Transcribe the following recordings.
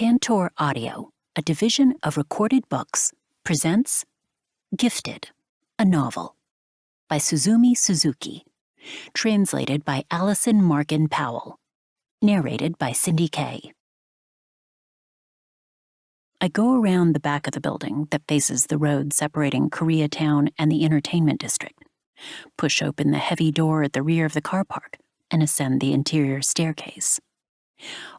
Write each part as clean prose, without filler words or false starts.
Tantor Audio, a division of Recorded Books, presents Gifted, a novel, by Suzumi Suzuki, translated by Allison Markin Powell, narrated by Cindy Kay. I go around the back of the building that faces the road separating Koreatown and the entertainment district, push open the heavy door at the rear of the car park, and ascend the interior staircase.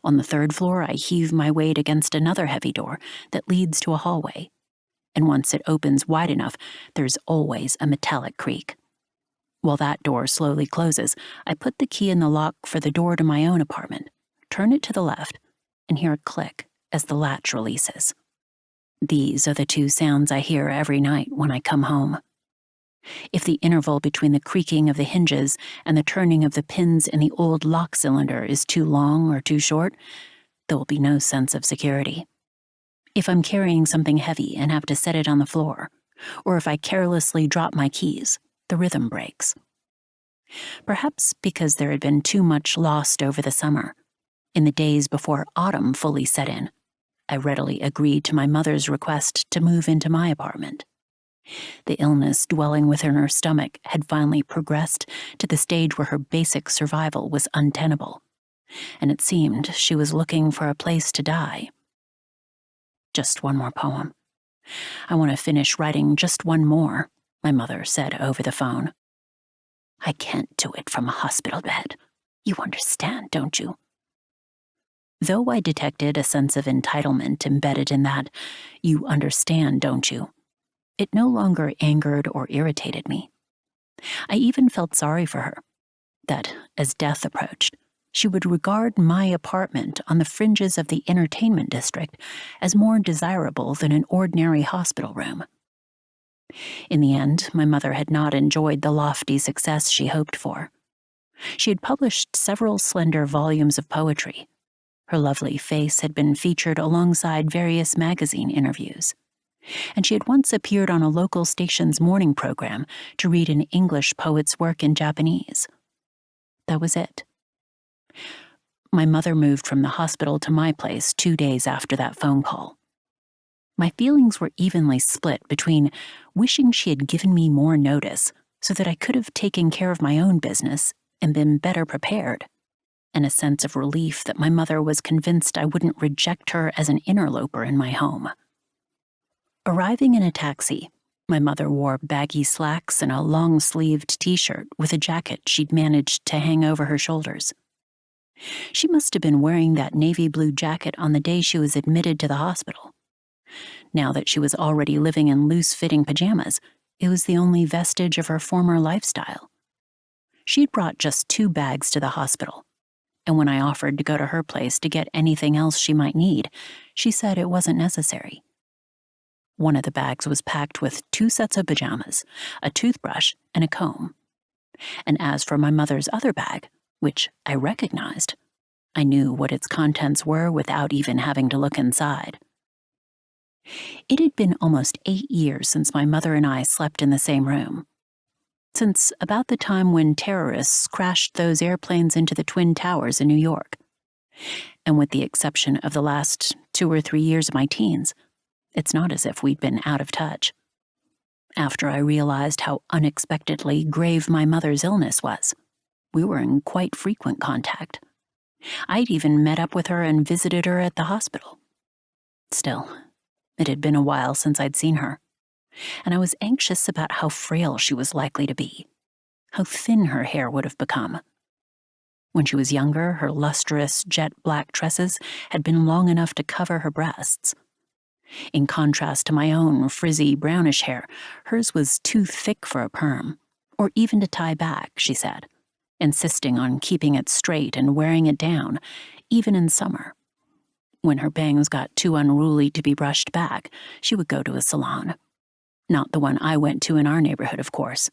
On the third floor, I heave my weight against another heavy door that leads to a hallway, and once it opens wide enough, there's always a metallic creak. While that door slowly closes, I put the key in the lock for the door to my own apartment, turn it to the left, and hear a click as the latch releases. These are the two sounds I hear every night when I come home. If the interval between the creaking of the hinges and the turning of the pins in the old lock cylinder is too long or too short, there will be no sense of security. If I'm carrying something heavy and have to set it on the floor, or if I carelessly drop my keys, the rhythm breaks. Perhaps because there had been too much lost over the summer, in the days before autumn fully set in, I readily agreed to my mother's request to move into my apartment. The illness dwelling within her stomach had finally progressed to the stage where her basic survival was untenable, and it seemed she was looking for a place to die. Just one more poem. I want to finish writing just one more, my mother said over the phone. I can't do it from a hospital bed. You understand, don't you? Though I detected a sense of entitlement embedded in that, you understand, don't you? It no longer angered or irritated me. I even felt sorry for her, that as death approached, she would regard my apartment on the fringes of the entertainment district as more desirable than an ordinary hospital room. In the end, my mother had not enjoyed the lofty success she hoped for. She had published several slender volumes of poetry. Her lovely face had been featured alongside various magazine interviews, and she had once appeared on a local station's morning program to read an English poet's work in Japanese. That was it. My mother moved from the hospital to my place 2 days after that phone call. My feelings were evenly split between wishing she had given me more notice so that I could have taken care of my own business and been better prepared, and a sense of relief that my mother was convinced I wouldn't reject her as an interloper in my home. Arriving in a taxi, my mother wore baggy slacks and a long-sleeved t-shirt with a jacket she'd managed to hang over her shoulders. She must have been wearing that navy blue jacket on the day she was admitted to the hospital. Now that she was already living in loose-fitting pajamas, it was the only vestige of her former lifestyle. She'd brought just 2 bags to the hospital, and when I offered to go to her place to get anything else she might need, she said it wasn't necessary. One of the bags was packed with 2 sets of pajamas, a toothbrush, and a comb. And as for my mother's other bag, which I recognized, I knew what its contents were without even having to look inside. It had been almost 8 years since my mother and I slept in the same room. Since about the time when terrorists crashed those airplanes into the Twin Towers in New York. And with the exception of the last 2 or 3 years of my teens, it's not as if we'd been out of touch. After I realized how unexpectedly grave my mother's illness was, we were in quite frequent contact. I'd even met up with her and visited her at the hospital. Still, it had been a while since I'd seen her, and I was anxious about how frail she was likely to be, how thin her hair would have become. When she was younger, her lustrous jet-black tresses had been long enough to cover her breasts. In contrast to my own frizzy brownish hair, hers was too thick for a perm, or even to tie back, she said, insisting on keeping it straight and wearing it down, even in summer. When her bangs got too unruly to be brushed back, she would go to a salon. Not the one I went to in our neighborhood, of course,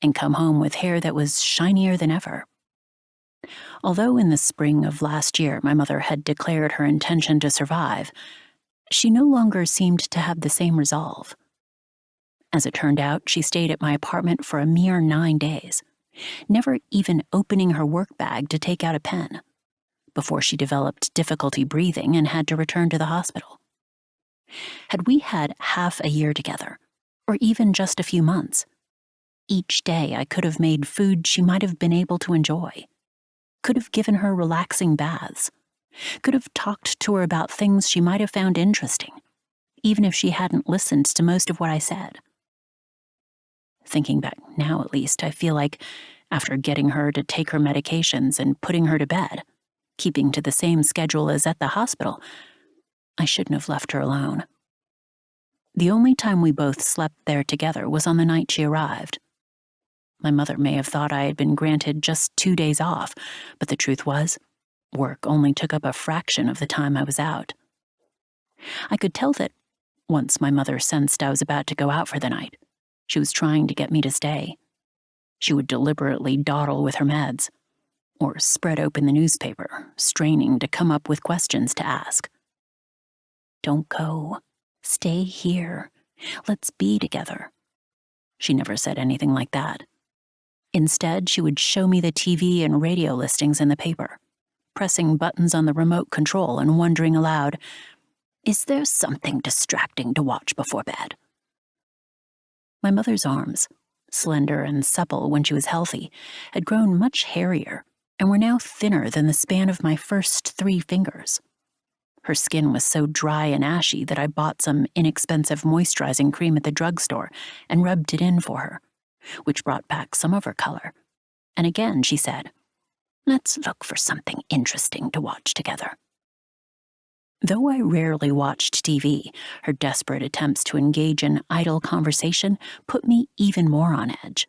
and come home with hair that was shinier than ever. Although in the spring of last year my mother had declared her intention to survive, she no longer seemed to have the same resolve. As it turned out, she stayed at my apartment for a mere 9 days, never even opening her work bag to take out a pen, before she developed difficulty breathing and had to return to the hospital. Had we had half a year together, or even just a few months, each day I could have made food she might have been able to enjoy, could have given her relaxing baths, could have talked to her about things she might have found interesting, even if she hadn't listened to most of what I said. Thinking back now, at least, I feel like after getting her to take her medications and putting her to bed, keeping to the same schedule as at the hospital, I shouldn't have left her alone. The only time we both slept there together was on the night she arrived. My mother may have thought I had been granted just 2 days off, but the truth was, work only took up a fraction of the time I was out. I could tell that, once my mother sensed I was about to go out for the night, she was trying to get me to stay. She would deliberately dawdle with her meds, or spread open the newspaper, straining to come up with questions to ask. "Don't go. Stay here. Let's be together." She never said anything like that. Instead, she would show me the TV and radio listings in the paper, pressing buttons on the remote control and wondering aloud, "Is there something distracting to watch before bed?" My mother's arms, slender and supple when she was healthy, had grown much hairier and were now thinner than the span of my first 3 fingers. Her skin was so dry and ashy that I bought some inexpensive moisturizing cream at the drugstore and rubbed it in for her, which brought back some of her color. And again she said, "Let's look for something interesting to watch together." Though I rarely watched TV, her desperate attempts to engage in idle conversation put me even more on edge.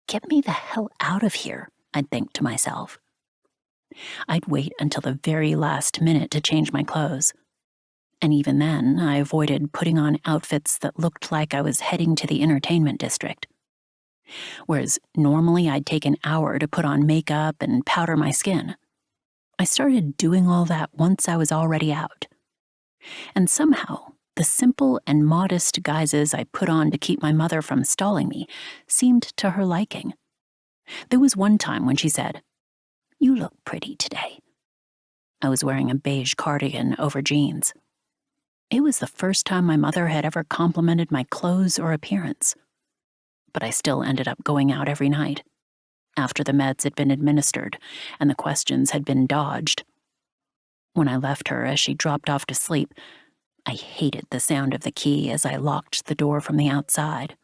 "Get me the hell out of here," I'd think to myself. I'd wait until the very last minute to change my clothes. And even then, I avoided putting on outfits that looked like I was heading to the entertainment district. Whereas normally I'd take an hour to put on makeup and powder my skin, I started doing all that once I was already out. And somehow, the simple and modest guises I put on to keep my mother from stalling me seemed to her liking. There was one time when she said, "You look pretty today." I was wearing a beige cardigan over jeans. It was the first time my mother had ever complimented my clothes or appearance. But I still ended up going out every night, after the meds had been administered and the questions had been dodged. When I left her as she dropped off to sleep, I hated the sound of the key as I locked the door from the outside.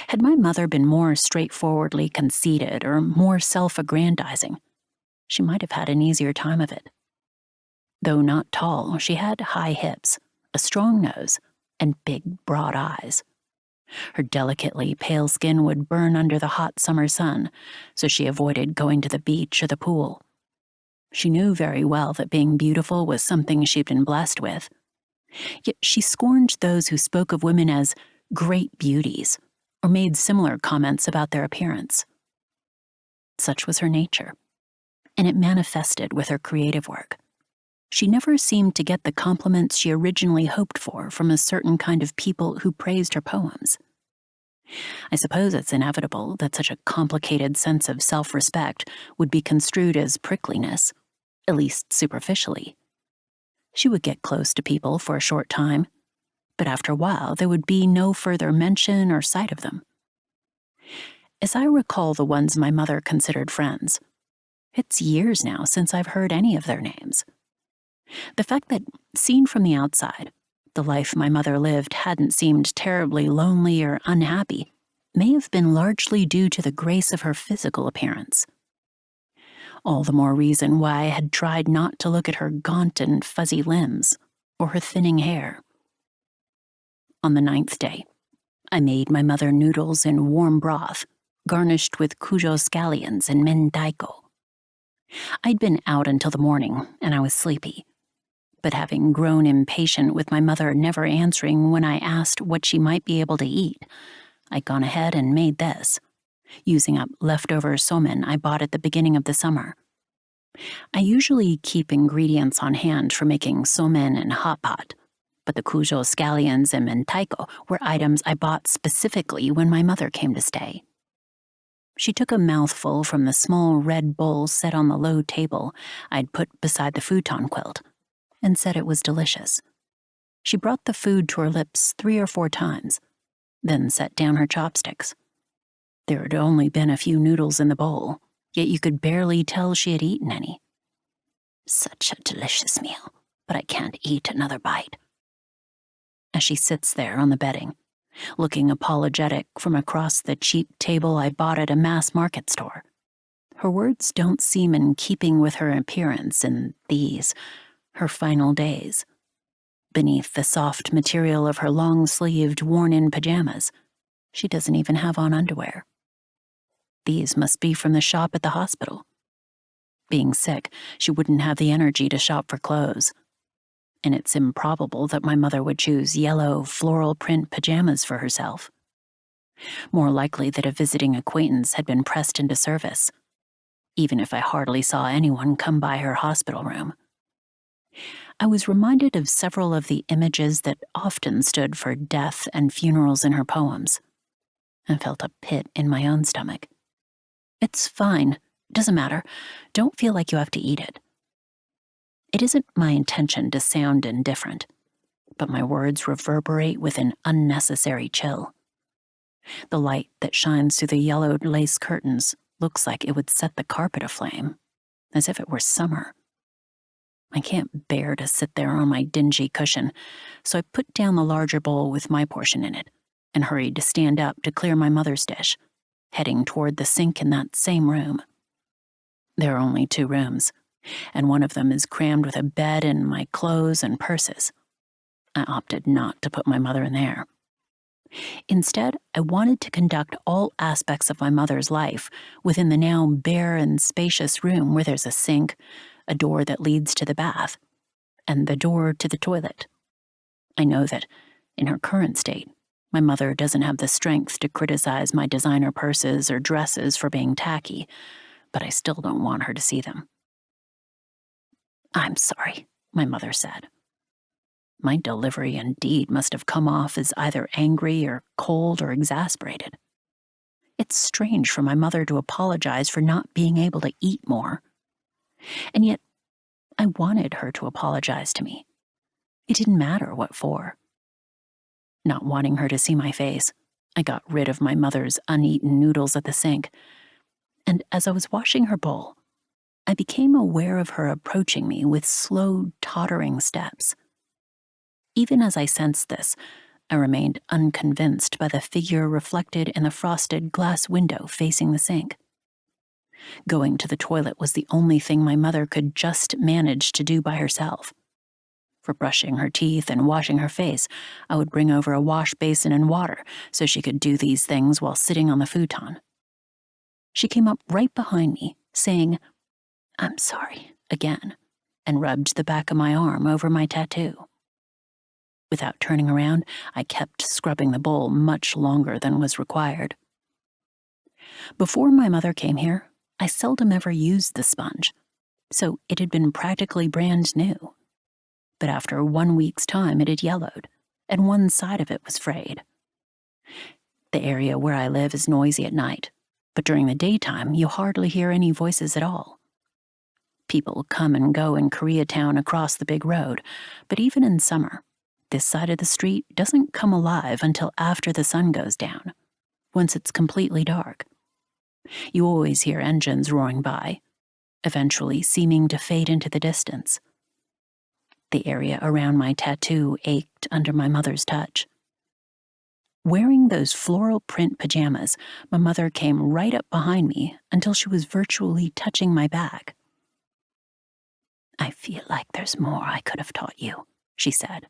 Had my mother been more straightforwardly conceited or more self-aggrandizing, she might have had an easier time of it. Though not tall, she had high hips, a strong nose, and big, broad eyes. Her delicately pale skin would burn under the hot summer sun, so she avoided going to the beach or the pool. She knew very well that being beautiful was something she'd been blessed with. Yet she scorned those who spoke of women as great beauties, or made similar comments about their appearance. Such was her nature, and it manifested with her creative work. She never seemed to get the compliments she originally hoped for from a certain kind of people who praised her poems. I suppose it's inevitable that such a complicated sense of self-respect would be construed as prickliness, at least superficially. She would get close to people for a short time, but after a while there would be no further mention or sight of them. As I recall the ones my mother considered friends, it's years now since I've heard any of their names. The fact that, seen from the outside, the life my mother lived hadn't seemed terribly lonely or unhappy may have been largely due to the grace of her physical appearance. All the more reason why I had tried not to look at her gaunt and fuzzy limbs or her thinning hair. On the 9th day, I made my mother noodles in warm broth, garnished with kujo scallions and mentaiko. I'd been out until the morning, and I was sleepy. But having grown impatient with my mother never answering when I asked what she might be able to eat, I'd gone ahead and made this, using up leftover somen I bought at the beginning of the summer. I usually keep ingredients on hand for making somen and hot pot, but the kujo scallions and mentaiko were items I bought specifically when my mother came to stay. She took a mouthful from the small red bowl set on the low table I'd put beside the futon quilt and said it was delicious. She brought the food to her lips 3 or 4 times, then set down her chopsticks. There had only been a few noodles in the bowl, yet you could barely tell she had eaten any. Such a delicious meal, but I can't eat another bite. As she sits there on the bedding, looking apologetic from across the cheap table I bought at a mass market store, her words don't seem in keeping with her appearance in these, her final days. Beneath the soft material of her long-sleeved, worn-in pajamas, she doesn't even have on underwear. These must be from the shop at the hospital. Being sick, she wouldn't have the energy to shop for clothes. And it's improbable that my mother would choose yellow, floral print pajamas for herself. More likely that a visiting acquaintance had been pressed into service, even if I hardly saw anyone come by her hospital room. I was reminded of several of the images that often stood for death and funerals in her poems, and felt a pit in my own stomach. It's fine. Doesn't matter. Don't feel like you have to eat it. It isn't my intention to sound indifferent, but my words reverberate with an unnecessary chill. The light that shines through the yellowed lace curtains looks like it would set the carpet aflame, as if it were summer. I can't bear to sit there on my dingy cushion, so I put down the larger bowl with my portion in it and hurried to stand up to clear my mother's dish, heading toward the sink in that same room. There are only 2 rooms, and one of them is crammed with a bed and my clothes and purses. I opted not to put my mother in there. Instead, I wanted to conduct all aspects of my mother's life within the now bare and spacious room where there's a sink, a door that leads to the bath, and the door to the toilet. I know that, in her current state, my mother doesn't have the strength to criticize my designer purses or dresses for being tacky, but I still don't want her to see them. "I'm sorry," my mother said. My delivery indeed must have come off as either angry or cold or exasperated. It's strange for my mother to apologize for not being able to eat more. And yet, I wanted her to apologize to me. It didn't matter what for. Not wanting her to see my face, I got rid of my mother's uneaten noodles at the sink, and as I was washing her bowl, I became aware of her approaching me with slow, tottering steps. Even as I sensed this, I remained unconvinced by the figure reflected in the frosted glass window facing the sink. Going to the toilet was the only thing my mother could just manage to do by herself. For brushing her teeth and washing her face, I would bring over a wash basin and water so she could do these things while sitting on the futon. She came up right behind me, saying, "I'm sorry," again, and rubbed the back of my arm over my tattoo. Without turning around, I kept scrubbing the bowl much longer than was required. Before my mother came here, I seldom ever used the sponge, so it had been practically brand new. But after 1 week's time, it had yellowed, and one side of it was frayed. The area where I live is noisy at night, but during the daytime, you hardly hear any voices at all. People come and go in Koreatown across the big road, but even in summer, this side of the street doesn't come alive until after the sun goes down, once it's completely dark. You always hear engines roaring by, eventually seeming to fade into the distance. The area around my tattoo ached under my mother's touch. Wearing those floral print pajamas, my mother came right up behind me until she was virtually touching my back. "I feel like there's more I could have taught you," she said.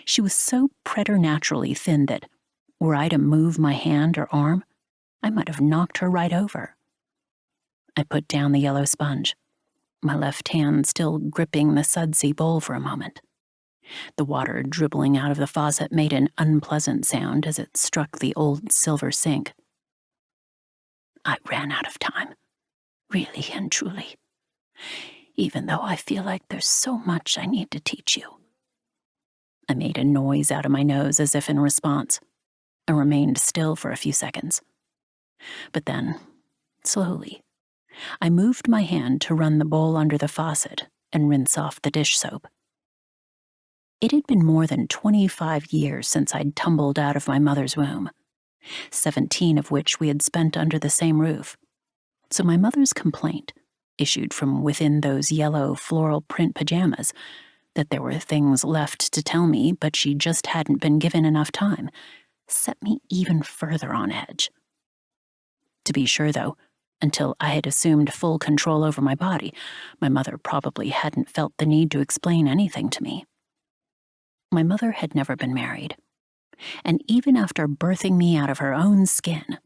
She was so preternaturally thin that, were I to move my hand or arm, I might have knocked her right over. I put down the yellow sponge, my left hand still gripping the sudsy bowl for a moment. The water dribbling out of the faucet made an unpleasant sound as it struck the old silver sink. I ran out of time, really and truly, even though I feel like there's so much I need to teach you. I made a noise out of my nose as if in response. I remained still for a few seconds. But then, slowly, I moved my hand to run the bowl under the faucet and rinse off the dish soap. It had been more than 25 years since I'd tumbled out of my mother's womb, 17 of which we had spent under the same roof. So my mother's complaint, issued from within those yellow floral print pajamas, that there were things left to tell me but she just hadn't been given enough time, set me even further on edge. To be sure, though, until I had assumed full control over my body, my mother probably hadn't felt the need to explain anything to me. My mother had never been married, and even after birthing me out of her own skin,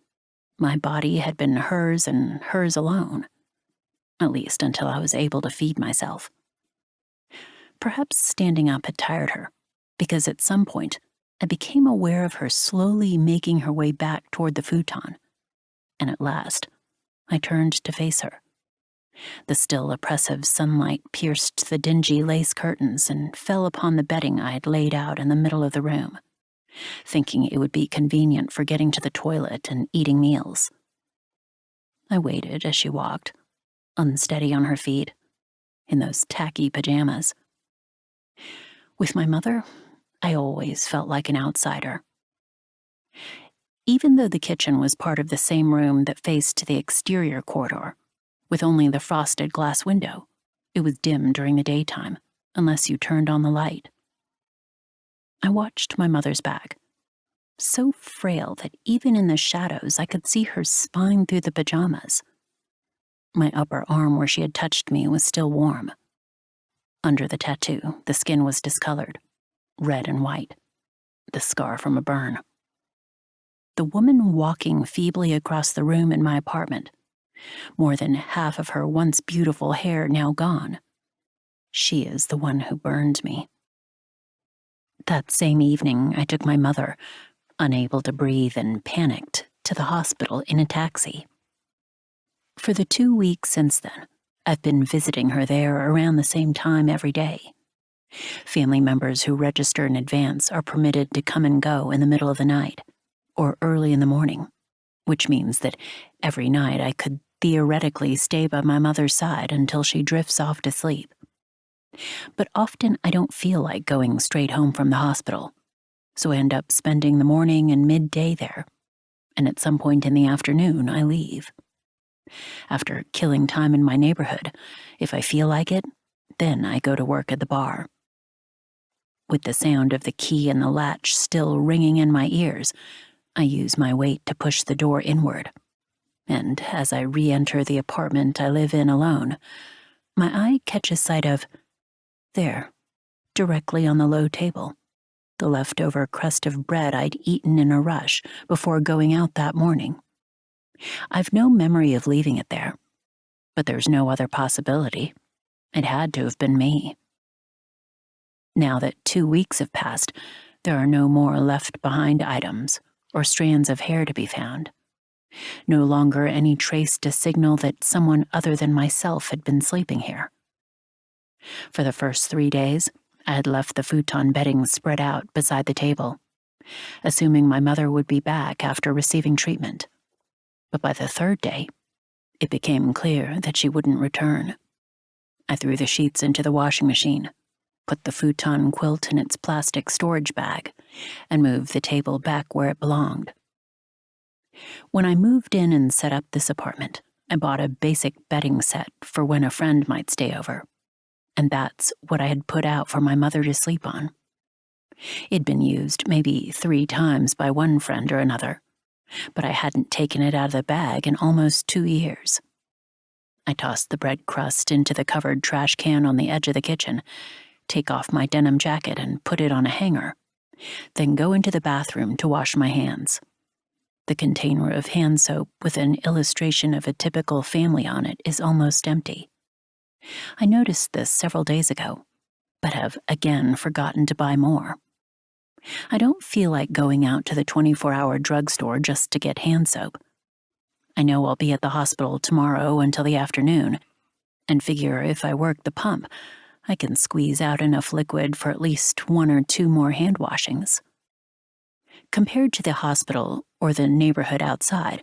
my body had been hers and hers alone, at least until I was able to feed myself. Perhaps standing up had tired her, because at some point I became aware of her slowly making her way back toward the futon, and at last I turned to face her. The still oppressive sunlight pierced the dingy lace curtains and fell upon the bedding I had laid out in the middle of the room, thinking it would be convenient for getting to the toilet and eating meals. I waited as she walked, unsteady on her feet, in those tacky pajamas. With my mother, I always felt like an outsider. Even though the kitchen was part of the same room that faced the exterior corridor, with only the frosted glass window, it was dim during the daytime, unless you turned on the light. I watched my mother's back, so frail that even in the shadows I could see her spine through the pajamas. My upper arm where she had touched me was still warm. Under the tattoo, the skin was discolored, red and white, the scar from a burn. The woman walking feebly across the room in my apartment, more than half of her once beautiful hair now gone. She is the one who burned me. That same evening, I took my mother, unable to breathe and panicked, to the hospital in a taxi. For the 2 weeks since then, I've been visiting her there around the same time every day. Family members who register in advance are permitted to come and go in the middle of the night, or early in the morning, which means that every night I could theoretically stay by my mother's side until she drifts off to sleep. But often I don't feel like going straight home from the hospital, so I end up spending the morning and midday there, and at some point in the afternoon I leave. After killing time in my neighborhood, if I feel like it, then I go to work at the bar. With the sound of the key in the latch still ringing in my ears, I use my weight to push the door inward, and as I re-enter the apartment I live in alone, my eye catches sight of, there, directly on the low table, the leftover crust of bread I'd eaten in a rush before going out that morning. I've no memory of leaving it there, but there's no other possibility. It had to have been me. Now that 2 weeks have passed, there are no more left-behind items or strands of hair to be found. No longer any trace to signal that someone other than myself had been sleeping here. For the first 3 days, I had left the futon bedding spread out beside the table, assuming my mother would be back after receiving treatment. But by the 3rd day, it became clear that she wouldn't return. I threw the sheets into the washing machine, put the futon quilt in its plastic storage bag, and moved the table back where it belonged. When I moved in and set up this apartment, I bought a basic bedding set for when a friend might stay over, and that's what I had put out for my mother to sleep on. It'd been used maybe 3 times by one friend or another, but I hadn't taken it out of the bag in almost 2 years. I tossed the bread crust into the covered trash can on the edge of the kitchen, take off my denim jacket and put it on a hanger, then go into the bathroom to wash my hands. The container of hand soap with an illustration of a typical family on it is almost empty. I noticed this several days ago, but have again forgotten to buy more. I don't feel like going out to the 24-hour drugstore just to get hand soap. I know I'll be at the hospital tomorrow until the afternoon, and figure if I work the pump, I can squeeze out enough liquid for at least 1 or 2 more hand washings. Compared to the hospital or the neighborhood outside,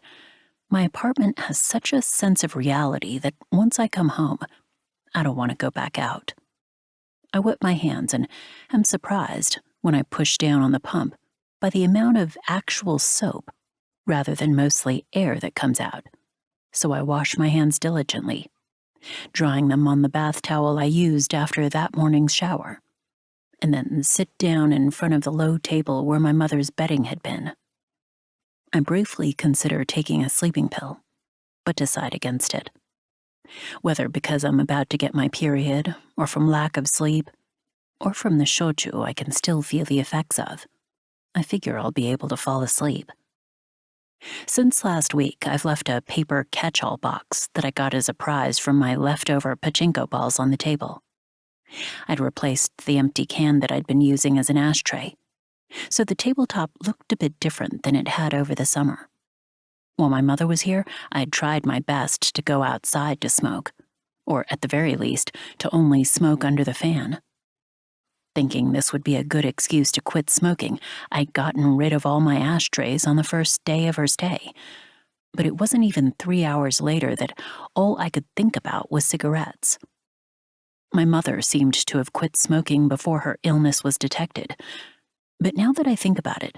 My apartment has such a sense of reality that once I come home, I don't want to go back out. I whip my hands and am surprised when I push down on the pump by the amount of actual soap rather than mostly air that comes out. So I wash my hands diligently, drying them on the bath towel I used after that morning's shower, and then sit down in front of the low table where my mother's bedding had been. I briefly consider taking a sleeping pill, but decide against it. Whether because I'm about to get my period, or from lack of sleep, or from the shochu I can still feel the effects of, I figure I'll be able to fall asleep. Since last week, I've left a paper catch-all box that I got as a prize from my leftover pachinko balls on the table. I'd replaced the empty can that I'd been using as an ashtray, so the tabletop looked a bit different than it had over the summer. While my mother was here, I'd tried my best to go outside to smoke, or at the very least, to only smoke under the fan. Thinking this would be a good excuse to quit smoking, I'd gotten rid of all my ashtrays on the first day of her stay. But it wasn't even 3 hours later that all I could think about was cigarettes. My mother seemed to have quit smoking before her illness was detected, but now that I think about it,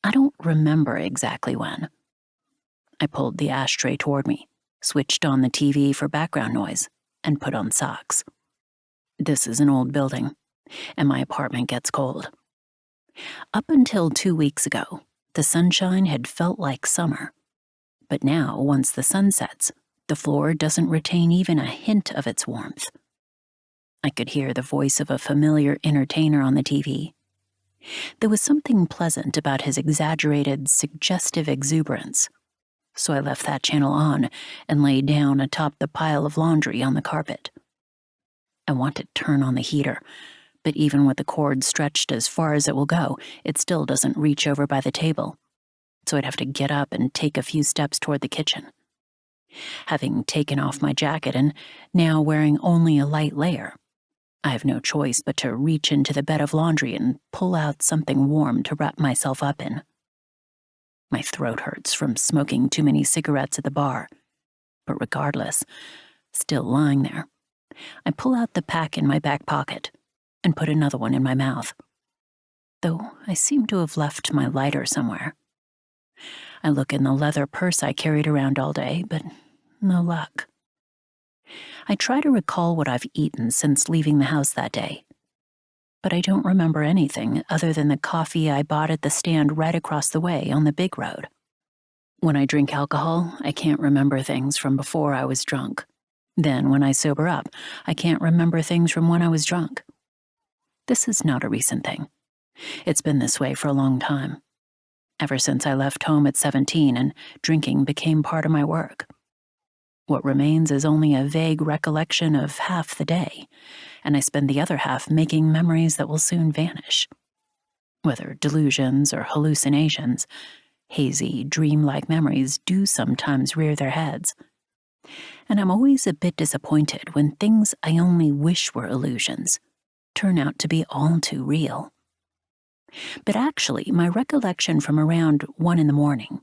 I don't remember exactly when. I pulled the ashtray toward me, switched on the TV for background noise, and put on socks. This is an old building, and my apartment gets cold. Up until 2 weeks ago, the sunshine had felt like summer. But now, once the sun sets, the floor doesn't retain even a hint of its warmth. I could hear the voice of a familiar entertainer on the TV. There was something pleasant about his exaggerated, suggestive exuberance, so I left that channel on and lay down atop the pile of laundry on the carpet. I want to turn on the heater, but even with the cord stretched as far as it will go, it still doesn't reach over by the table, so I'd have to get up and take a few steps toward the kitchen. Having taken off my jacket and now wearing only a light layer, I have no choice but to reach into the bed of laundry and pull out something warm to wrap myself up in. My throat hurts from smoking too many cigarettes at the bar, but regardless, still lying there, I pull out the pack in my back pocket and put another one in my mouth, though I seem to have left my lighter somewhere. I look in the leather purse I carried around all day, but no luck. I try to recall what I've eaten since leaving the house that day, but I don't remember anything other than the coffee I bought at the stand right across the way on the big road. When I drink alcohol, I can't remember things from before I was drunk. Then, when I sober up, I can't remember things from when I was drunk. This is not a recent thing. It's been this way for a long time, ever since I left home at 17 and drinking became part of my work. What remains is only a vague recollection of half the day, and I spend the other half making memories that will soon vanish. Whether delusions or hallucinations, hazy, dreamlike memories do sometimes rear their heads. And I'm always a bit disappointed when things I only wish were illusions turn out to be all too real. But actually, my recollection from around 1 a.m,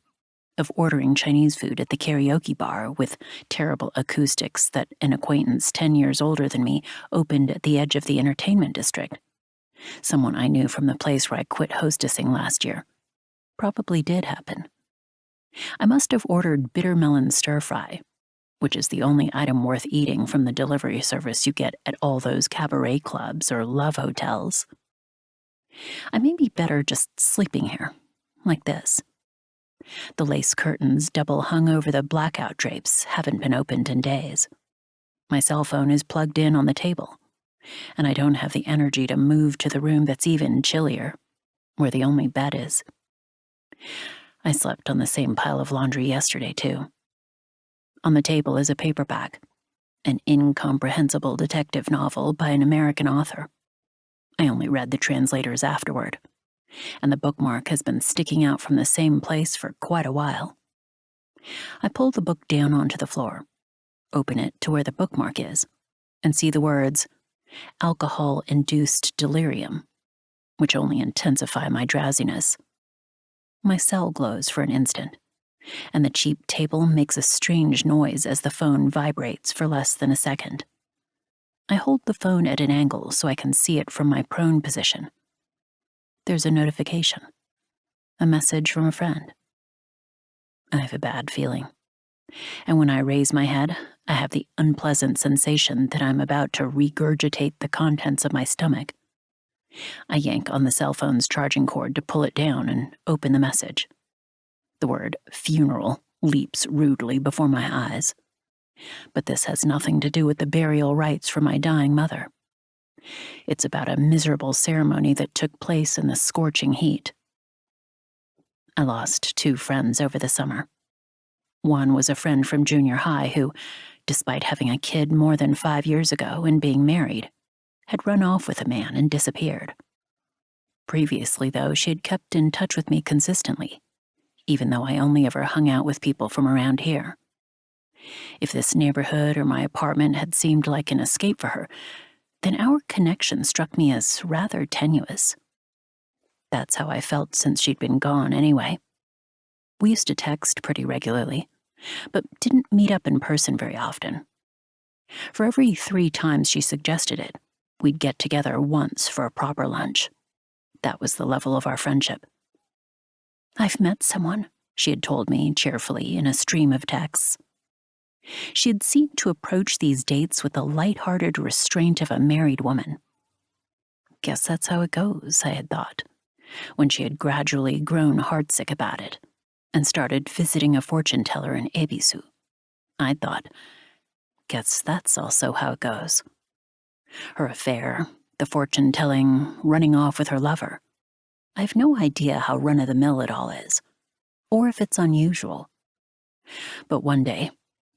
of ordering Chinese food at the karaoke bar with terrible acoustics that an acquaintance 10 years older than me opened at the edge of the entertainment district, someone I knew from the place where I quit hostessing last year, probably did happen. I must have ordered bitter melon stir-fry, which is the only item worth eating from the delivery service you get at all those cabaret clubs or love hotels. I may be better just sleeping here, like this. The lace curtains double hung over the blackout drapes haven't been opened in days. My cell phone is plugged in on the table, and I don't have the energy to move to the room that's even chillier, where the only bed is. I slept on the same pile of laundry yesterday, too. On the table is a paperback, an incomprehensible detective novel by an American author. I only read the translators afterward, and the bookmark has been sticking out from the same place for quite a while. I pull the book down onto the floor, open it to where the bookmark is, and see the words, alcohol-induced delirium, which only intensify my drowsiness. My cell glows for an instant, and the cheap table makes a strange noise as the phone vibrates for less than a second. I hold the phone at an angle so I can see it from my prone position. There's a notification. A message from a friend. I have a bad feeling. And when I raise my head, I have the unpleasant sensation that I'm about to regurgitate the contents of my stomach. I yank on the cell phone's charging cord to pull it down and open the message. The word funeral leaps rudely before my eyes. But this has nothing to do with the burial rites for my dying mother. It's about a miserable ceremony that took place in the scorching heat. I lost 2 friends over the summer. One was a friend from junior high who, despite having a kid more than 5 years ago and being married, had run off with a man and disappeared. Previously, though, she had kept in touch with me consistently, even though I only ever hung out with people from around here. If this neighborhood or my apartment had seemed like an escape for her, then our connection struck me as rather tenuous. That's how I felt since she'd been gone anyway. We used to text pretty regularly, but didn't meet up in person very often. For every 3 times she suggested it, we'd get together once for a proper lunch. That was the level of our friendship. "I've met someone," she had told me cheerfully in a stream of texts. She had seemed to approach these dates with the light-hearted restraint of a married woman. Guess that's how it goes, I had thought, when she had gradually grown heartsick about it and started visiting a fortune-teller in Ebisu. I thought, guess that's also how it goes. Her affair, the fortune-telling, running off with her lover. I have no idea how run-of-the-mill it all is, or if it's unusual. But one day,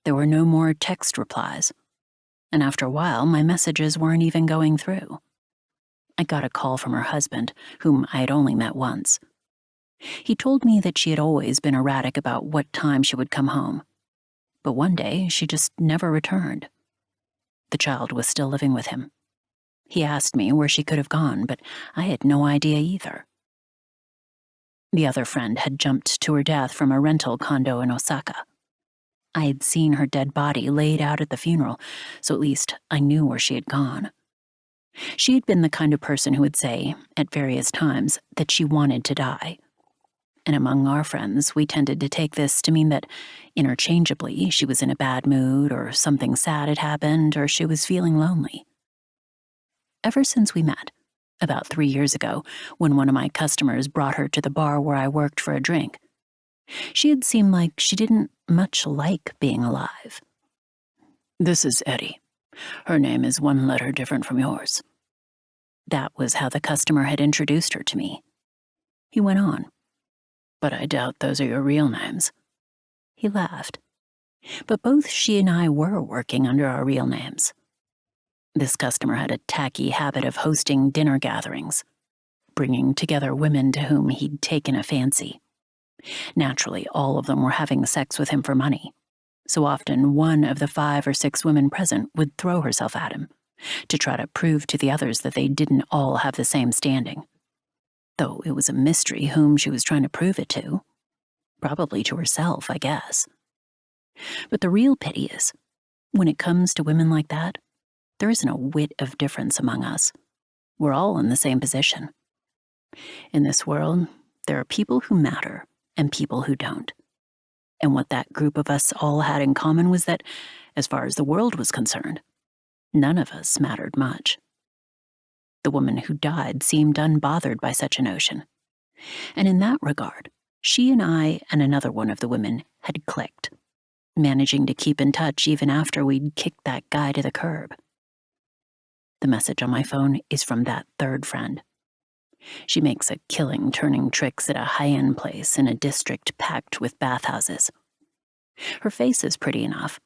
there were no more text replies, and after a while, my messages weren't even going through. I got a call from her husband, whom I had only met once. He told me that she had always been erratic about what time she would come home, but one day she just never returned. The child was still living with him. He asked me where she could have gone, but I had no idea either. The other friend had jumped to her death from a rental condo in Osaka. I had seen her dead body laid out at the funeral, so at least I knew where she had gone. She had been the kind of person who would say, at various times, that she wanted to die. And among our friends, we tended to take this to mean that, interchangeably, she was in a bad mood, or something sad had happened, or she was feeling lonely. Ever since we met, about 3 years ago, when one of my customers brought her to the bar where I worked for a drink, she had seemed like she didn't much like being alive. "This is Eddie. Her name is 1 letter different from yours." That was how the customer had introduced her to me. He went on, "But I doubt those are your real names." He laughed. But both she and I were working under our real names. This customer had a tacky habit of hosting dinner gatherings, bringing together women to whom he'd taken a fancy. Naturally, all of them were having sex with him for money, so often one of the 5 or 6 women present would throw herself at him, to try to prove to the others that they didn't all have the same standing. Though it was a mystery whom she was trying to prove it to. Probably to herself, I guess. But the real pity is, when it comes to women like that, there isn't a whit of difference among us. We're all in the same position. In this world, there are people who matter and people who don't. And what that group of us all had in common was that, as far as the world was concerned, none of us mattered much. The woman who died seemed unbothered by such a notion. And in that regard, she and I and another one of the women had clicked, managing to keep in touch even after we'd kicked that guy to the curb. The message on my phone is from that third friend. She makes a killing turning tricks at a high-end place in a district packed with bathhouses. Her face is pretty enough.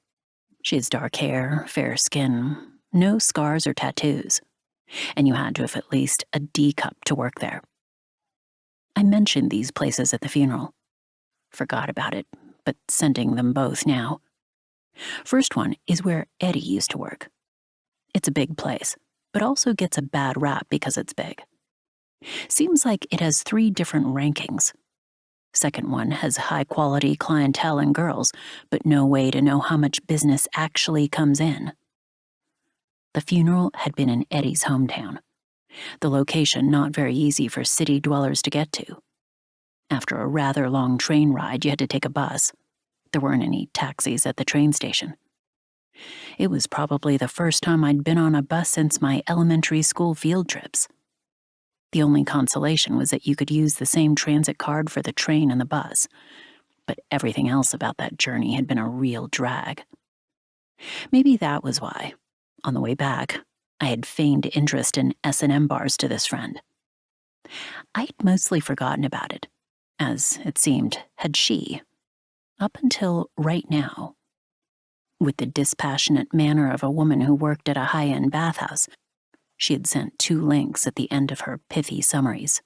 She has dark hair, fair skin, no scars or tattoos, and you had to have at least a D cup to work there. I mentioned these places at the funeral. Forgot about it, but sending them both now. First one is where Eddie used to work. It's a big place, but also gets a bad rap because it's big. Seems like it has 3 different rankings. Second one has high-quality clientele and girls, but no way to know how much business actually comes in. The funeral had been in Eddie's hometown, the location not very easy for city dwellers to get to. After a rather long train ride, you had to take a bus. There weren't any taxis at the train station. It was probably the first time I'd been on a bus since my elementary school field trips. The only consolation was that you could use the same transit card for the train and the bus, but everything else about that journey had been a real drag. Maybe that was why, on the way back, I had feigned interest in S&M bars to this friend. I'd mostly forgotten about it, as, it seemed, had she, up until right now. With the dispassionate manner of a woman who worked at a high-end bathhouse, she had sent 2 links at the end of her pithy summaries.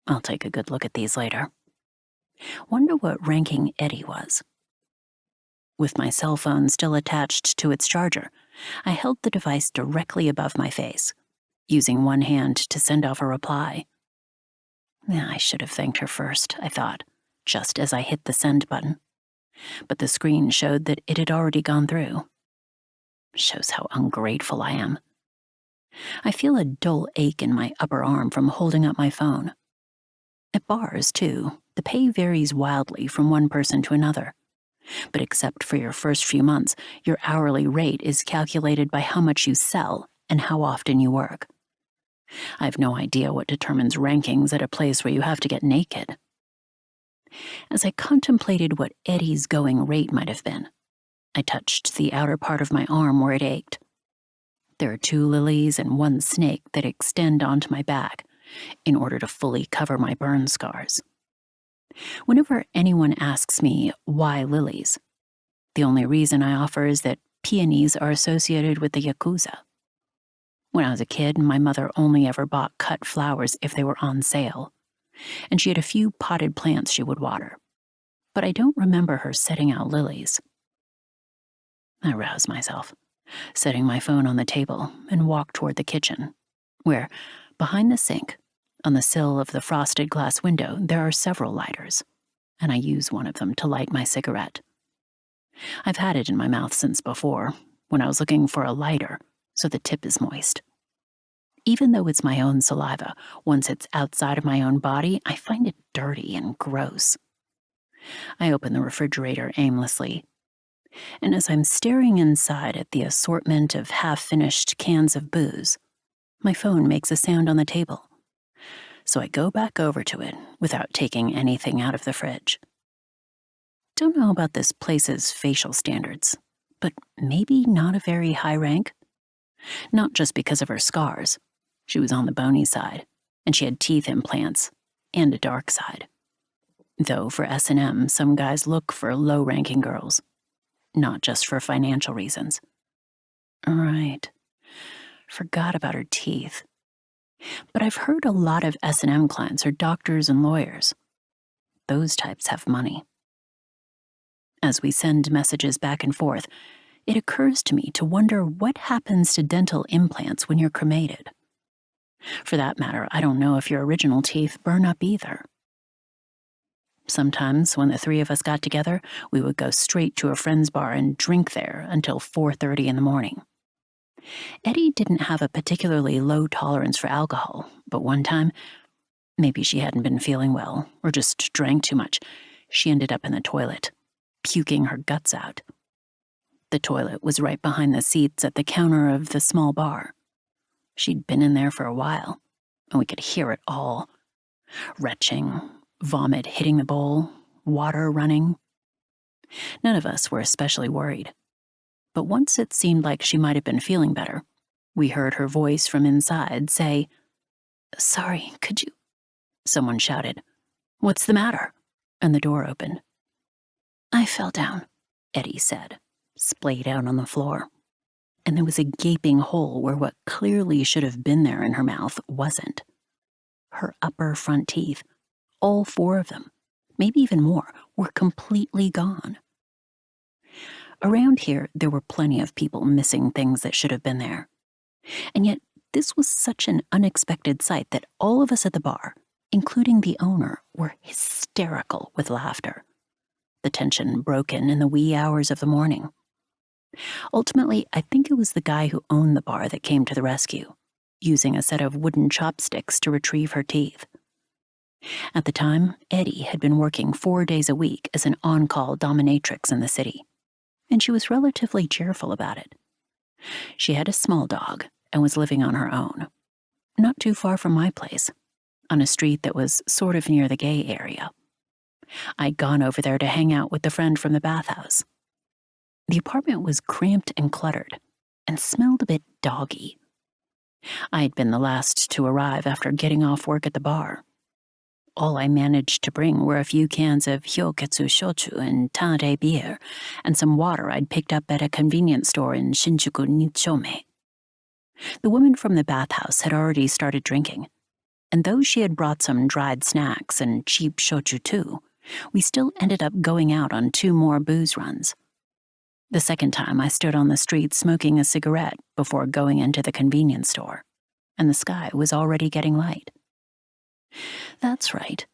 I'll take a good look at these later. Wonder what ranking Eddie was. With my cell phone still attached to its charger, I held the device directly above my face, using one hand to send off a reply. I should have thanked her first, I thought, just as I hit the send button. But the screen showed that it had already gone through. Shows how ungrateful I am. I feel a dull ache in my upper arm from holding up my phone. At bars, too, the pay varies wildly from one person to another. But except for your first few months, your hourly rate is calculated by how much you sell and how often you work. I have no idea what determines rankings at a place where you have to get naked. As I contemplated what Eddie's going rate might have been, I touched the outer part of my arm where it ached. There are 2 lilies and 1 snake that extend onto my back in order to fully cover my burn scars. Whenever anyone asks me why lilies, the only reason I offer is that peonies are associated with the Yakuza. When I was a kid, my mother only ever bought cut flowers if they were on sale, and she had a few potted plants she would water, but I don't remember her setting out lilies. I roused myself, setting my phone on the table, and walked toward the kitchen, where, behind the sink, on the sill of the frosted glass window, there are several lighters, and I use one of them to light my cigarette. I've had it in my mouth since before, when I was looking for a lighter, so the tip is moist. Even though it's my own saliva, once it's outside of my own body, I find it dirty and gross. I open the refrigerator aimlessly, and as I'm staring inside at the assortment of half-finished cans of booze, my phone makes a sound on the table. So I go back over to it without taking anything out of the fridge. Don't know about this place's facial standards, but maybe not a very high rank. Not just because of her scars. She was on the bony side, and she had teeth implants, and a dark side. Though for S&M, some guys look for low-ranking girls, not just for financial reasons. Right. Forgot about her teeth. But I've heard a lot of S&M clients are doctors and lawyers. Those types have money. As we send messages back and forth, it occurs to me to wonder what happens to dental implants when you're cremated. For that matter, I don't know if your original teeth burn up either. Sometimes, when the 3 of us got together, we would go straight to a friend's bar and drink there until 4:30 in the morning. Eddie didn't have a particularly low tolerance for alcohol, but one time, maybe she hadn't been feeling well, or just drank too much, she ended up in the toilet, puking her guts out. The toilet was right behind the seats at the counter of the small bar. She'd been in there for a while, and we could hear it all. Retching, vomit hitting the bowl, water running. None of us were especially worried. But once it seemed like she might have been feeling better, we heard her voice from inside say, "Sorry, could you?" Someone shouted, "What's the matter?" And the door opened. "I fell down," Eddie said, splayed out on the floor. And there was a gaping hole where what clearly should have been there in her mouth wasn't. Her upper front teeth, all 4 of them, maybe even more, were completely gone. Around here, there were plenty of people missing things that should have been there. And yet, this was such an unexpected sight that all of us at the bar, including the owner, were hysterical with laughter, the tension broken in the wee hours of the morning. Ultimately, I think it was the guy who owned the bar that came to the rescue, using a set of wooden chopsticks to retrieve her teeth. At the time, Eddie had been working 4 days a week as an on-call dominatrix in the city, and she was relatively cheerful about it. She had a small dog and was living on her own, not too far from my place, on a street that was sort of near the gay area. I'd gone over there to hang out with the friend from the bathhouse. The apartment was cramped and cluttered, and smelled a bit doggy. I'd been the last to arrive after getting off work at the bar. All I managed to bring were a few cans of hyoketsu shochu and Tanrei beer, and some water I'd picked up at a convenience store in Shinjuku Nichome. The woman from the bathhouse had already started drinking, and though she had brought some dried snacks and cheap shochu too, we still ended up going out on 2 more booze runs. The second time I stood on the street smoking a cigarette before going into the convenience store, and the sky was already getting light. That's right.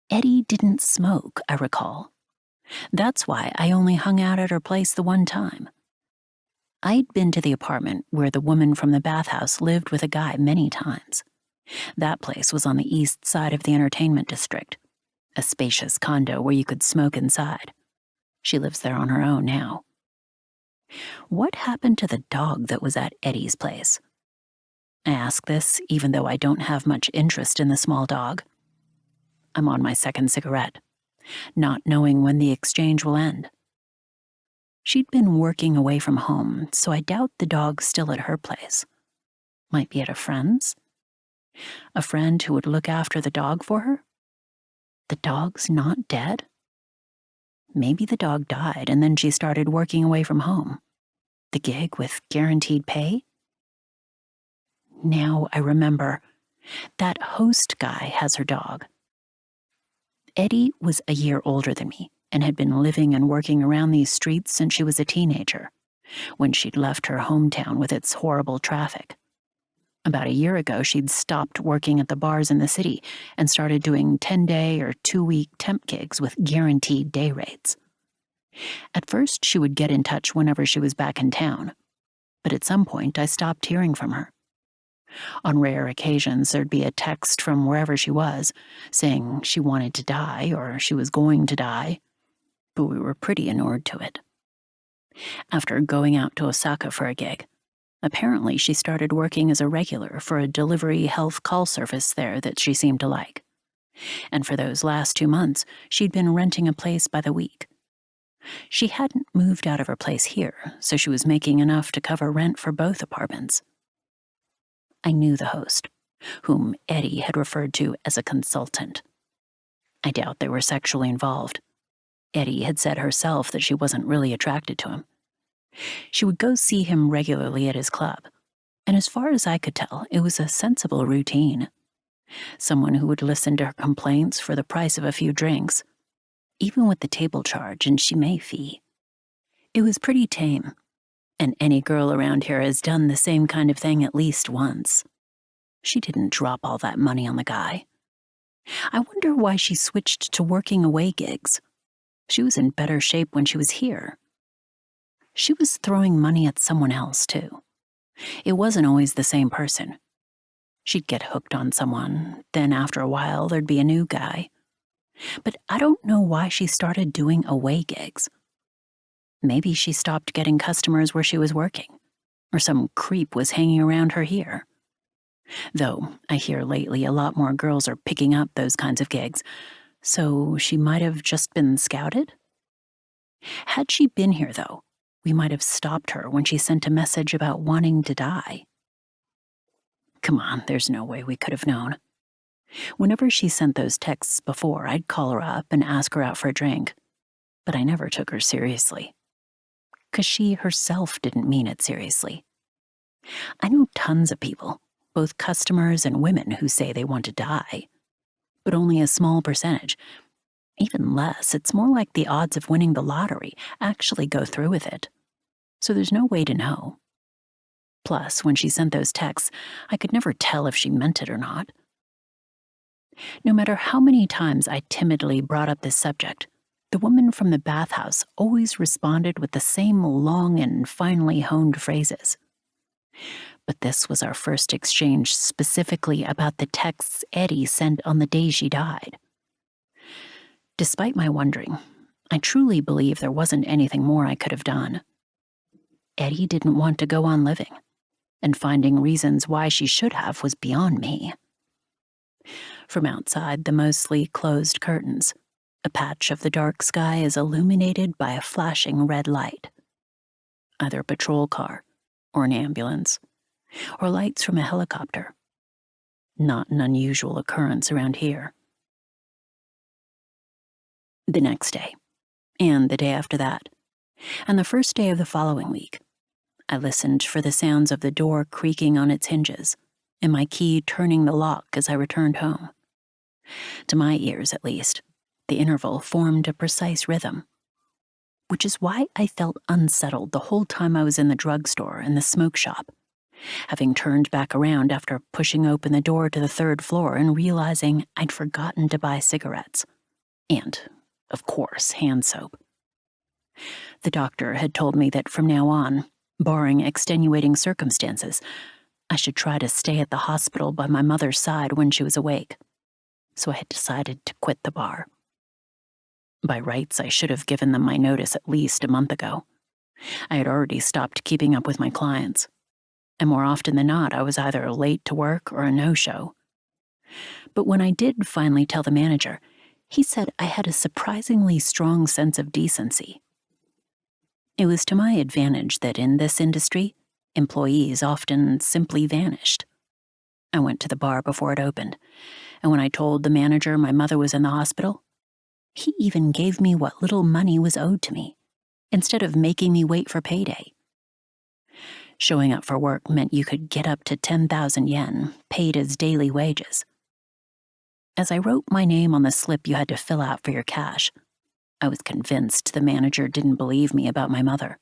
Eddie didn't smoke, I recall. That's why I only hung out at her place the one time. I'd been to the apartment where the woman from the bathhouse lived with a guy many times. That place was on the east side of the entertainment district, a spacious condo where you could smoke inside. She lives there on her own now. What happened to the dog that was at Eddie's place? I ask this even though I don't have much interest in the small dog. I'm on my second cigarette, not knowing when the exchange will end. She'd been working away from home, so I doubt the dog's still at her place. Might be at a friend's? A friend who would look after the dog for her? The dog's not dead? Maybe the dog died and then she started working away from home. The gig with guaranteed pay? Now I remember. That host guy has her dog. Eddie was a year older than me and had been living and working around these streets since she was a teenager, when she'd left her hometown with its horrible traffic. About a year ago, she'd stopped working at the bars in the city and started doing 10-day or 2-week temp gigs with guaranteed day rates. At first, she would get in touch whenever she was back in town, but at some point I stopped hearing from her. On rare occasions, there'd be a text from wherever she was, saying she wanted to die or she was going to die, but we were pretty inured to it. After going out to Osaka for a gig, apparently she started working as a regular for a delivery health call service there that she seemed to like. And for those last 2 months, she'd been renting a place by the week. She hadn't moved out of her place here, so she was making enough to cover rent for both apartments. I knew the host, whom Eddie had referred to as a consultant. I doubt they were sexually involved. Eddie had said herself that she wasn't really attracted to him. She would go see him regularly at his club, and as far as I could tell, it was a sensible routine. Someone who would listen to her complaints for the price of a few drinks, even with the table charge and shime fee. It was pretty tame, and any girl around here has done the same kind of thing at least once. She didn't drop all that money on the guy. I wonder why she switched to working away gigs. She was in better shape when she was here. She was throwing money at someone else, too. It wasn't always the same person. She'd get hooked on someone, then after a while there'd be a new guy. But I don't know why she started doing away gigs. Maybe she stopped getting customers where she was working, or some creep was hanging around her here. Though I hear lately a lot more girls are picking up those kinds of gigs, so she might have just been scouted? Had she been here, though, we might have stopped her when she sent a message about wanting to die. Come on, there's no way we could have known. Whenever she sent those texts before, I'd call her up and ask her out for a drink, but I never took her seriously. 'Cause she herself didn't mean it seriously. I know tons of people, both customers and women, who say they want to die, but only a small percentage, even less. It's more like the odds of winning the lottery actually go through with it. So there's no way to know. Plus, when she sent those texts, I could never tell if she meant it or not. No matter how many times I timidly brought up this subject, the woman from the bathhouse always responded with the same long and finely honed phrases. But this was our first exchange specifically about the texts Eddie sent on the day she died. Despite my wondering, I truly believe there wasn't anything more I could have done. Eddie didn't want to go on living, and finding reasons why she should have was beyond me. From outside the mostly closed curtains, a patch of the dark sky is illuminated by a flashing red light. Either a patrol car, or an ambulance, or lights from a helicopter. Not an unusual occurrence around here. The next day, and the day after that, and the first day of the following week, I listened for the sounds of the door creaking on its hinges and my key turning the lock as I returned home. To my ears, at least, the interval formed a precise rhythm, which is why I felt unsettled the whole time I was in the drugstore and the smoke shop, having turned back around after pushing open the door to the third floor and realizing I'd forgotten to buy cigarettes. And, of course, hand soap. The doctor had told me that from now on, barring extenuating circumstances, I should try to stay at the hospital by my mother's side when she was awake. So I had decided to quit the bar. By rights, I should have given them my notice at least a month ago. I had already stopped keeping up with my clients, and more often than not, I was either late to work or a no-show. But when I did finally tell the manager, he said I had a surprisingly strong sense of decency. It was to my advantage that in this industry, employees often simply vanished. I went to the bar before it opened, and when I told the manager my mother was in the hospital, he even gave me what little money was owed to me, instead of making me wait for payday. Showing up for work meant you could get up to 10,000 yen, paid as daily wages. As I wrote my name on the slip you had to fill out for your cash, I was convinced the manager didn't believe me about my mother.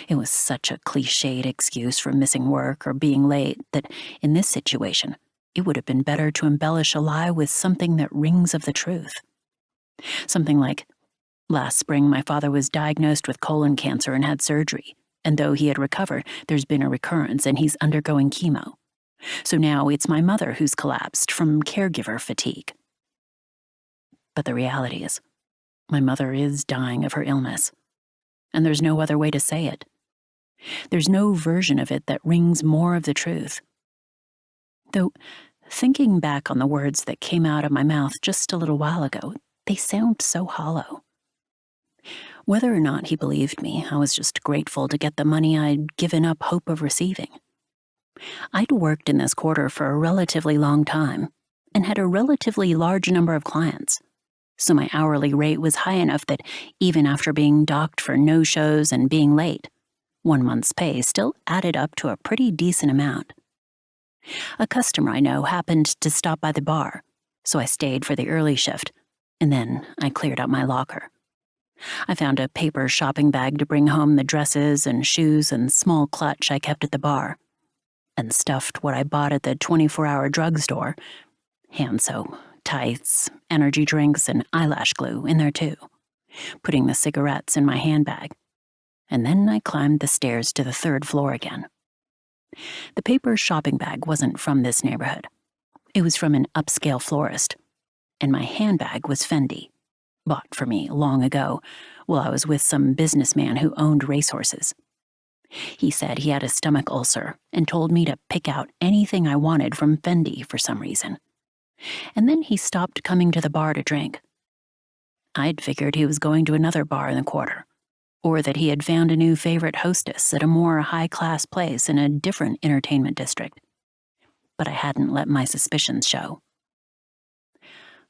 It was such a cliched excuse for missing work or being late that, in this situation, it would have been better to embellish a lie with something that rings of the truth. Something like, last spring my father was diagnosed with colon cancer and had surgery, and though he had recovered, there's been a recurrence and he's undergoing chemo. So now it's my mother who's collapsed from caregiver fatigue. But the reality is, my mother is dying of her illness, and there's no other way to say it. There's no version of it that rings more of the truth. Though, thinking back on the words that came out of my mouth just a little while ago, they sound so hollow. Whether or not he believed me, I was just grateful to get the money I'd given up hope of receiving. I'd worked in this quarter for a relatively long time and had a relatively large number of clients, so my hourly rate was high enough that even after being docked for no-shows and being late, 1 month's pay still added up to a pretty decent amount. A customer I know happened to stop by the bar, so I stayed for the early shift, and then I cleared out my locker. I found a paper shopping bag to bring home the dresses and shoes and small clutch I kept at the bar, and stuffed what I bought at the 24-hour drugstore, hand soap, tights, energy drinks, and eyelash glue in there too, putting the cigarettes in my handbag, and then I climbed the stairs to the third floor again. The paper shopping bag wasn't from this neighborhood. It was from an upscale florist, and my handbag was Fendi, bought for me long ago while I was with some businessman who owned racehorses. He said he had a stomach ulcer and told me to pick out anything I wanted from Fendi for some reason. And then he stopped coming to the bar to drink. I'd figured he was going to another bar in the quarter, or that he had found a new favorite hostess at a more high-class place in a different entertainment district. But I hadn't let my suspicions show.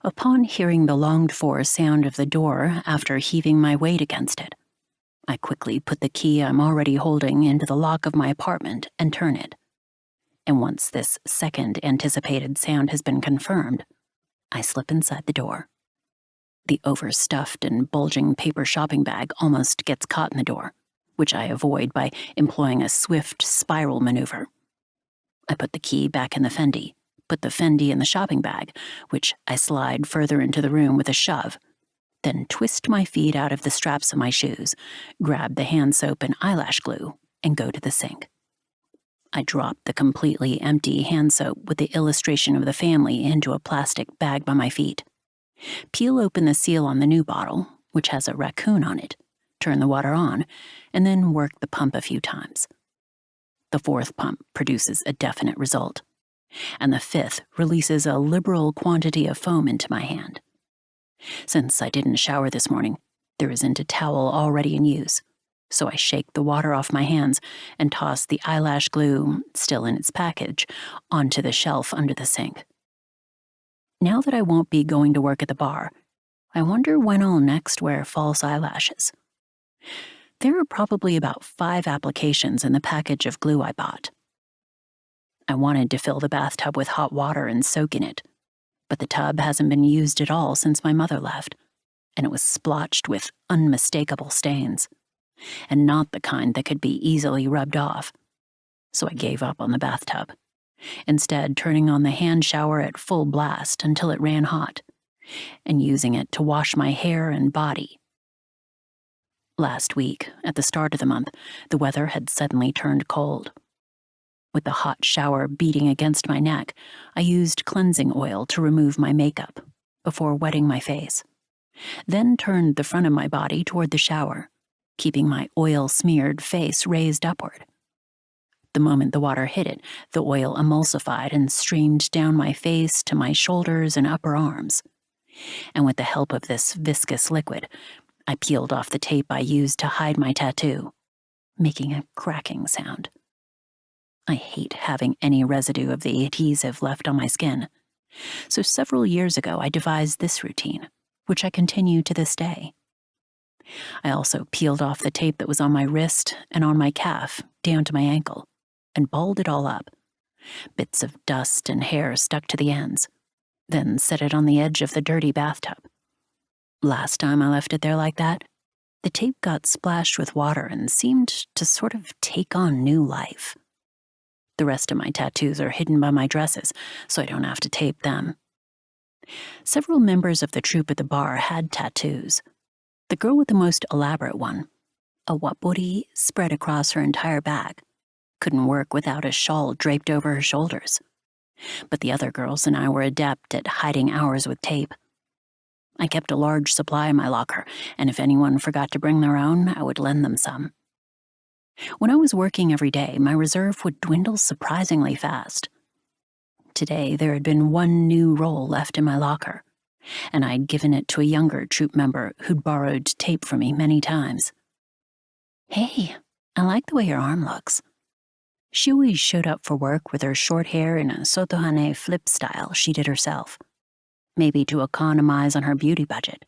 Upon hearing the longed-for sound of the door after heaving my weight against it, I quickly put the key I'm already holding into the lock of my apartment and turn it. And once this second anticipated sound has been confirmed, I slip inside the door. The overstuffed and bulging paper shopping bag almost gets caught in the door, which I avoid by employing a swift spiral maneuver. I put the key back in the Fendi, put the Fendi in the shopping bag, which I slide further into the room with a shove, then twist my feet out of the straps of my shoes, grab the hand soap and eyelash glue, and go to the sink. I drop the completely empty hand soap with the illustration of the family into a plastic bag by my feet. Peel open the seal on the new bottle, which has a raccoon on it, turn the water on, and then work the pump a few times. The fourth pump produces a definite result, and the fifth releases a liberal quantity of foam into my hand. Since I didn't shower this morning, there isn't a towel already in use, so I shake the water off my hands and toss the eyelash glue, still in its package, onto the shelf under the sink. Now that I won't be going to work at the bar, I wonder when I'll next wear false eyelashes. There are probably about 5 applications in the package of glue I bought. I wanted to fill the bathtub with hot water and soak in it, but the tub hasn't been used at all since my mother left, and it was splotched with unmistakable stains, and not the kind that could be easily rubbed off. So I gave up on the bathtub, instead turning on the hand shower at full blast until it ran hot, and using it to wash my hair and body. Last week, at the start of the month, the weather had suddenly turned cold. With the hot shower beating against my neck, I used cleansing oil to remove my makeup before wetting my face, then turned the front of my body toward the shower, keeping my oil-smeared face raised upward. The moment the water hit it, the oil emulsified and streamed down my face to my shoulders and upper arms. And with the help of this viscous liquid, I peeled off the tape I used to hide my tattoo, making a cracking sound. I hate having any residue of the adhesive left on my skin, so several years ago I devised this routine, which I continue to this day. I also peeled off the tape that was on my wrist and on my calf down to my ankle, and balled it all up. Bits of dust and hair stuck to the ends, then set it on the edge of the dirty bathtub. Last time I left it there like that, the tape got splashed with water and seemed to sort of take on new life. The rest of my tattoos are hidden by my dresses, so I don't have to tape them. Several members of the troupe at the bar had tattoos. The girl with the most elaborate one, a wapori spread across her entire back, couldn't work without a shawl draped over her shoulders. But the other girls and I were adept at hiding ours with tape. I kept a large supply in my locker, and if anyone forgot to bring their own, I would lend them some. When I was working every day, my reserve would dwindle surprisingly fast. Today, there had been one new roll left in my locker, and I'd given it to a younger troupe member who'd borrowed tape from me many times. "Hey, I like the way your arm looks." She always showed up for work with her short hair in a sotohane flip style she did herself, maybe to economize on her beauty budget.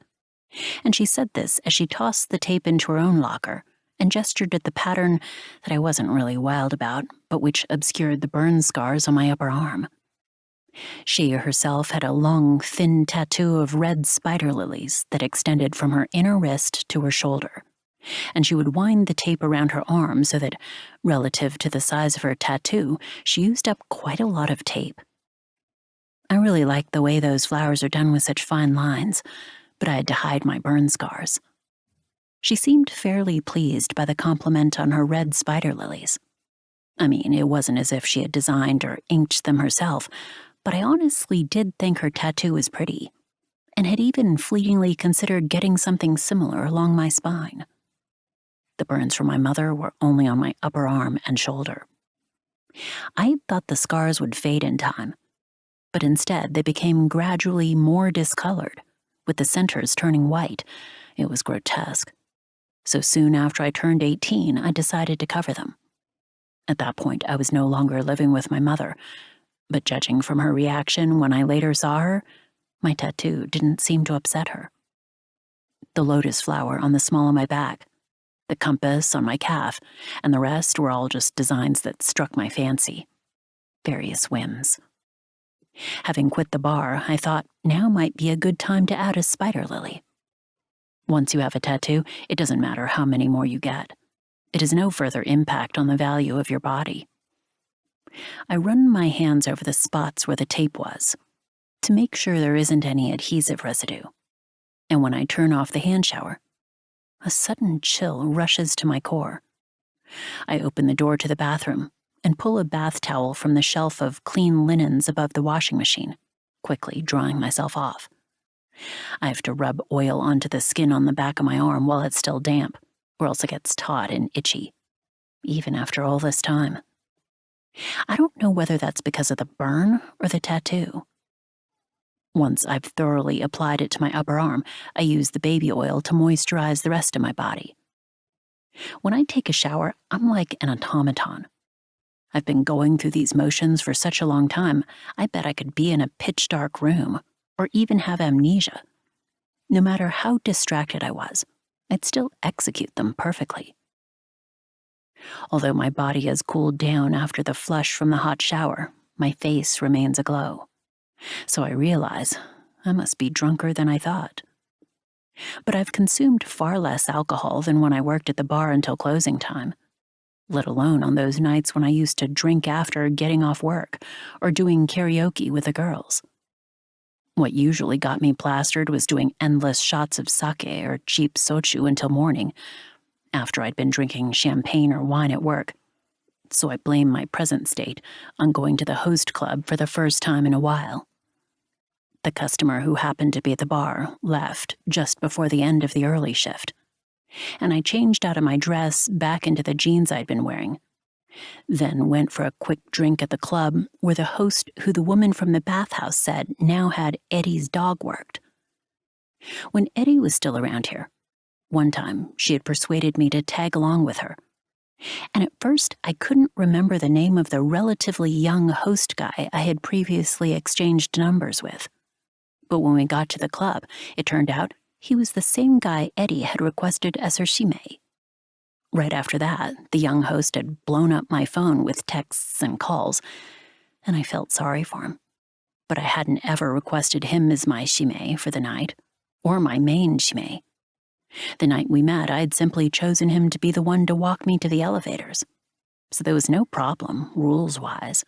And she said this as she tossed the tape into her own locker and gestured at the pattern that I wasn't really wild about, but which obscured the burn scars on my upper arm. She herself had a long, thin tattoo of red spider lilies that extended from her inner wrist to her shoulder, and she would wind the tape around her arm so that, relative to the size of her tattoo, she used up quite a lot of tape. I really liked the way those flowers are done with such fine lines, but I had to hide my burn scars. She seemed fairly pleased by the compliment on her red spider lilies. I mean, it wasn't as if she had designed or inked them herself, but I honestly did think her tattoo was pretty, and had even fleetingly considered getting something similar along my spine. The burns from my mother were only on my upper arm and shoulder. I had thought the scars would fade in time, but instead they became gradually more discolored, with the centers turning white. It was grotesque. So soon after I turned 18, I decided to cover them. At that point, I was no longer living with my mother, but judging from her reaction when I later saw her, my tattoo didn't seem to upset her. The lotus flower on the small of my back, the compass on my calf, and the rest were all just designs that struck my fancy. Various whims. Having quit the bar, I thought now might be a good time to add a spider lily. Once you have a tattoo, it doesn't matter how many more you get. It has no further impact on the value of your body. I run my hands over the spots where the tape was to make sure there isn't any adhesive residue. And when I turn off the hand shower, a sudden chill rushes to my core. I open the door to the bathroom and pull a bath towel from the shelf of clean linens above the washing machine, quickly drying myself off. I have to rub oil onto the skin on the back of my arm while it's still damp, or else it gets taut and itchy, even after all this time. I don't know whether that's because of the burn or the tattoo. Once I've thoroughly applied it to my upper arm, I use the baby oil to moisturize the rest of my body. When I take a shower, I'm like an automaton. I've been going through these motions for such a long time, I bet I could be in a pitch-dark room, or even have amnesia. No matter how distracted I was, I'd still execute them perfectly. Although my body has cooled down after the flush from the hot shower, my face remains aglow. So I realize I must be drunker than I thought. But I've consumed far less alcohol than when I worked at the bar until closing time, let alone on those nights when I used to drink after getting off work or doing karaoke with the girls. What usually got me plastered was doing endless shots of sake or cheap soju until morning, after I'd been drinking champagne or wine at work. So I blame my present state on going to the host club for the first time in a while. The customer who happened to be at the bar left just before the end of the early shift, and I changed out of my dress back into the jeans I'd been wearing, then went for a quick drink at the club where the host who the woman from the bathhouse said now had Eddie's dog worked. When Eddie was still around here, one time she had persuaded me to tag along with her, and at first I couldn't remember the name of the relatively young host guy I had previously exchanged numbers with. But when we got to the club, it turned out he was the same guy Eddie had requested as her shime. Right after that, the young host had blown up my phone with texts and calls, and I felt sorry for him. But I hadn't ever requested him as my shime for the night, or my main shime. The night we met, I'd simply chosen him to be the one to walk me to the elevators, so there was no problem, rules-wise.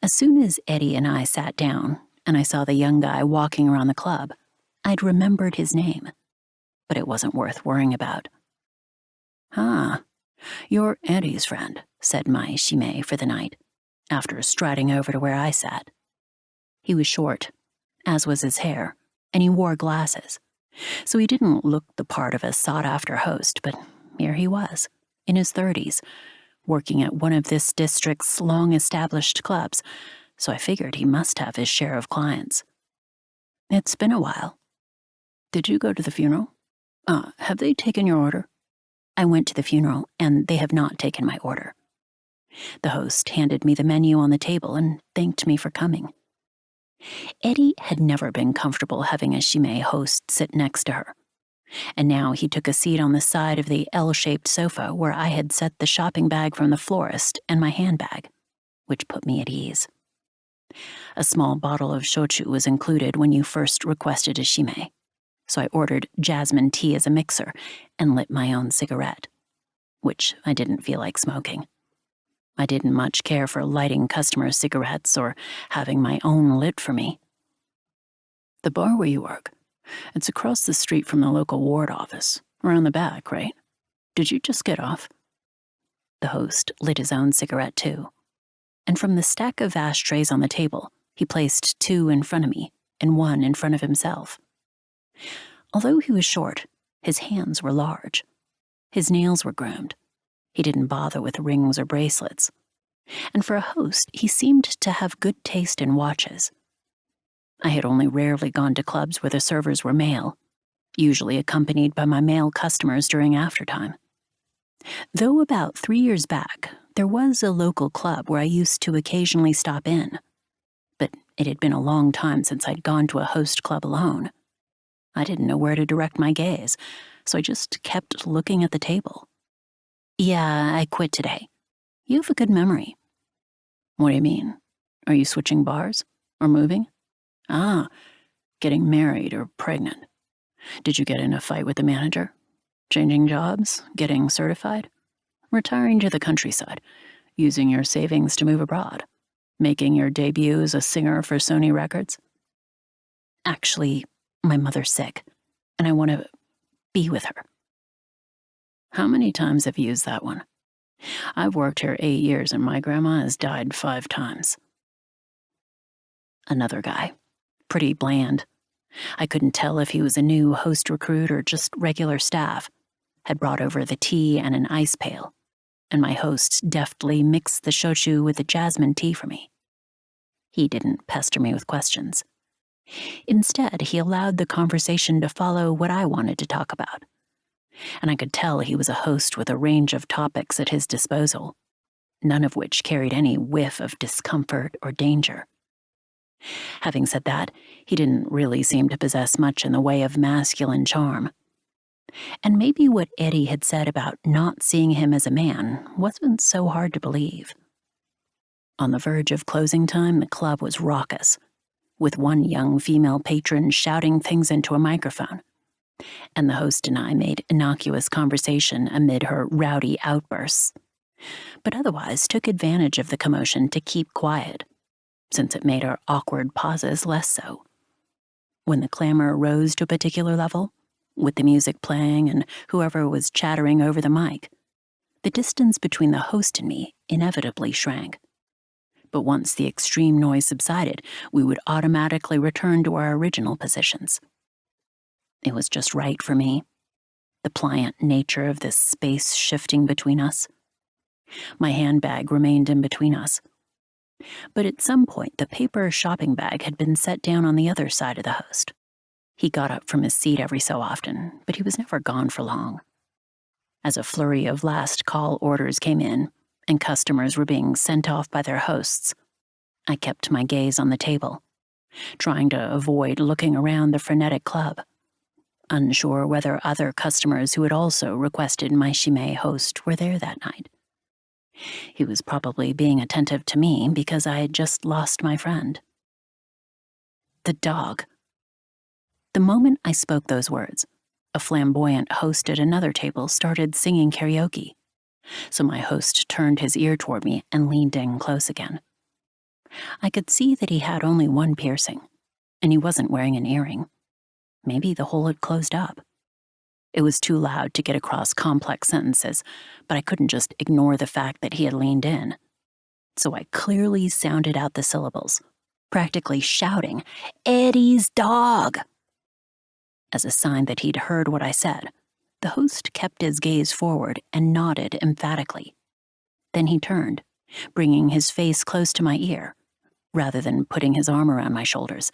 As soon as Eddie and I sat down, and I saw the young guy walking around the club, I'd remembered his name, but it wasn't worth worrying about. "Ah, you're Eddie's friend," said my shime for the night, after striding over to where I sat. He was short, as was his hair, and he wore glasses, so he didn't look the part of a sought-after host, but here he was, in his 30s, working at one of this district's long-established clubs, so I figured he must have his share of clients. "It's been a while. Did you go to the funeral? Have they taken your order?" I went to the funeral, and they have not taken my order. The host handed me the menu on the table and thanked me for coming. Eddie had never been comfortable having a shime host sit next to her, and now he took a seat on the side of the L-shaped sofa where I had set the shopping bag from the florist and my handbag, which put me at ease. A small bottle of shochu was included when you first requested a shime, so I ordered jasmine tea as a mixer and lit my own cigarette, which I didn't feel like smoking. I didn't much care for lighting customer cigarettes or having my own lit for me. "The bar where you work, it's across the street from the local ward office, around the back, right? Did you just get off?" The host lit his own cigarette too, and from the stack of ashtrays on the table, he placed 2 in front of me and 1 in front of himself. Although he was short, his hands were large. His nails were groomed. He didn't bother with rings or bracelets. And for a host, he seemed to have good taste in watches. I had only rarely gone to clubs where the servers were male, usually accompanied by my male customers during aftertime. Though about 3 years back, there was a local club where I used to occasionally stop in, but it had been a long time since I'd gone to a host club alone. I didn't know where to direct my gaze, so I just kept looking at the table. "Yeah, I quit today. You have a good memory." "What do you mean? Are you switching bars? Or moving?" "Ah, getting married or pregnant. Did you get in a fight with the manager? Changing jobs? Getting certified? Retiring to the countryside? Using your savings to move abroad? Making your debut as a singer for Sony Records? Actually, my mother's sick, and I want to be with her. How many times have you used that one? I've worked here 8 years and my grandma has died 5 times. Another guy. Pretty bland. I couldn't tell if he was a new host recruit or just regular staff. Had brought over the tea and an ice pail, and my host deftly mixed the shochu with the jasmine tea for me. He didn't pester me with questions. Instead, he allowed the conversation to follow what I wanted to talk about. And I could tell he was a host with a range of topics at his disposal, none of which carried any whiff of discomfort or danger. Having said that, he didn't really seem to possess much in the way of masculine charm. And maybe what Eddie had said about not seeing him as a man wasn't so hard to believe. On the verge of closing time, the club was raucous, with one young female patron shouting things into a microphone, and the host and I made innocuous conversation amid her rowdy outbursts, but otherwise took advantage of the commotion to keep quiet, since it made our awkward pauses less so. When the clamor rose to a particular level, with the music playing and whoever was chattering over the mic, the distance between the host and me inevitably shrank. But once the extreme noise subsided, we would automatically return to our original positions. It was just right for me, the pliant nature of this space shifting between us. My handbag remained in between us. But at some point, the paper shopping bag had been set down on the other side of the host. He got up from his seat every so often, but he was never gone for long. As a flurry of last call orders came in, and customers were being sent off by their hosts, I kept my gaze on the table, trying to avoid looking around the frenetic club, unsure whether other customers who had also requested my shime host were there that night. He was probably being attentive to me because I had just lost my friend. The dog. The moment I spoke those words, a flamboyant host at another table started singing karaoke, so my host turned his ear toward me and leaned in close again. I could see that he had only one piercing, and he wasn't wearing an earring. Maybe the hole had closed up. It was too loud to get across complex sentences, but I couldn't just ignore the fact that he had leaned in. So I clearly sounded out the syllables, practically shouting, "Eddie's dog!" As a sign that he'd heard what I said, the host kept his gaze forward and nodded emphatically. Then he turned, bringing his face close to my ear, rather than putting his arm around my shoulders,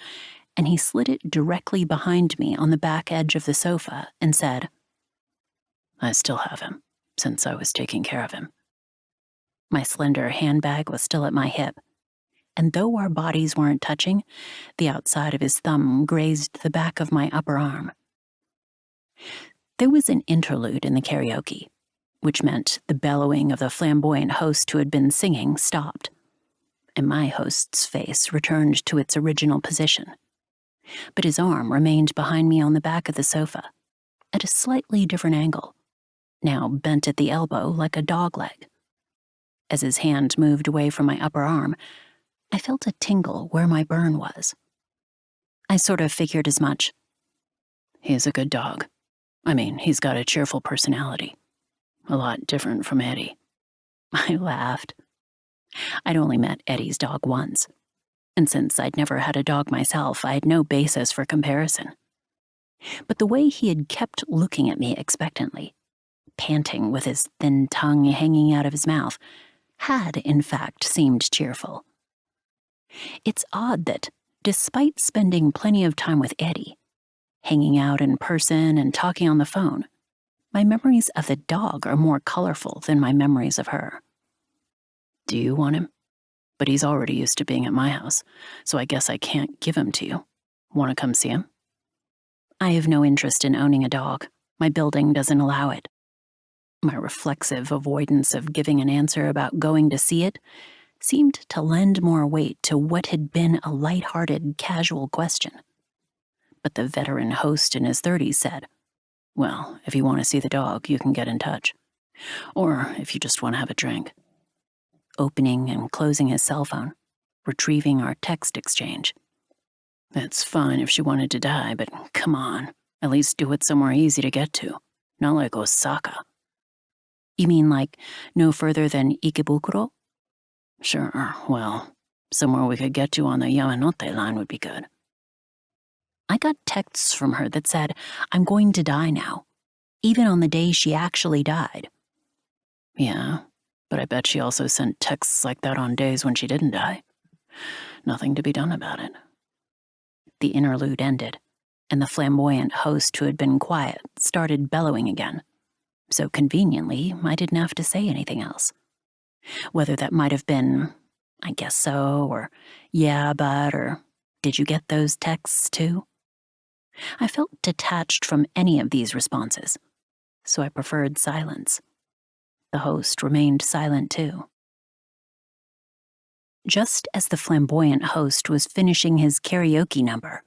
and he slid it directly behind me on the back edge of the sofa and said, "I still have him, since I was taking care of him." My slender handbag was still at my hip, and though our bodies weren't touching, the outside of his thumb grazed the back of my upper arm. There was an interlude in the karaoke, which meant the bellowing of the flamboyant host who had been singing stopped, and my host's face returned to its original position. But his arm remained behind me on the back of the sofa, at a slightly different angle, now bent at the elbow like a dog leg. As his hand moved away from my upper arm, I felt a tingle where my burn was. I sort of figured as much. He's a good dog. I mean, he's got a cheerful personality. A lot different from Eddie. I laughed. I'd only met Eddie's dog once, and since I'd never had a dog myself, I had no basis for comparison. But the way he had kept looking at me expectantly, panting with his thin tongue hanging out of his mouth, had in fact seemed cheerful. It's odd that, despite spending plenty of time with Eddie, hanging out in person and talking on the phone, my memories of the dog are more colorful than my memories of her. Do you want him? But he's already used to being at my house, so I guess I can't give him to you. Want to come see him? I have no interest in owning a dog. My building doesn't allow it. My reflexive avoidance of giving an answer about going to see it seemed to lend more weight to what had been a light-hearted, casual question. But the veteran host in his 30s said, "Well, if you want to see the dog, you can get in touch. Or if you just want to have a drink." opening and closing his cell phone, retrieving our text exchange. It's fine if she wanted to die, but come on, at least do it somewhere easy to get to, not like Osaka. You mean like no further than Ikebukuro? Sure, well, somewhere we could get to on the Yamanote line would be good. I got texts from her that said, I'm going to die now, even on the day she actually died. Yeah, but I bet she also sent texts like that on days when she didn't die. Nothing to be done about it. The interlude ended, and the flamboyant host who had been quiet started bellowing again. So conveniently, I didn't have to say anything else. Whether that might have been, I guess so, or yeah, but, or did you get those texts too? I felt detached from any of these responses, so I preferred silence. The host remained silent too. Just as the flamboyant host was finishing his karaoke number,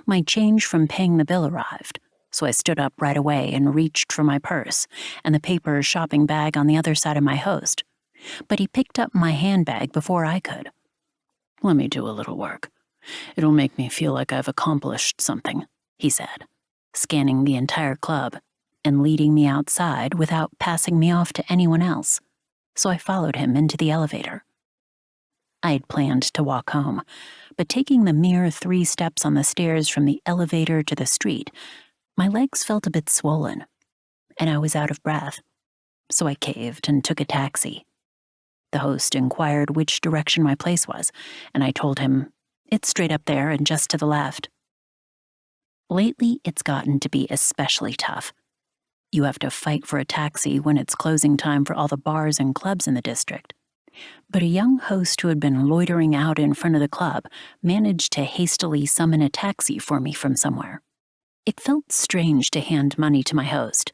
my change from paying the bill arrived, so I stood up right away and reached for my purse and the paper shopping bag on the other side of my host, but he picked up my handbag before I could. Let me do a little work. It'll make me feel like I've accomplished something, he said, scanning the entire club and leading me outside without passing me off to anyone else, so I followed him into the elevator. I had planned to walk home, but taking the mere 3 steps on the stairs from the elevator to the street, my legs felt a bit swollen, and I was out of breath, so I caved and took a taxi. The host inquired which direction my place was, and I told him, it's straight up there and just to the left. Lately, it's gotten to be especially tough. You have to fight for a taxi when it's closing time for all the bars and clubs in the district. But a young host who had been loitering out in front of the club managed to hastily summon a taxi for me from somewhere. It felt strange to hand money to my host,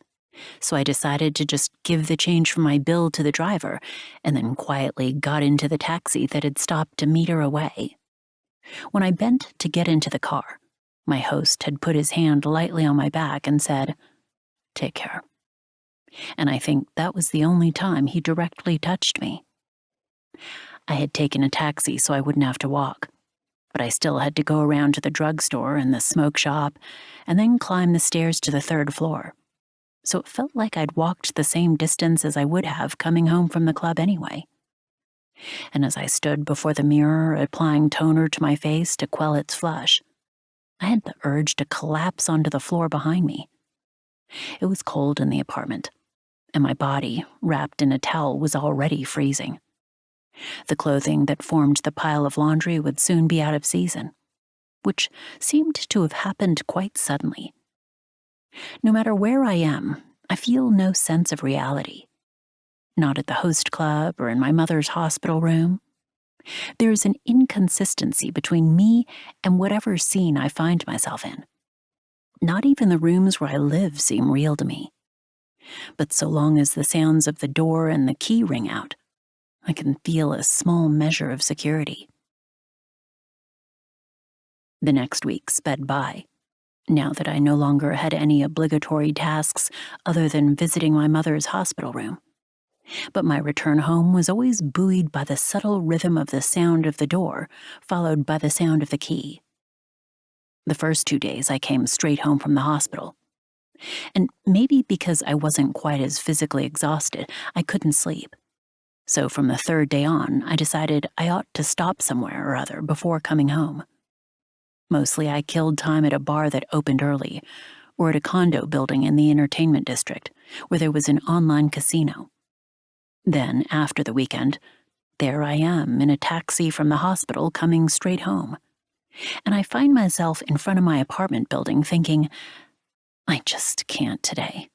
so I decided to just give the change from my bill to the driver and then quietly got into the taxi that had stopped a meter away. When I bent to get into the car, my host had put his hand lightly on my back and said, "Take care." And I think that was the only time he directly touched me. I had taken a taxi so I wouldn't have to walk, but I still had to go around to the drugstore and the smoke shop and then climb the stairs to the 3rd floor. So it felt like I'd walked the same distance as I would have coming home from the club anyway. And as I stood before the mirror applying toner to my face to quell its flush, I had the urge to collapse onto the floor behind me. It was cold in the apartment, and my body, wrapped in a towel, was already freezing. The clothing that formed the pile of laundry would soon be out of season, which seemed to have happened quite suddenly. No matter where I am, I feel no sense of reality. Not at the host club or in my mother's hospital room. There is an inconsistency between me and whatever scene I find myself in. Not even the rooms where I live seem real to me. But so long as the sounds of the door and the key ring out, I can feel a small measure of security. The next week sped by, now that I no longer had any obligatory tasks other than visiting my mother's hospital room. But my return home was always buoyed by the subtle rhythm of the sound of the door, followed by the sound of the key. The first 2 days I came straight home from the hospital. And maybe because I wasn't quite as physically exhausted, I couldn't sleep. So from the 3rd day on, I decided I ought to stop somewhere or other before coming home. Mostly I killed time at a bar that opened early, or at a condo building in the entertainment district, where there was an online casino. Then, after the weekend, there I am in a taxi from the hospital coming straight home. And I find myself in front of my apartment building thinking, I just can't today.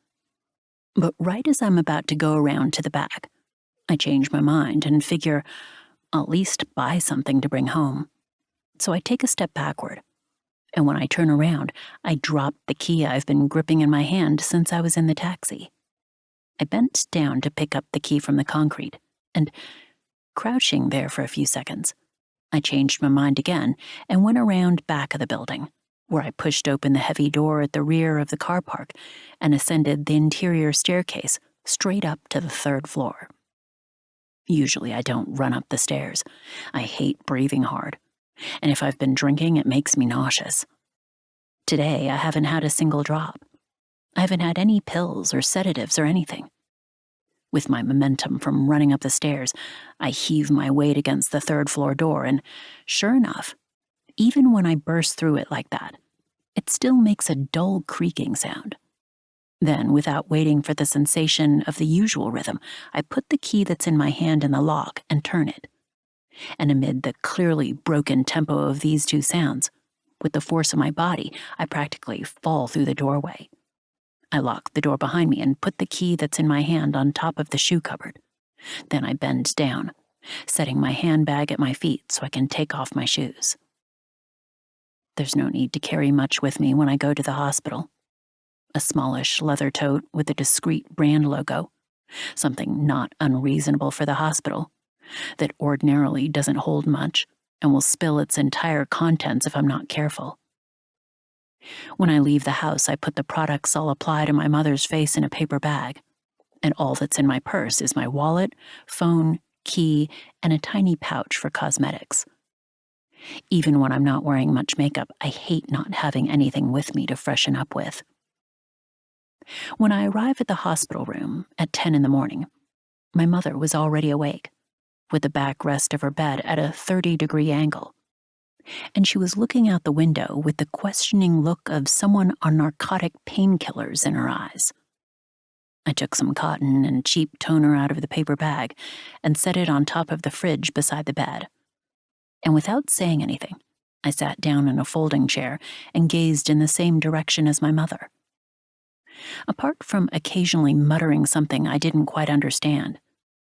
But right as I'm about to go around to the back, I change my mind and figure I'll at least buy something to bring home. So I take a step backward, and when I turn around, I drop the key I've been gripping in my hand since I was in the taxi. I bent down to pick up the key from the concrete, and, crouching there for a few seconds, I changed my mind again and went around back of the building, where I pushed open the heavy door at the rear of the car park and ascended the interior staircase straight up to the 3rd floor. Usually I don't run up the stairs. I hate breathing hard. And if I've been drinking, it makes me nauseous. Today, I haven't had a single drop. I haven't had any pills or sedatives or anything. With my momentum from running up the stairs, I heave my weight against the third-floor door, and sure enough, even when I burst through it like that, it still makes a dull creaking sound. Then, without waiting for the sensation of the usual rhythm, I put the key that's in my hand in the lock and turn it. And amid the clearly broken tempo of these two sounds, with the force of my body, I practically fall through the doorway. I lock the door behind me and put the key that's in my hand on top of the shoe cupboard. Then I bend down, setting my handbag at my feet so I can take off my shoes. There's no need to carry much with me when I go to the hospital. A smallish leather tote with a discreet brand logo, something not unreasonable for the hospital, that ordinarily doesn't hold much and will spill its entire contents if I'm not careful. When I leave the house, I put the products I'll apply to my mother's face in a paper bag, and all that's in my purse is my wallet, phone, key, and a tiny pouch for cosmetics. Even when I'm not wearing much makeup, I hate not having anything with me to freshen up with. When I arrive at the hospital room at 10 in the morning, my mother was already awake, with the backrest of her bed at a 30-degree angle, and she was looking out the window with the questioning look of someone on narcotic painkillers in her eyes. I took some cotton and cheap toner out of the paper bag and set it on top of the fridge beside the bed. And without saying anything, I sat down in a folding chair and gazed in the same direction as my mother. Apart from occasionally muttering something I didn't quite understand,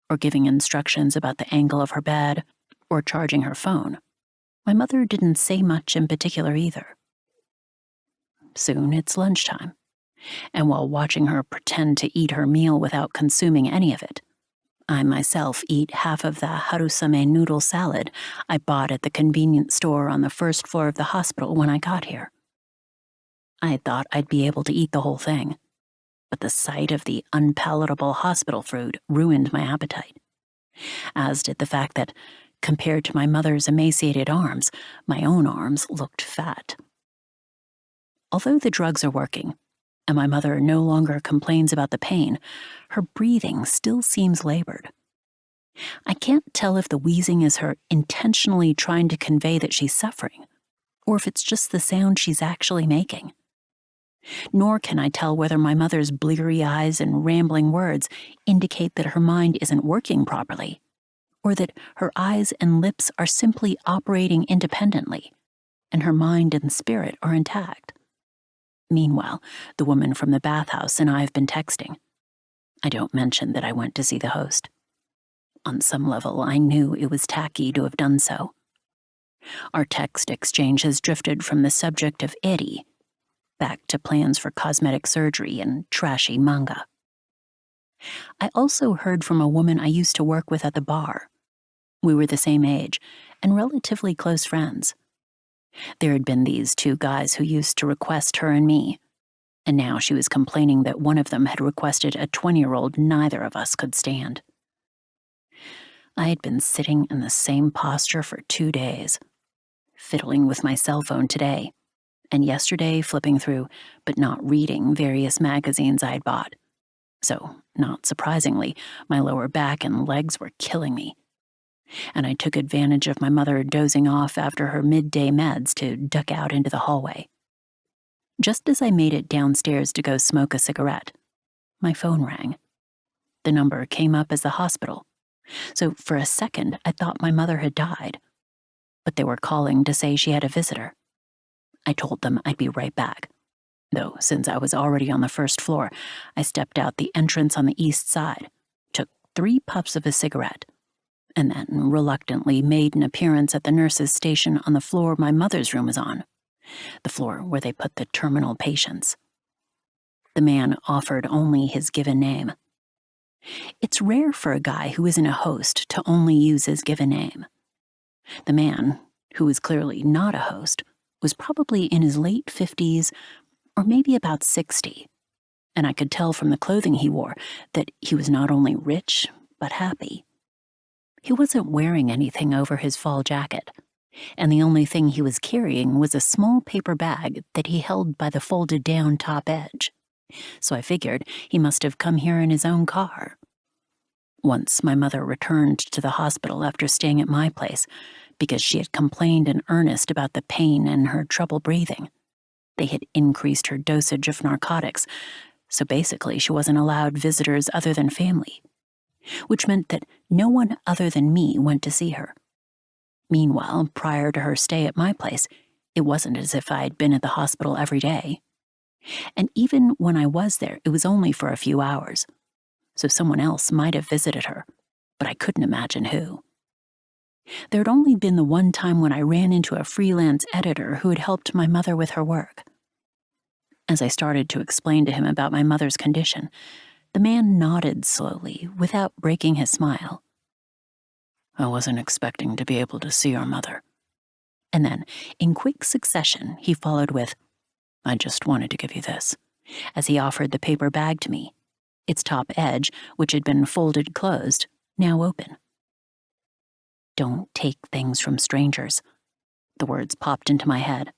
or giving instructions about the angle of her bed, or charging her phone, my mother didn't say much in particular either. Soon it's lunchtime, and while watching her pretend to eat her meal without consuming any of it, I myself eat half of the harusame noodle salad I bought at the convenience store on the first floor of the hospital when I got here. I thought I'd be able to eat the whole thing, but the sight of the unpalatable hospital food ruined my appetite, as did the fact that, compared to my mother's emaciated arms, my own arms looked fat. Although the drugs are working, and my mother no longer complains about the pain, her breathing still seems labored. I can't tell if the wheezing is her intentionally trying to convey that she's suffering, or if it's just the sound she's actually making. Nor can I tell whether my mother's bleary eyes and rambling words indicate that her mind isn't working properly, or that her eyes and lips are simply operating independently, and her mind and spirit are intact. Meanwhile, the woman from the bathhouse and I have been texting. I don't mention that I went to see the host. On some level, I knew it was tacky to have done so. Our text exchange has drifted from the subject of eri back to plans for cosmetic surgery and trashy manga. I also heard from a woman I used to work with at the bar. We were the same age and relatively close friends. There had been these two guys who used to request her and me, and now she was complaining that one of them had requested a 20-year-old neither of us could stand. I had been sitting in the same posture for 2 days, fiddling with my cell phone today, and yesterday flipping through, but not reading, various magazines I had bought. So, not surprisingly, my lower back and legs were killing me. And I took advantage of my mother dozing off after her midday meds to duck out into the hallway. Just as I made it downstairs to go smoke a cigarette, my phone rang. The number came up as the hospital, so for a second I thought my mother had died. But they were calling to say she had a visitor. I told them I'd be right back, though since I was already on the first floor, I stepped out the entrance on the east side, took 3 puffs of a cigarette, and then reluctantly made an appearance at the nurse's station on the floor my mother's room was on, the floor where they put the terminal patients. The man offered only his given name. It's rare for a guy who isn't a host to only use his given name. The man, who was clearly not a host, was probably in his late 50s or maybe about 60, and I could tell from the clothing he wore that he was not only rich, but happy. He wasn't wearing anything over his fall jacket, and the only thing he was carrying was a small paper bag that he held by the folded-down top edge. So I figured he must have come here in his own car. Once my mother returned to the hospital after staying at my place because she had complained in earnest about the pain and her trouble breathing. They had increased her dosage of narcotics, so basically she wasn't allowed visitors other than family, which meant that no one other than me went to see her. Meanwhile, prior to her stay at my place, it wasn't as if I'd been at the hospital every day. And even when I was there, it was only for a few hours, so someone else might have visited her, but I couldn't imagine who. There'd only been the one time when I ran into a freelance editor who had helped my mother with her work. As I started to explain to him about my mother's condition, the man nodded slowly, without breaking his smile. I wasn't expecting to be able to see your mother. And then, in quick succession, he followed with, I just wanted to give you this, as he offered the paper bag to me, its top edge, which had been folded closed, now open. Don't take things from strangers. The words popped into my head.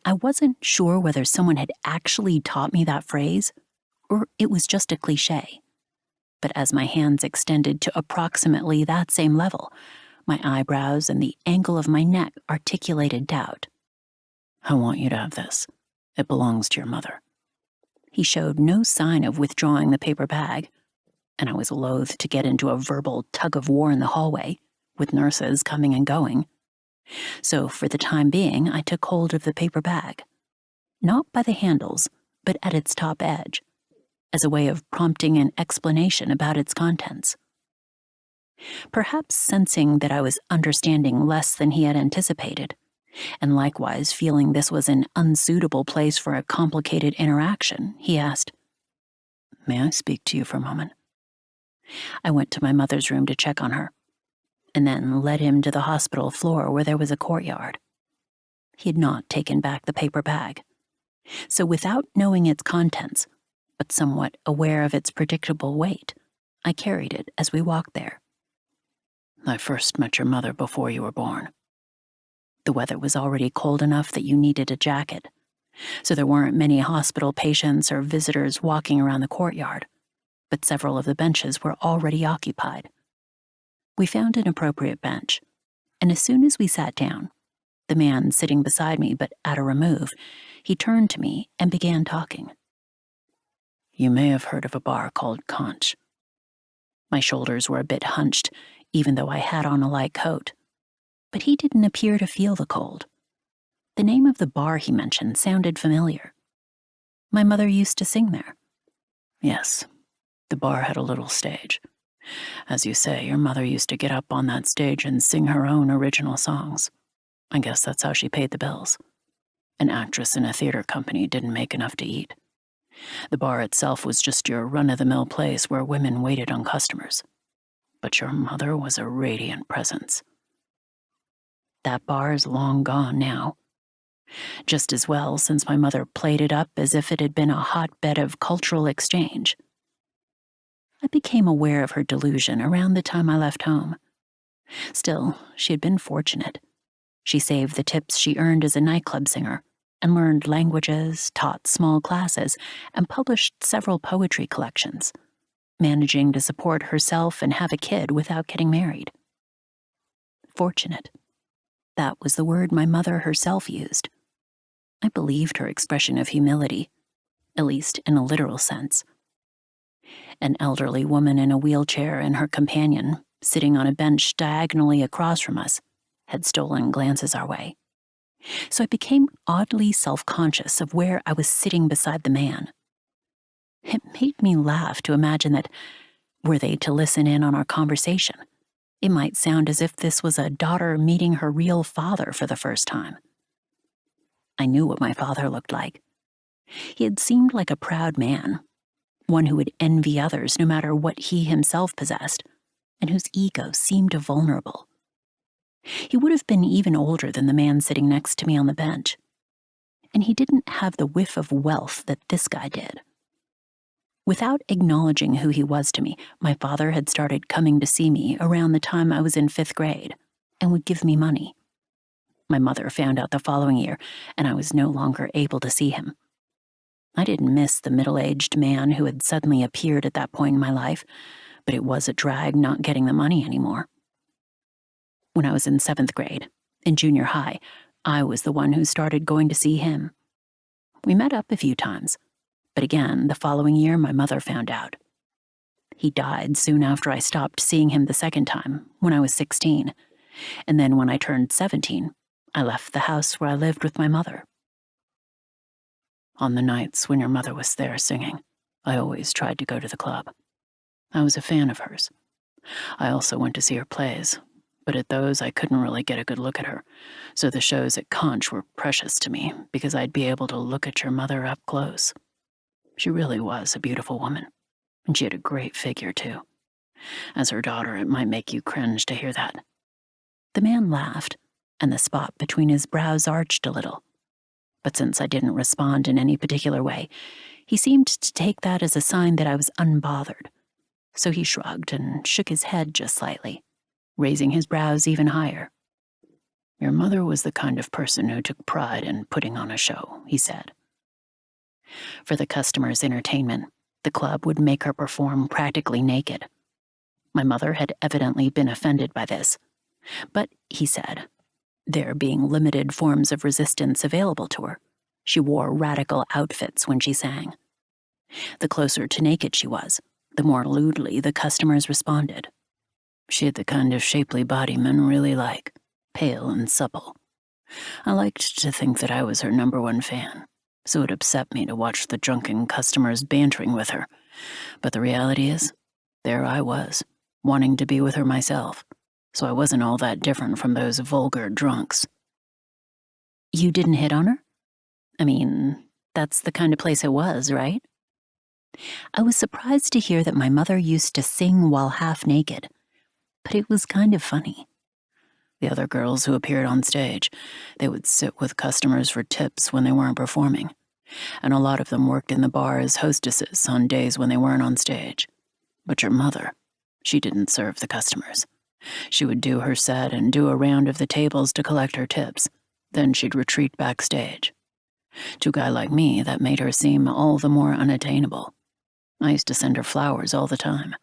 I wasn't sure whether someone had actually taught me that phrase, or it was just a cliché. But as my hands extended to approximately that same level, my eyebrows and the angle of my neck articulated doubt. I want you to have this. It belongs to your mother. He showed no sign of withdrawing the paper bag, and I was loath to get into a verbal tug-of-war in the hallway, with nurses coming and going. So for the time being, I took hold of the paper bag, not by the handles, but at its top edge, as a way of prompting an explanation about its contents. Perhaps sensing that I was understanding less than he had anticipated, and likewise feeling this was an unsuitable place for a complicated interaction, he asked, May I speak to you for a moment? I went to my mother's room to check on her, and then led him to the hospital floor where there was a courtyard. He had not taken back the paper bag, so without knowing its contents, but somewhat aware of its predictable weight, I carried it as we walked there. I first met your mother before you were born. The weather was already cold enough that you needed a jacket, so there weren't many hospital patients or visitors walking around the courtyard, but several of the benches were already occupied. We found an appropriate bench, and as soon as we sat down, the man sitting beside me but at a remove, he turned to me and began talking. You may have heard of a bar called Conch. My shoulders were a bit hunched, even though I had on a light coat, but he didn't appear to feel the cold. The name of the bar he mentioned sounded familiar. My mother used to sing there. Yes, the bar had a little stage. As you say, your mother used to get up on that stage and sing her own original songs. I guess that's how she paid the bills. An actress in a theater company didn't make enough to eat. The bar itself was just your run-of-the-mill place where women waited on customers. But your mother was a radiant presence. That bar is long gone now. Just as well, since my mother played it up as if it had been a hotbed of cultural exchange. I became aware of her delusion around the time I left home. Still, she had been fortunate. She saved the tips she earned as a nightclub singer and learned languages, taught small classes, and published several poetry collections, managing to support herself and have a kid without getting married. Fortunate. That was the word my mother herself used. I believed her expression of humility, at least in a literal sense. An elderly woman in a wheelchair and her companion, sitting on a bench diagonally across from us, had stolen glances our way. So I became oddly self-conscious of where I was sitting beside the man. It made me laugh to imagine that, were they to listen in on our conversation, it might sound as if this was a daughter meeting her real father for the first time. I knew what my father looked like. He had seemed like a proud man, one who would envy others no matter what he himself possessed, and whose ego seemed vulnerable. He would have been even older than the man sitting next to me on the bench, and he didn't have the whiff of wealth that this guy did. Without acknowledging who he was to me, my father had started coming to see me around the time I was in 5th grade and would give me money. My mother found out the following year, and I was no longer able to see him. I didn't miss the middle-aged man who had suddenly appeared at that point in my life, but it was a drag not getting the money anymore. When I was in 7th grade, in junior high, I was the one who started going to see him. We met up a few times, but again, the following year my mother found out. He died soon after I stopped seeing him the second time, when I was 16, and then when I turned 17, I left the house where I lived with my mother. On the nights when your mother was there singing, I always tried to go to the club. I was a fan of hers. I also went to see her plays, but at those I couldn't really get a good look at her, so the shows at Conch were precious to me because I'd be able to look at your mother up close. She really was a beautiful woman, and she had a great figure, too. As her daughter, it might make you cringe to hear that. The man laughed, and the spot between his brows arched a little. But since I didn't respond in any particular way, he seemed to take that as a sign that I was unbothered. So he shrugged and shook his head just slightly, raising his brows even higher. Your mother was the kind of person who took pride in putting on a show, he said. For the customers' entertainment, the club would make her perform practically naked. My mother had evidently been offended by this, but, he said, there being limited forms of resistance available to her, she wore radical outfits when she sang. The closer to naked she was, the more lewdly the customers responded. She had the kind of shapely body men really like, pale and supple. I liked to think that I was her #1 fan, so it upset me to watch the drunken customers bantering with her. But the reality is, there I was, wanting to be with her myself, so I wasn't all that different from those vulgar drunks. You didn't hit on her? I mean, that's the kind of place it was, right? I was surprised to hear that my mother used to sing while half naked, but it was kind of funny. The other girls who appeared on stage, they would sit with customers for tips when they weren't performing, and a lot of them worked in the bar as hostesses on days when they weren't on stage. But your mother, she didn't serve the customers. She would do her set and do a round of the tables to collect her tips. Then she'd retreat backstage. To a guy like me, that made her seem all the more unattainable. I used to send her flowers all the time.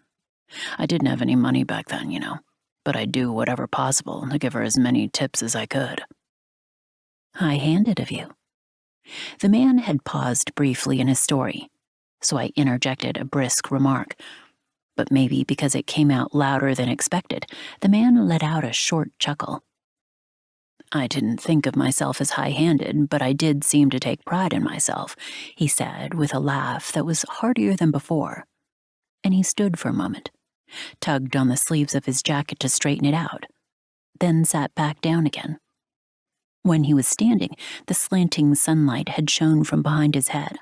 I didn't have any money back then, but I'd do whatever possible to give her as many tips as I could. High-handed of you. The man had paused briefly in his story, so I interjected a brisk remark. But maybe because it came out louder than expected, the man let out a short chuckle. I didn't think of myself as high-handed, but I did seem to take pride in myself, he said with a laugh that was heartier than before. And he stood for a moment, tugged on the sleeves of his jacket to straighten it out, then sat back down again. When he was standing, the slanting sunlight had shone from behind his head,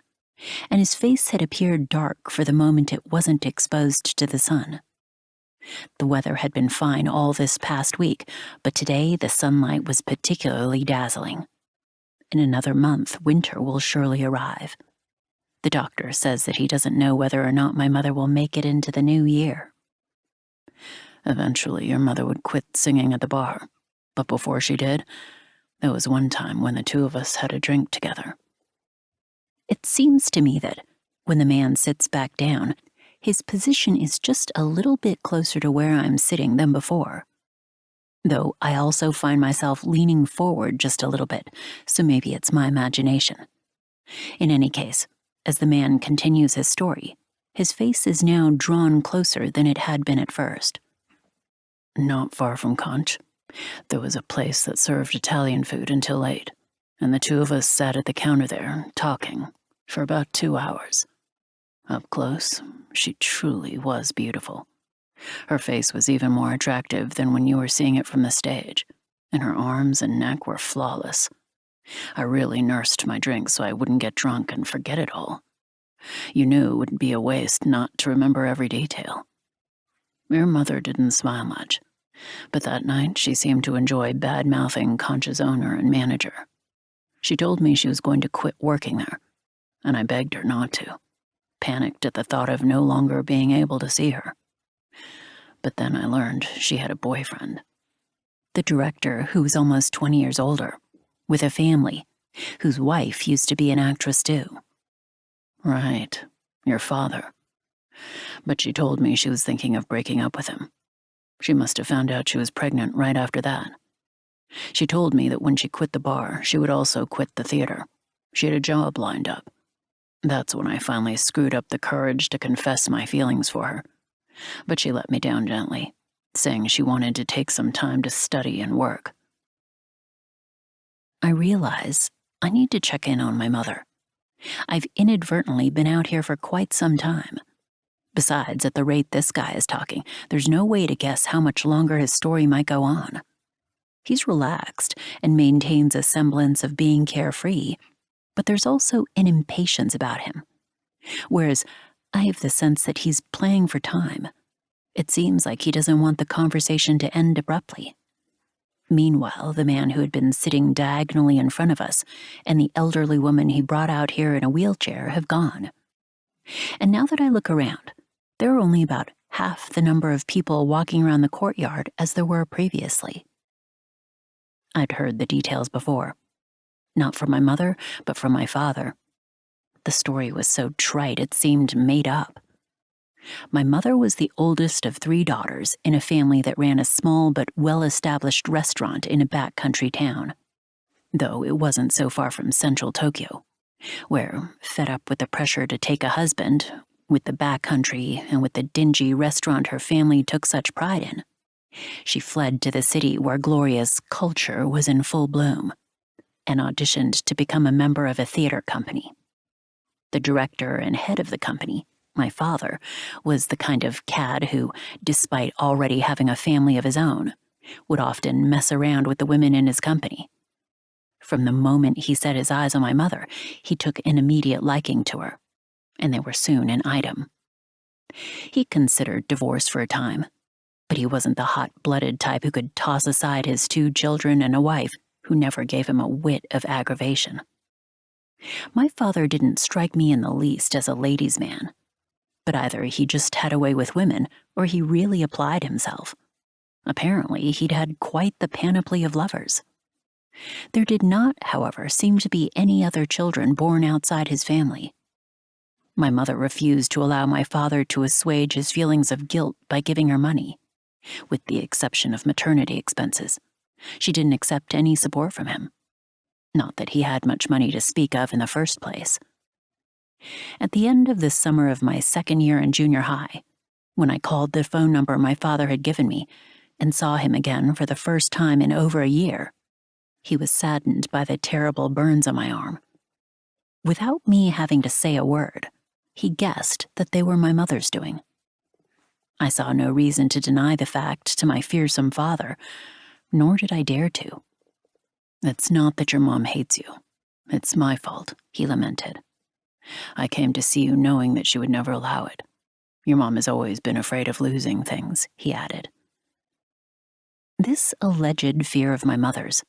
and his face had appeared dark for the moment it wasn't exposed to the sun. The weather had been fine all this past week, but today the sunlight was particularly dazzling. In another month, winter will surely arrive. The doctor says that he doesn't know whether or not my mother will make it into the new year. Eventually, your mother would quit singing at the bar, but before she did, there was one time when the two of us had a drink together. It seems to me that, when the man sits back down, his position is just a little bit closer to where I'm sitting than before. Though I also find myself leaning forward just a little bit, so maybe it's my imagination. In any case, as the man continues his story, his face is now drawn closer than it had been at first. Not far from Conch, there was a place that served Italian food until late, and the two of us sat at the counter there, talking, for about 2 hours. Up close, she truly was beautiful. Her face was even more attractive than when you were seeing it from the stage, and her arms and neck were flawless. I really nursed my drink so I wouldn't get drunk and forget it all. You knew it would be a waste not to remember every detail. Your mother didn't smile much, but that night she seemed to enjoy bad-mouthing Conch's owner and manager. She told me she was going to quit working there, and I begged her not to. panicked at the thought of no longer being able to see her. But then I learned she had a boyfriend. The director, who was almost 20 years older, with a family, whose wife used to be an actress too. Right, your father. But she told me she was thinking of breaking up with him. She must have found out she was pregnant right after that. She told me that when she quit the bar, she would also quit the theater. She had a job lined up. That's when I finally screwed up the courage to confess my feelings for her. But she let me down gently, saying she wanted to take some time to study and work. I realize I need to check in on my mother. I've inadvertently been out here for quite some time. Besides, at the rate this guy is talking, there's no way to guess how much longer his story might go on. He's relaxed and maintains a semblance of being carefree, but there's also an impatience about him. Whereas I have the sense that he's playing for time. It seems like he doesn't want the conversation to end abruptly. Meanwhile, the man who had been sitting diagonally in front of us and the elderly woman he brought out here in a wheelchair have gone. And now that I look around, there are only about half the number of people walking around the courtyard as there were previously. I'd heard the details before. Not from my mother, but from my father. The story was so trite it seemed made up. My mother was the oldest of 3 daughters in a family that ran a small but well-established restaurant in a backcountry town, though it wasn't so far from central Tokyo, where, fed up with the pressure to take a husband, with the backcountry and with the dingy restaurant her family took such pride in, she fled to the city where Gloria's culture was in full bloom, and auditioned to become a member of a theater company. The director and head of the company, my father, was the kind of cad who, despite already having a family of his own, would often mess around with the women in his company. From the moment he set his eyes on my mother, he took an immediate liking to her, and they were soon an item. He considered divorce for a time, but he wasn't the hot-blooded type who could toss aside his 2 children and a wife who never gave him a whit of aggravation. My father didn't strike me in the least as a ladies' man, but either he just had a way with women or he really applied himself. Apparently, he'd had quite the panoply of lovers. There did not, however, seem to be any other children born outside his family. My mother refused to allow my father to assuage his feelings of guilt by giving her money, with the exception of maternity expenses. She didn't accept any support from him. Not that he had much money to speak of in the first place. At the end of the summer of my 2nd year in junior high, when I called the phone number my father had given me and saw him again for the first time in over a year, he was saddened by the terrible burns on my arm. Without me having to say a word, he guessed that they were my mother's doing. I saw no reason to deny the fact to my fearsome father, nor did I dare to. "It's not that your mom hates you. It's my fault," he lamented. "I came to see you knowing that she would never allow it. Your mom has always been afraid of losing things," he added. This alleged fear of my mother's,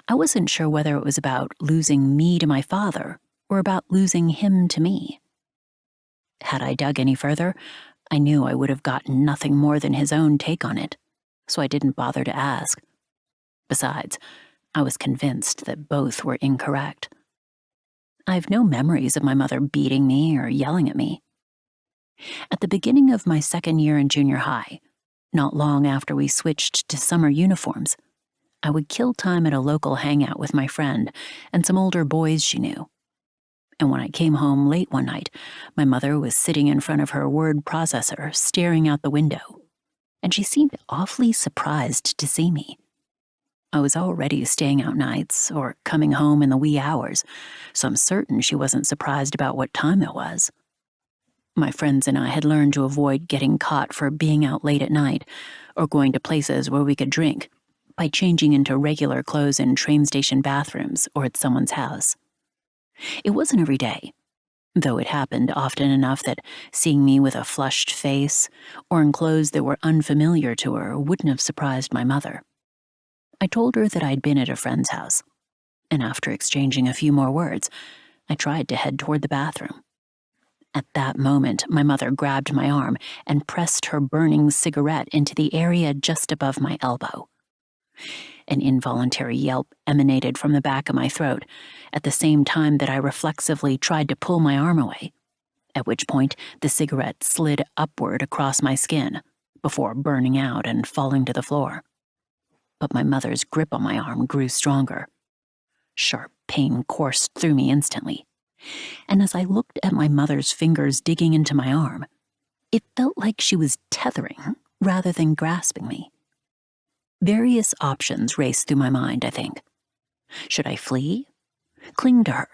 I wasn't sure whether it was about losing me to my father or about losing him to me. Had I dug any further, I knew I would have gotten nothing more than his own take on it, so I didn't bother to ask. Besides, I was convinced that both were incorrect. I've no memories of my mother beating me or yelling at me. At the beginning of my 2nd year in junior high, not long after we switched to summer uniforms, I would kill time at a local hangout with my friend and some older boys she knew. And when I came home late one night, my mother was sitting in front of her word processor, staring out the window, and she seemed awfully surprised to see me. I was already staying out nights or coming home in the wee hours, so I'm certain she wasn't surprised about what time it was. My friends and I had learned to avoid getting caught for being out late at night or going to places where we could drink by changing into regular clothes in train station bathrooms or at someone's house. It wasn't every day, though it happened often enough that seeing me with a flushed face or in clothes that were unfamiliar to her wouldn't have surprised my mother. I told her that I'd been at a friend's house, and after exchanging a few more words, I tried to head toward the bathroom. At that moment, my mother grabbed my arm and pressed her burning cigarette into the area just above my elbow. An involuntary yelp emanated from the back of my throat, at the same time that I reflexively tried to pull my arm away, at which point the cigarette slid upward across my skin, before burning out and falling to the floor. But my mother's grip on my arm grew stronger. Sharp pain coursed through me instantly, and as I looked at my mother's fingers digging into my arm, it felt like she was tethering rather than grasping me. Various options raced through my mind, I think. Should I flee, cling to her,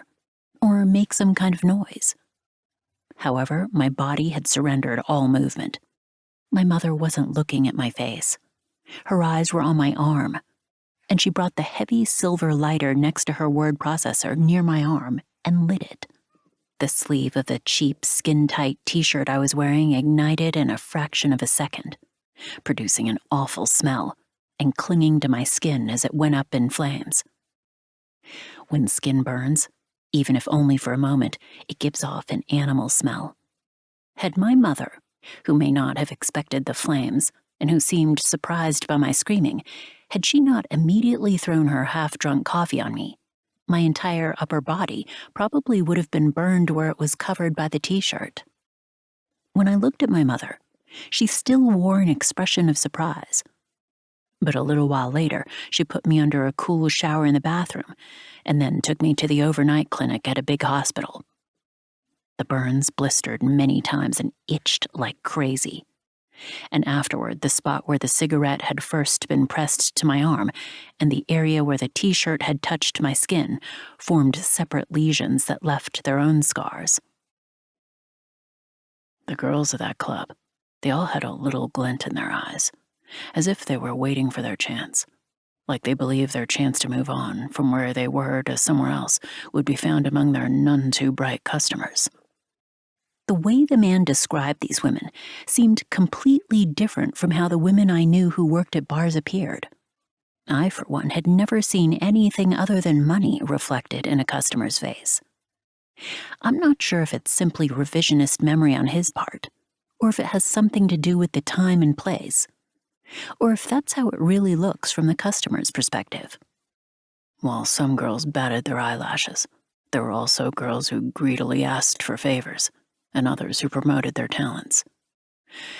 or make some kind of noise? However, my body had surrendered all movement. My mother wasn't looking at my face. Her eyes were on my arm, and she brought the heavy silver lighter next to her word processor near my arm and lit it. The sleeve of the cheap, skin-tight t-shirt I was wearing ignited in a fraction of a second, producing an awful smell and clinging to my skin as it went up in flames. When skin burns, even if only for a moment, it gives off an animal smell. Had my mother, who may not have expected the flames and who seemed surprised by my screaming, had she not immediately thrown her half-drunk coffee on me, my entire upper body probably would have been burned where it was covered by the t-shirt. When I looked at my mother, she still wore an expression of surprise. But a little while later, she put me under a cool shower in the bathroom and then took me to the overnight clinic at a big hospital. The burns blistered many times and itched like crazy. And afterward, the spot where the cigarette had first been pressed to my arm and the area where the t-shirt had touched my skin formed separate lesions that left their own scars. The girls of that club, they all had a little glint in their eyes, as if they were waiting for their chance, like they believed their chance to move on from where they were to somewhere else would be found among their none-too-bright customers. The way the man described these women seemed completely different from how the women I knew who worked at bars appeared. I, for one, had never seen anything other than money reflected in a customer's face. I'm not sure if it's simply revisionist memory on his part, or if it has something to do with the time and place, or if that's how it really looks from the customer's perspective. While some girls batted their eyelashes, there were also girls who greedily asked for favors, and others who promoted their talents.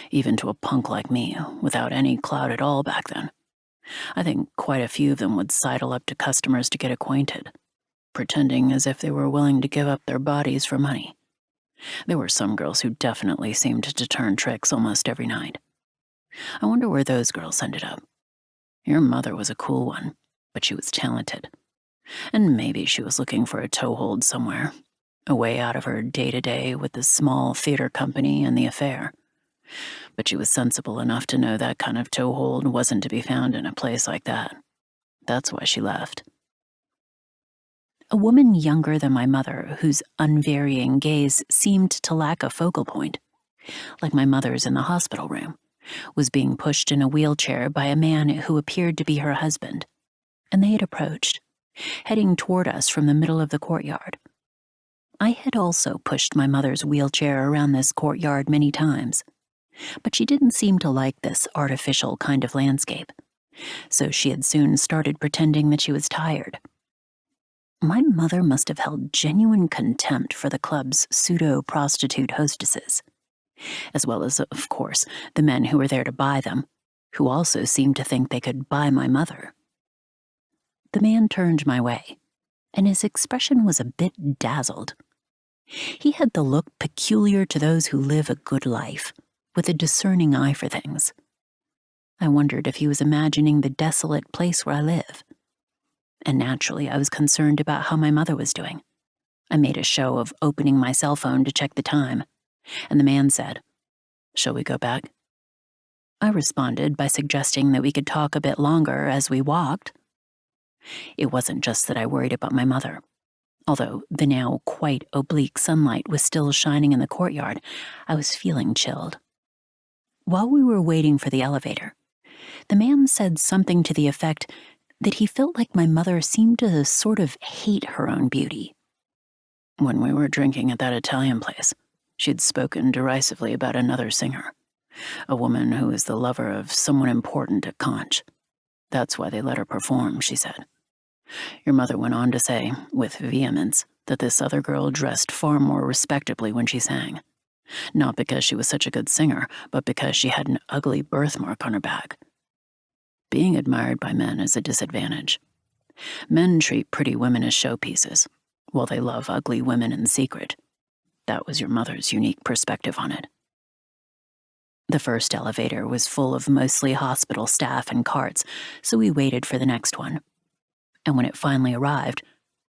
Even to a punk like me, without any clout at all back then. I think quite a few of them would sidle up to customers to get acquainted, pretending as if they were willing to give up their bodies for money. There were some girls who definitely seemed to turn tricks almost every night. I wonder where those girls ended up. Your mother was a cool one, but she was talented. And maybe she was looking for a toehold somewhere, a way out of her day-to-day with the small theater company and the affair. But she was sensible enough to know that kind of toehold wasn't to be found in a place like that. That's why she left. A woman younger than my mother, whose unvarying gaze seemed to lack a focal point, like my mother's in the hospital room, was being pushed in a wheelchair by a man who appeared to be her husband, and they had approached, heading toward us from the middle of the courtyard. I had also pushed my mother's wheelchair around this courtyard many times, but she didn't seem to like this artificial kind of landscape, so she had soon started pretending that she was tired. My mother must have held genuine contempt for the club's pseudo-prostitute hostesses, as well as, of course, the men who were there to buy them, who also seemed to think they could buy my mother. The man turned my way, and his expression was a bit dazzled. He had the look peculiar to those who live a good life, with a discerning eye for things. I wondered if he was imagining the desolate place where I live. And naturally, I was concerned about how my mother was doing. I made a show of opening my cell phone to check the time, and the man said, "Shall we go back?" I responded by suggesting that we could talk a bit longer as we walked. It wasn't just that I worried about my mother. Although the now quite oblique sunlight was still shining in the courtyard, I was feeling chilled. While we were waiting for the elevator, the man said something to the effect that he felt like my mother seemed to sort of hate her own beauty. When we were drinking at that Italian place, She'd spoken derisively about another singer, a woman who was the lover of someone important at Conch. That's why they let her perform, she said. Your mother went on to say, with vehemence, that this other girl dressed far more respectably when she sang. Not because she was such a good singer, but because she had an ugly birthmark on her back. Being admired by men is a disadvantage. Men treat pretty women as showpieces, while they love ugly women in secret. That was your mother's unique perspective on it. The first elevator was full of mostly hospital staff and carts, so we waited for the next one. And when it finally arrived,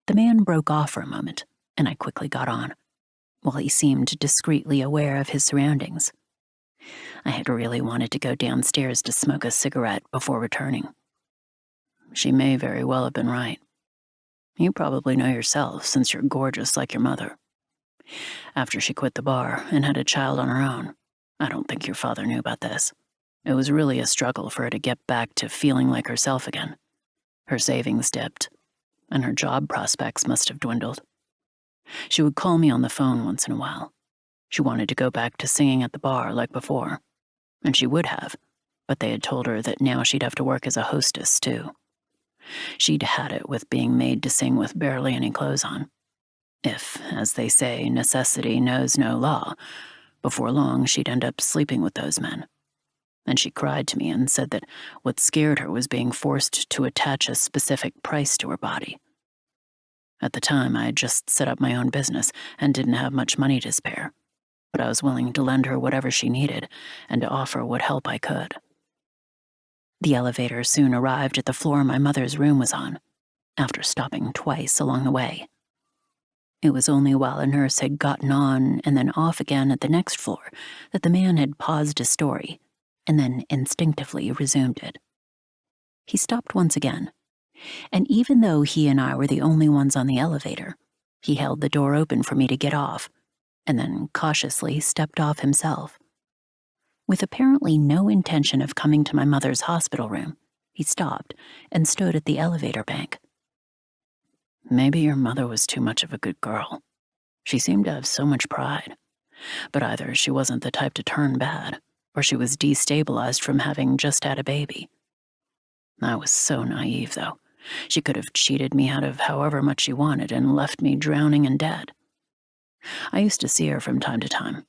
the man broke off for a moment, and I quickly got on, while he seemed discreetly aware of his surroundings. I had really wanted to go downstairs to smoke a cigarette before returning. She may very well have been right. You probably know yourself, since you're gorgeous like your mother. After she quit the bar and had a child on her own, I don't think your father knew about this. It was really a struggle for her to get back to feeling like herself again. Her savings dipped, and her job prospects must have dwindled. She would call me on the phone once in a while. She wanted to go back to singing at the bar like before, and she would have, but they had told her that now she'd have to work as a hostess too. She'd had it with being made to sing with barely any clothes on. If, as they say, necessity knows no law, before long she'd end up sleeping with those men. And she cried to me and said that what scared her was being forced to attach a specific price to her body. At the time, I had just set up my own business and didn't have much money to spare, but I was willing to lend her whatever she needed and to offer what help I could. The elevator soon arrived at the floor my mother's room was on, after stopping twice along the way. It was only while a nurse had gotten on and then off again at the next floor that the man had paused his story and then instinctively resumed it. He stopped once again, and even though he and I were the only ones on the elevator, he held the door open for me to get off, and then cautiously stepped off himself. With apparently no intention of coming to my mother's hospital room, he stopped and stood at the elevator bank. Maybe your mother was too much of a good girl. She seemed to have so much pride, but either she wasn't the type to turn bad, or she was destabilized from having just had a baby. I was so naive, though. She could have cheated me out of however much she wanted and left me drowning and dead. I used to see her from time to time,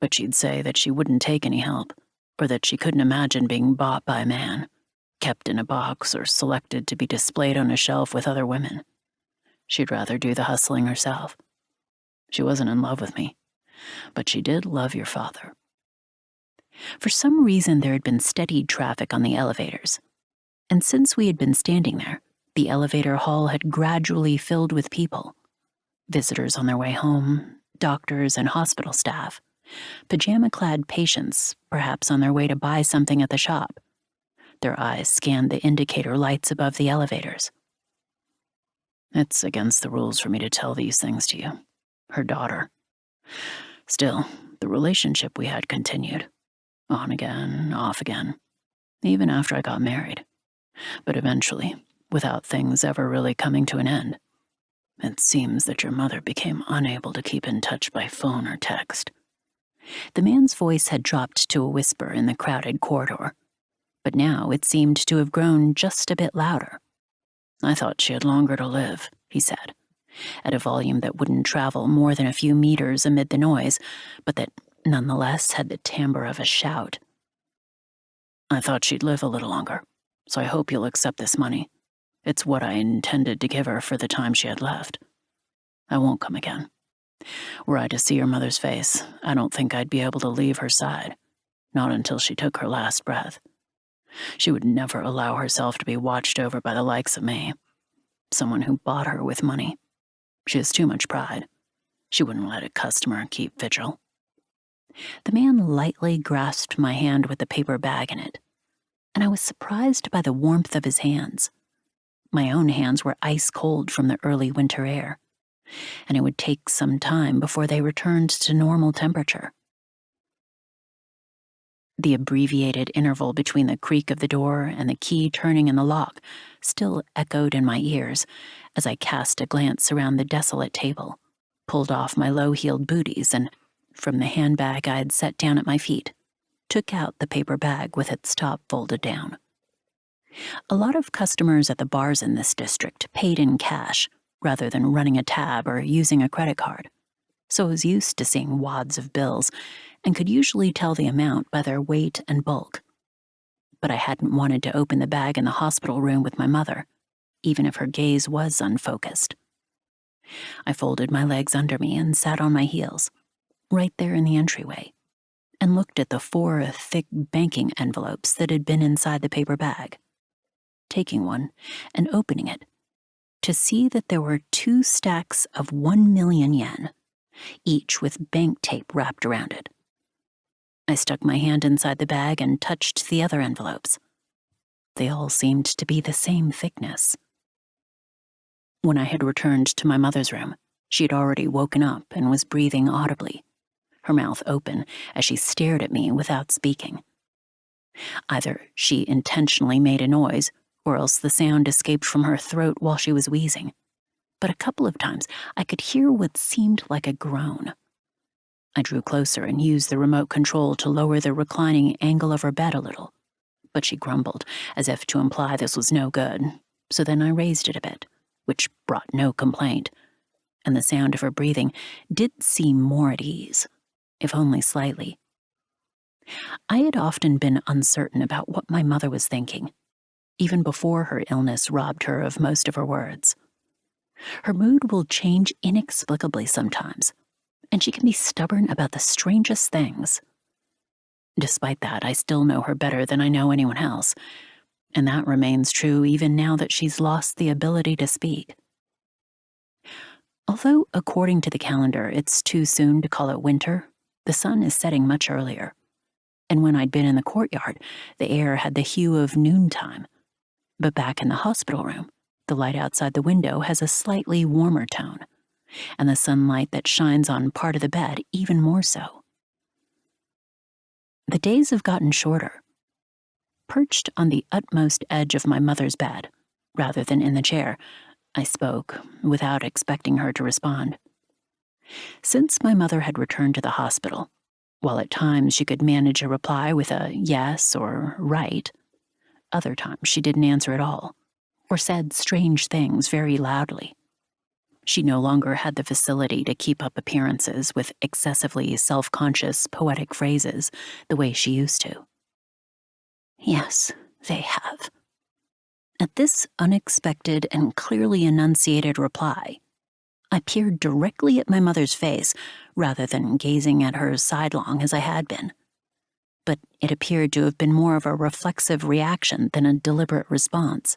but she'd say that she wouldn't take any help, or that she couldn't imagine being bought by a man, kept in a box, or selected to be displayed on a shelf with other women. She'd rather do the hustling herself. She wasn't in love with me, but she did love your father. For some reason, there had been steady traffic on the elevators, and since we had been standing there, the elevator hall had gradually filled with people. Visitors on their way home, doctors and hospital staff, pajama-clad patients, perhaps on their way to buy something at the shop. Their eyes scanned the indicator lights above the elevators. It's against the rules for me to tell these things to you, her daughter. Still, the relationship we had continued, on again, off again, even after I got married. But eventually, without things ever really coming to an end, it seems that your mother became unable to keep in touch by phone or text. The man's voice had dropped to a whisper in the crowded corridor, but now it seemed to have grown just a bit louder. I thought she had longer to live, he said, at a volume that wouldn't travel more than a few meters amid the noise, but that nonetheless had the timbre of a shout. I thought she'd live a little longer, so I hope you'll accept this money. It's what I intended to give her for the time she had left. I won't come again. Were I to see your mother's face, I don't think I'd be able to leave her side, not until she took her last breath. She would never allow herself to be watched over by the likes of me, someone who bought her with money. She has too much pride. She wouldn't let a customer keep vigil. The man lightly grasped my hand with the paper bag in it, and I was surprised by the warmth of his hands. My own hands were ice cold from the early winter air, and it would take some time before they returned to normal temperature. The abbreviated interval between the creak of the door and the key turning in the lock still echoed in my ears as I cast a glance around the desolate table, pulled off my low-heeled booties, and from the handbag I had set down at my feet, took out the paper bag with its top folded down. A lot of customers at the bars in this district paid in cash rather than running a tab or using a credit card, so I was used to seeing wads of bills and could usually tell the amount by their weight and bulk. But I hadn't wanted to open the bag in the hospital room with my mother, even if her gaze was unfocused. I folded my legs under me and sat on my heels, right there in the entryway, and looked at the 4 thick banking envelopes that had been inside the paper bag, taking one and opening it to see that there were 2 stacks of 1,000,000 yen, each with bank tape wrapped around it. I stuck my hand inside the bag and touched the other envelopes. They all seemed to be the same thickness. When I had returned to my mother's room, she had already woken up and was breathing audibly, her mouth open as she stared at me without speaking. Either she intentionally made a noise, or else the sound escaped from her throat while she was wheezing. But a couple of times I could hear what seemed like a groan. I drew closer and used the remote control to lower the reclining angle of her bed a little, but she grumbled, as if to imply this was no good, so then I raised it a bit, which brought no complaint, and the sound of her breathing did seem more at ease, if only slightly. I had often been uncertain about what my mother was thinking, even before her illness robbed her of most of her words. Her mood will change inexplicably sometimes, and she can be stubborn about the strangest things. Despite that, I still know her better than I know anyone else, and that remains true even now that she's lost the ability to speak. Although, according to the calendar, it's too soon to call it winter, the sun is setting much earlier, and when I'd been in the courtyard, the air had the hue of noontime. But back in the hospital room, the light outside the window has a slightly warmer tone, and the sunlight that shines on part of the bed even more so. The days have gotten shorter. Perched on the utmost edge of my mother's bed, rather than in the chair, I spoke, without expecting her to respond. Since my mother had returned to the hospital, while at times she could manage a reply with a yes or right, other times she didn't answer at all, or said strange things very loudly. She no longer had the facility to keep up appearances with excessively self-conscious poetic phrases the way she used to. Yes, they have. At this unexpected and clearly enunciated reply, I peered directly at my mother's face rather than gazing at her sidelong as I had been. But it appeared to have been more of a reflexive reaction than a deliberate response.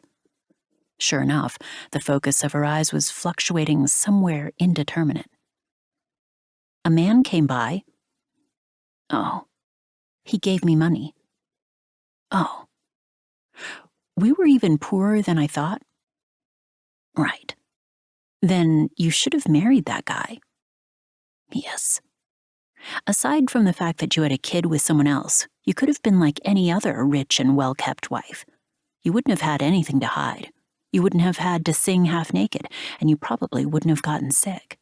Sure enough, the focus of her eyes was fluctuating somewhere indeterminate. A man came by. Oh. He gave me money. Oh. We were even poorer than I thought? Right. Then you should have married that guy. Yes. Aside from the fact that you had a kid with someone else, you could have been like any other rich and well-kept wife. You wouldn't have had anything to hide. You wouldn't have had to sing half naked, and you probably wouldn't have gotten sick.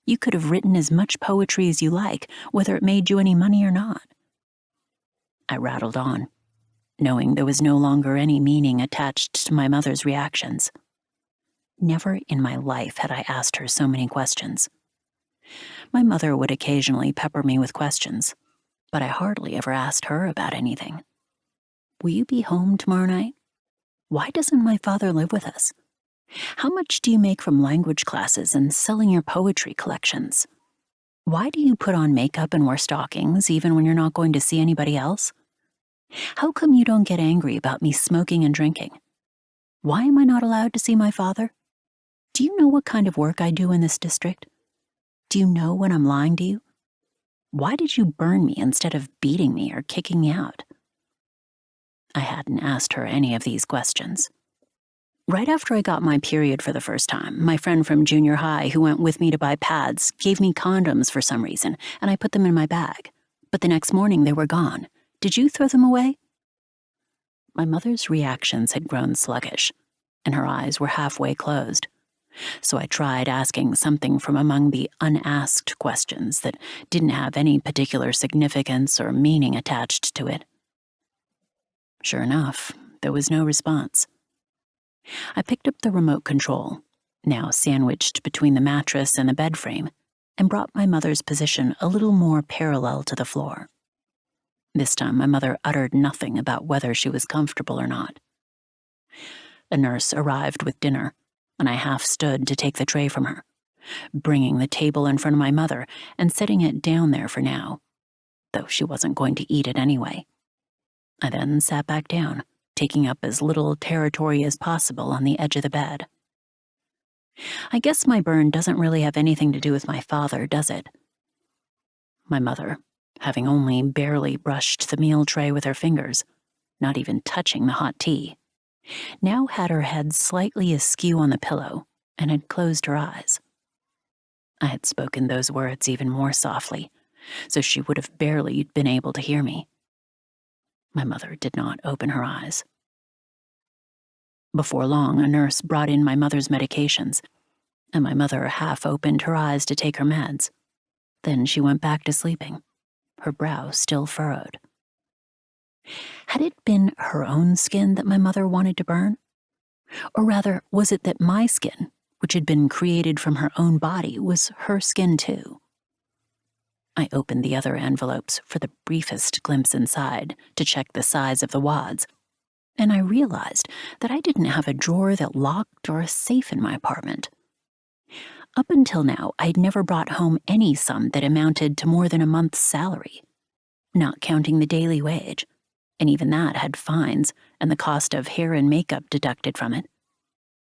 You could have written as much poetry as you like, whether it made you any money or not. I rattled on, knowing there was no longer any meaning attached to my mother's reactions. Never in my life had I asked her so many questions. My mother would occasionally pepper me with questions, but I hardly ever asked her about anything. Will you be home tomorrow night? Why doesn't my father live with us? How much do you make from language classes and selling your poetry collections? Why do you put on makeup and wear stockings even when you're not going to see anybody else? How come you don't get angry about me smoking and drinking? Why am I not allowed to see my father? Do you know what kind of work I do in this district? Do you know when I'm lying to you? Why did you burn me instead of beating me or kicking me out? I hadn't asked her any of these questions. Right after I got my period for the first time, my friend from junior high who went with me to buy pads gave me condoms for some reason, and I put them in my bag. But the next morning they were gone. Did you throw them away? My mother's reactions had grown sluggish, and her eyes were halfway closed. So I tried asking something from among the unasked questions that didn't have any particular significance or meaning attached to it. Sure enough, there was no response. I picked up the remote control, now sandwiched between the mattress and the bed frame, and brought my mother's position a little more parallel to the floor. This time my mother uttered nothing about whether she was comfortable or not. A nurse arrived with dinner, and I half stood to take the tray from her, bringing the table in front of my mother and setting it down there for now, though she wasn't going to eat it anyway. I then sat back down, taking up as little territory as possible on the edge of the bed. I guess my burn doesn't really have anything to do with my father, does it? My mother, having only barely brushed the meal tray with her fingers, not even touching the hot tea, now had her head slightly askew on the pillow and had closed her eyes. I had spoken those words even more softly, so she would have barely been able to hear me. My mother did not open her eyes. Before long, a nurse brought in my mother's medications, and my mother half opened her eyes to take her meds. Then she went back to sleeping, her brow still furrowed. Had it been her own skin that my mother wanted to burn? Or rather, was it that my skin, which had been created from her own body, was her skin too? I opened the other envelopes for the briefest glimpse inside to check the size of the wads, and I realized that I didn't have a drawer that locked or a safe in my apartment. Up until now, I'd never brought home any sum that amounted to more than a month's salary, not counting the daily wage, and even that had fines and the cost of hair and makeup deducted from it,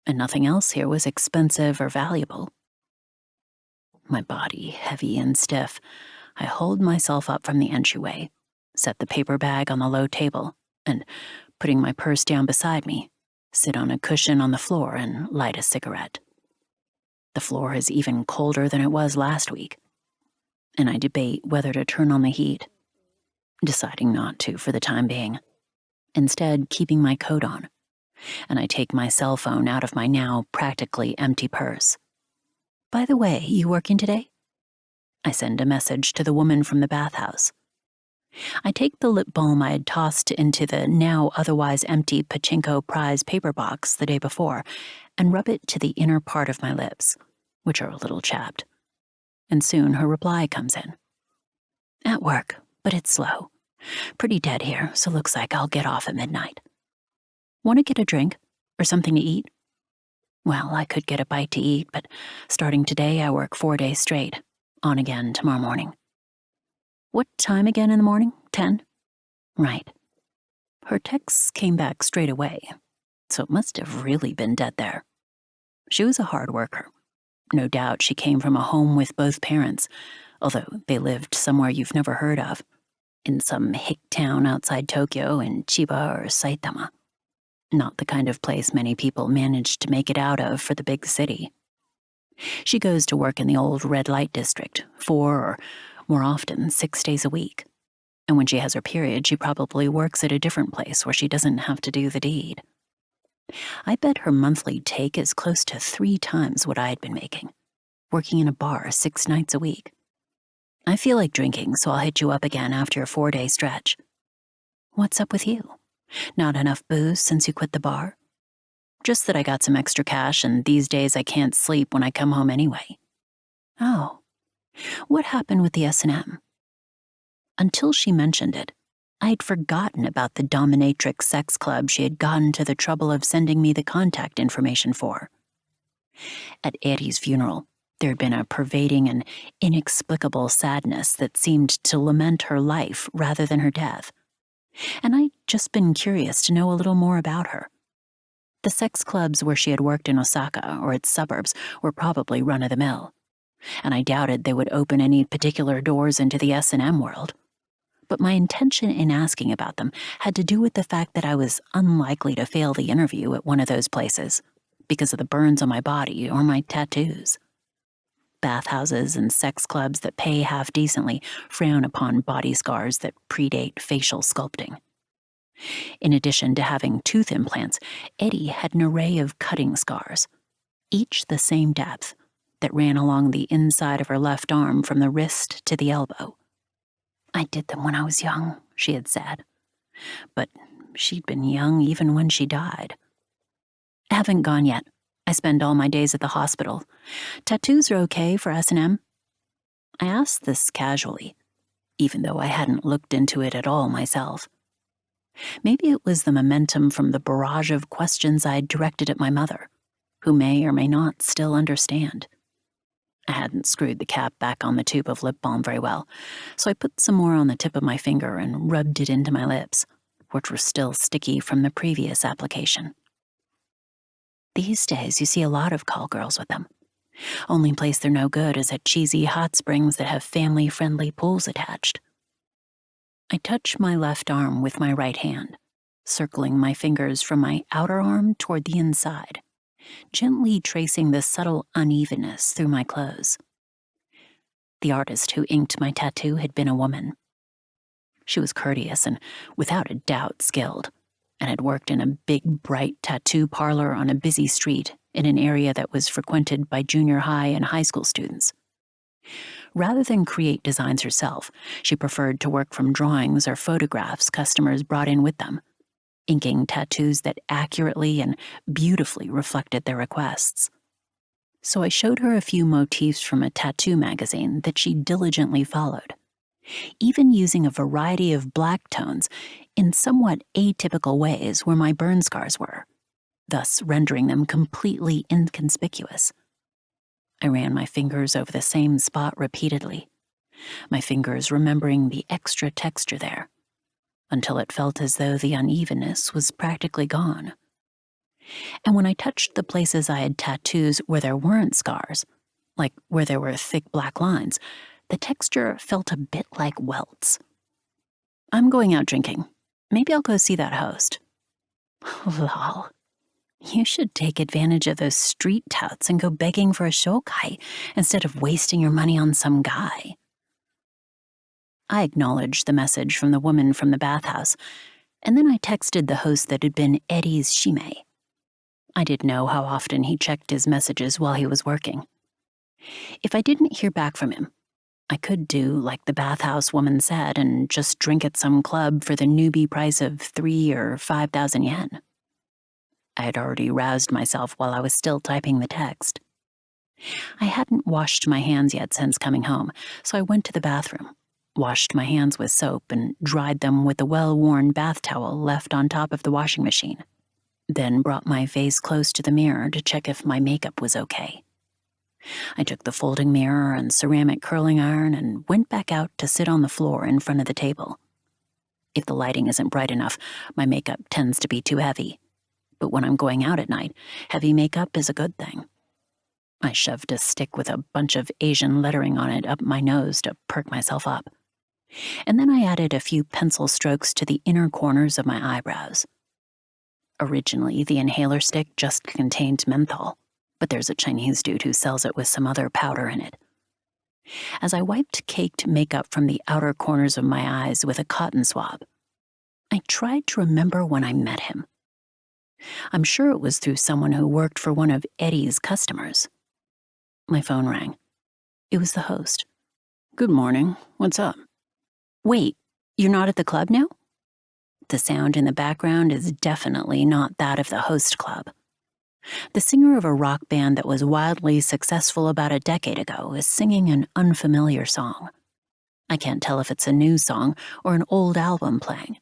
and nothing else here was expensive or valuable. My body heavy and stiff, I hauled myself up from the entryway, set the paper bag on the low table, and, putting my purse down beside me, sit on a cushion on the floor and light a cigarette. The floor is even colder than it was last week, and I debate whether to turn on the heat, deciding not to for the time being, instead keeping my coat on, and I take my cell phone out of my now practically empty purse. "By the way, you working today?" I send a message to the woman from the bathhouse. I take the lip balm I had tossed into the now otherwise empty pachinko prize paper box the day before and rub it to the inner part of my lips, which are a little chapped. And soon her reply comes in. "At work, but it's slow. Pretty dead here, so looks like I'll get off at midnight. Want to get a drink or something to eat?" Well, I could get a bite to eat, but starting today I work 4 days straight, on again tomorrow morning. "What time again in the morning? 10? Right." Her texts came back straight away, so it must have really been dead there. She was a hard worker. No doubt she came from a home with both parents, although they lived somewhere you've never heard of, in some hick town outside Tokyo in Chiba or Saitama. Not the kind of place many people manage to make it out of for the big city. She goes to work in the old red light district 4 or, more often, 6 days a week. And when she has her period, she probably works at a different place where she doesn't have to do the deed. I bet her monthly take is close to 3 times what I had been making, working in a bar 6 nights a week. "I feel like drinking, so I'll hit you up again after a 4-day stretch." "What's up with you? Not enough booze since you quit the bar?" "Just that I got some extra cash, and these days I can't sleep when I come home anyway." "Oh, what happened with the S&M? Until she mentioned it, I had forgotten about the dominatrix sex club she had gotten to the trouble of sending me the contact information for. At Eri's funeral, there had been a pervading and inexplicable sadness that seemed to lament her life rather than her death, and I'd just been curious to know a little more about her. The sex clubs where she had worked in Osaka or its suburbs were probably run-of-the-mill, and I doubted they would open any particular doors into the S&M world. But my intention in asking about them had to do with the fact that I was unlikely to fail the interview at one of those places because of the burns on my body or my tattoos. Bathhouses and sex clubs that pay half decently frown upon body scars that predate facial sculpting. In addition to having tooth implants, Eddie had an array of cutting scars, each the same depth, that ran along the inside of her left arm from the wrist to the elbow. "I did them when I was young," she had said. But she'd been young even when she died. "Haven't gone yet. I spend all my days at the hospital. Tattoos are okay for S&M?" I asked this casually, even though I hadn't looked into it at all myself. Maybe it was the momentum from the barrage of questions I'd directed at my mother, who may or may not still understand. I hadn't screwed the cap back on the tube of lip balm very well, so I put some more on the tip of my finger and rubbed it into my lips, which were still sticky from the previous application. These days, you see a lot of call girls with them. Only place they're no good is at cheesy hot springs that have family-friendly pools attached. I touch my left arm with my right hand, circling my fingers from my outer arm toward the inside, gently tracing the subtle unevenness through my clothes. The artist who inked my tattoo had been a woman. She was courteous and, without a doubt, skilled, and had worked in a big, bright tattoo parlor on a busy street in an area that was frequented by junior high and high school students. Rather than create designs herself, she preferred to work from drawings or photographs customers brought in with them, inking tattoos that accurately and beautifully reflected their requests. So I showed her a few motifs from a tattoo magazine that she diligently followed, even using a variety of black tones in somewhat atypical ways where my burn scars were, thus rendering them completely inconspicuous. I ran my fingers over the same spot repeatedly, my fingers remembering the extra texture there, until it felt as though the unevenness was practically gone. And when I touched the places I had tattoos where there weren't scars, like where there were thick black lines, the texture felt a bit like welts. "I'm going out drinking. Maybe I'll go see that host." Lol. You should take advantage of those street touts and go begging for a shokai instead of wasting your money on some guy. I acknowledged the message from the woman from the bathhouse, and then I texted the host that had been Eddie's shime. I didn't know how often he checked his messages while he was working. If I didn't hear back from him, I could do like the bathhouse woman said and just drink at some club for the newbie price of 3 or 5,000 yen. I had already roused myself while I was still typing the text. I hadn't washed my hands yet since coming home, so I went to the bathroom, washed my hands with soap, and dried them with the well-worn bath towel left on top of the washing machine. Then brought my face close to the mirror to check if my makeup was okay. I took the folding mirror and ceramic curling iron and went back out to sit on the floor in front of the table. If the lighting isn't bright enough, my makeup tends to be too heavy. But when I'm going out at night, heavy makeup is a good thing. I shoved a stick with a bunch of Asian lettering on it up my nose to perk myself up. And then I added a few pencil strokes to the inner corners of my eyebrows. Originally, the inhaler stick just contained menthol, but there's a Chinese dude who sells it with some other powder in it. As I wiped caked makeup from the outer corners of my eyes with a cotton swab, I tried to remember when I met him. I'm sure it was through someone who worked for one of Eddie's customers. My phone rang. It was the host. "Good morning. What's up?" "Wait, you're not at the club now?" The sound in the background is definitely not that of the host club. The singer of a rock band that was wildly successful about a decade ago is singing an unfamiliar song. I can't tell if it's a new song or an old album playing.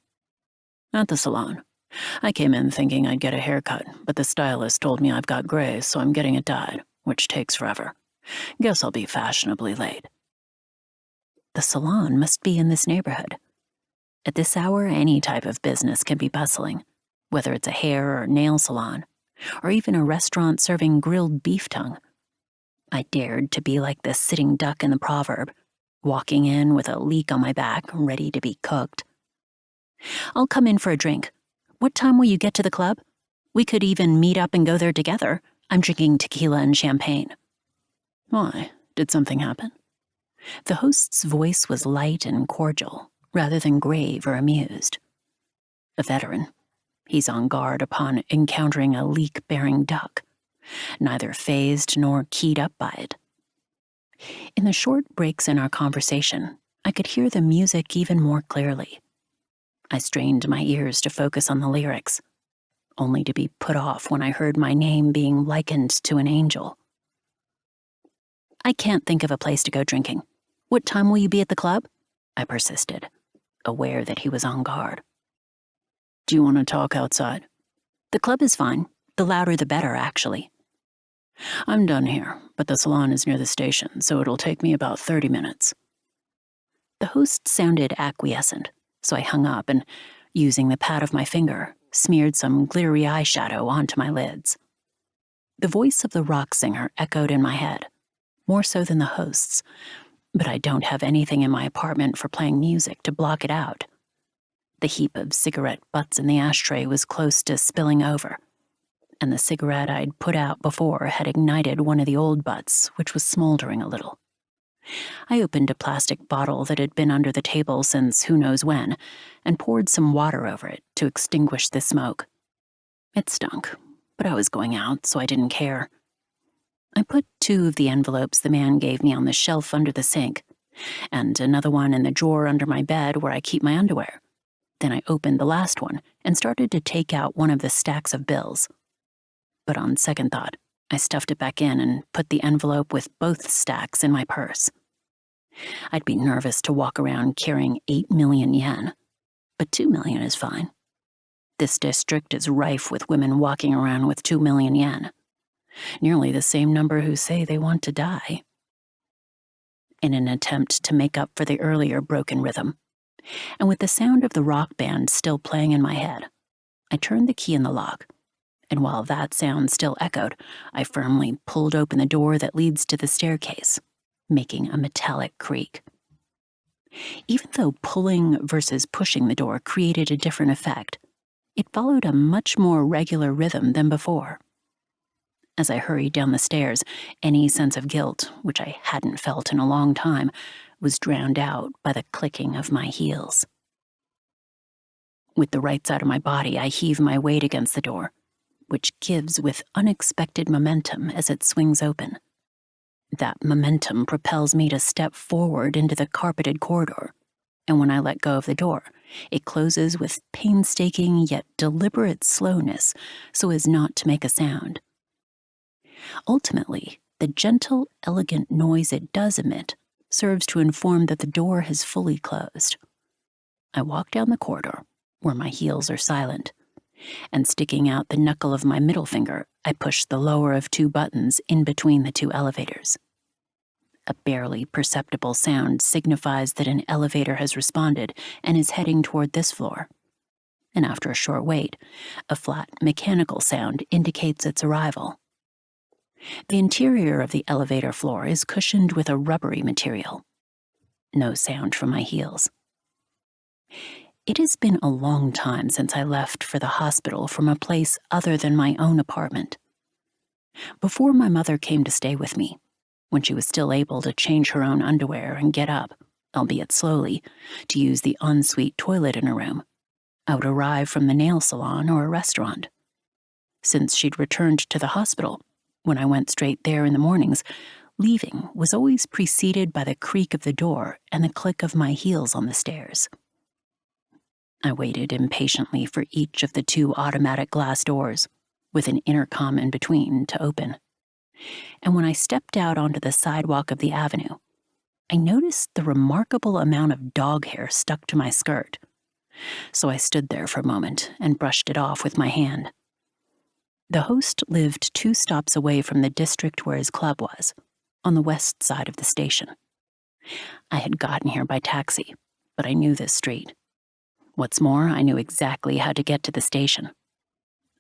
"At the salon. I came in thinking I'd get a haircut, but the stylist told me I've got gray, so I'm getting it dyed, which takes forever. Guess I'll be fashionably late." The salon must be in this neighborhood. At this hour, any type of business can be bustling, whether it's a hair or nail salon, or even a restaurant serving grilled beef tongue. I dared to be like the sitting duck in the proverb, walking in with a leek on my back, ready to be cooked. "I'll come in for a drink. What time will you get to the club? We could even meet up and go there together. I'm drinking tequila and champagne." "Why? Did something happen?" The host's voice was light and cordial, rather than grave or amused. A veteran. He's on guard upon encountering a leek-bearing duck, neither fazed nor keyed up by it. In the short breaks in our conversation, I could hear the music even more clearly. I strained my ears to focus on the lyrics, only to be put off when I heard my name being likened to an angel. "I can't think of a place to go drinking. What time will you be at the club?" I persisted, aware that he was on guard. "Do you want to talk outside?" "The club is fine. The louder the better, actually." "I'm done here, but the salon is near the station, so it'll take me about 30 minutes. The host sounded acquiescent, so I hung up and, using the pad of my finger, smeared some glittery eyeshadow onto my lids. The voice of the rock singer echoed in my head, more so than the host's, but I don't have anything in my apartment for playing music to block it out. The heap of cigarette butts in the ashtray was close to spilling over, and the cigarette I'd put out before had ignited one of the old butts, which was smoldering a little. I opened a plastic bottle that had been under the table since who knows when, and poured some water over it to extinguish the smoke. It stunk, but I was going out, so I didn't care. I put 2 of the envelopes the man gave me on the shelf under the sink, and another one in the drawer under my bed where I keep my underwear. Then I opened the last one and started to take out one of the stacks of bills. But on second thought, I stuffed it back in and put the envelope with both stacks in my purse. I'd be nervous to walk around carrying 8 million yen, but 2 million is fine. This district is rife with women walking around with 2 million yen. Nearly the same number who say they want to die. In an attempt to make up for the earlier broken rhythm, and with the sound of the rock band still playing in my head, I turned the key in the lock, and while that sound still echoed, I firmly pulled open the door that leads to the staircase, making a metallic creak. Even though pulling versus pushing the door created a different effect, it followed a much more regular rhythm than before. As I hurried down the stairs, any sense of guilt, which I hadn't felt in a long time, was drowned out by the clicking of my heels. With the right side of my body, I heave my weight against the door, which gives with unexpected momentum as it swings open. That momentum propels me to step forward into the carpeted corridor, and when I let go of the door, it closes with painstaking yet deliberate slowness so as not to make a sound. Ultimately, the gentle, elegant noise it does emit serves to inform that the door has fully closed. I walk down the corridor, where my heels are silent, and sticking out the knuckle of my middle finger, I push the lower of 2 buttons in between the 2 elevators. A barely perceptible sound signifies that an elevator has responded and is heading toward this floor. And after a short wait, a flat mechanical sound indicates its arrival. The interior of the elevator floor is cushioned with a rubbery material. No sound from my heels. It has been a long time since I left for the hospital from a place other than my own apartment. Before my mother came to stay with me, when she was still able to change her own underwear and get up, albeit slowly, to use the ensuite toilet in her room, I would arrive from the nail salon or a restaurant. Since she'd returned to the hospital, when I went straight there in the mornings, leaving was always preceded by the creak of the door and the click of my heels on the stairs. I waited impatiently for each of the 2 automatic glass doors, with an intercom in between, to open. And when I stepped out onto the sidewalk of the avenue, I noticed the remarkable amount of dog hair stuck to my skirt. So I stood there for a moment and brushed it off with my hand. The host lived 2 stops away from the district where his club was, on the west side of the station. I had gotten here by taxi, but I knew this street. What's more, I knew exactly how to get to the station.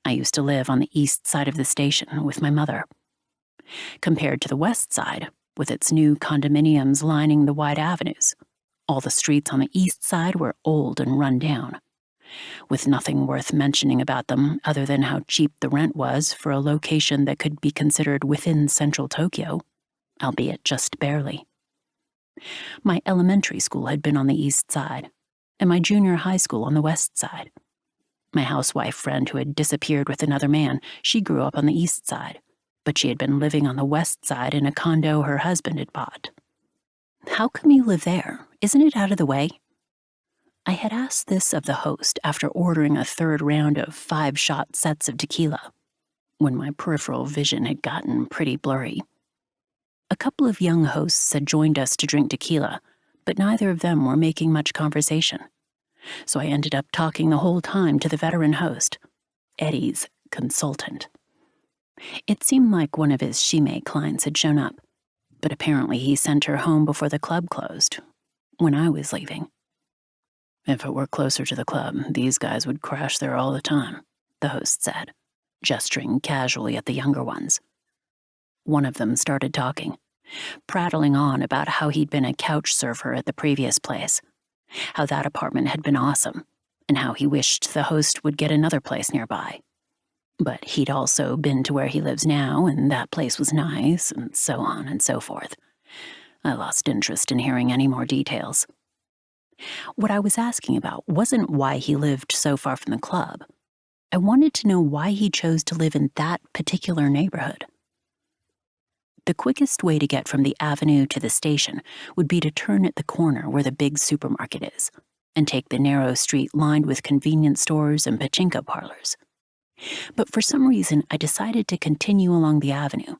I used to live on the east side of the station with my mother. Compared to the west side, with its new condominiums lining the wide avenues, all the streets on the east side were old and run down, with nothing worth mentioning about them other than how cheap the rent was for a location that could be considered within central Tokyo, albeit just barely. My elementary school had been on the east side, and my junior high school on the west side. My housewife friend who had disappeared with another man, she grew up on the east side, but she had been living on the west side in a condo her husband had bought. "How come you live there? Isn't it out of the way?" I had asked this of the host after ordering a third round of 5-shot sets of tequila, when my peripheral vision had gotten pretty blurry. A couple of young hosts had joined us to drink tequila, but neither of them were making much conversation. So I ended up talking the whole time to the veteran host, Eddie's consultant. It seemed like one of his shime clients had shown up, but apparently he sent her home before the club closed, when I was leaving. "If it were closer to the club, these guys would crash there all the time," the host said, gesturing casually at the younger ones. One of them started talking, prattling on about how he'd been a couch surfer at the previous place, how that apartment had been awesome, and how he wished the host would get another place nearby. But he'd also been to where he lives now, and that place was nice, and so on and so forth. I lost interest in hearing any more details. What I was asking about wasn't why he lived so far from the club. I wanted to know why he chose to live in that particular neighborhood. The quickest way to get from the avenue to the station would be to turn at the corner where the big supermarket is, and take the narrow street lined with convenience stores and pachinko parlors. But for some reason, I decided to continue along the avenue,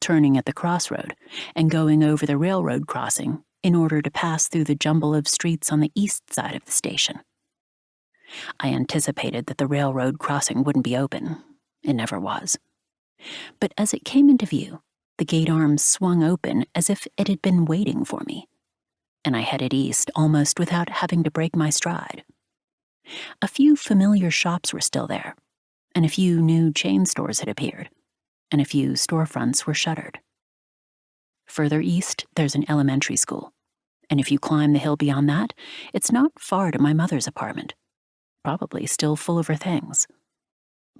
turning at the crossroad and going over the railroad crossing in order to pass through the jumble of streets on the east side of the station. I anticipated that the railroad crossing wouldn't be open. It never was. But as it came into view, the gate arms swung open as if it had been waiting for me, and I headed east almost without having to break my stride. A few familiar shops were still there, and a few new chain stores had appeared, and a few storefronts were shuttered. Further east, there's an elementary school, and if you climb the hill beyond that, it's not far to my mother's apartment, probably still full of her things.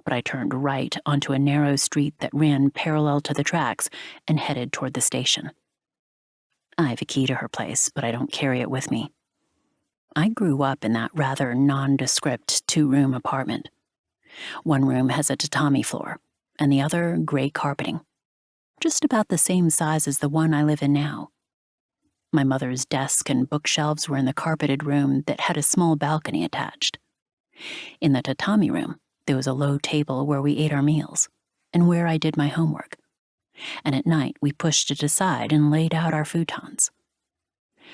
But I turned right onto a narrow street that ran parallel to the tracks and headed toward the station. I have a key to her place, but I don't carry it with me. I grew up in that rather nondescript 2-room apartment. One room has a tatami floor, and the other gray carpeting, just about the same size as the one I live in now. My mother's desk and bookshelves were in the carpeted room that had a small balcony attached. In the tatami room, there was a low table where we ate our meals, and where I did my homework. And at night, we pushed it aside and laid out our futons.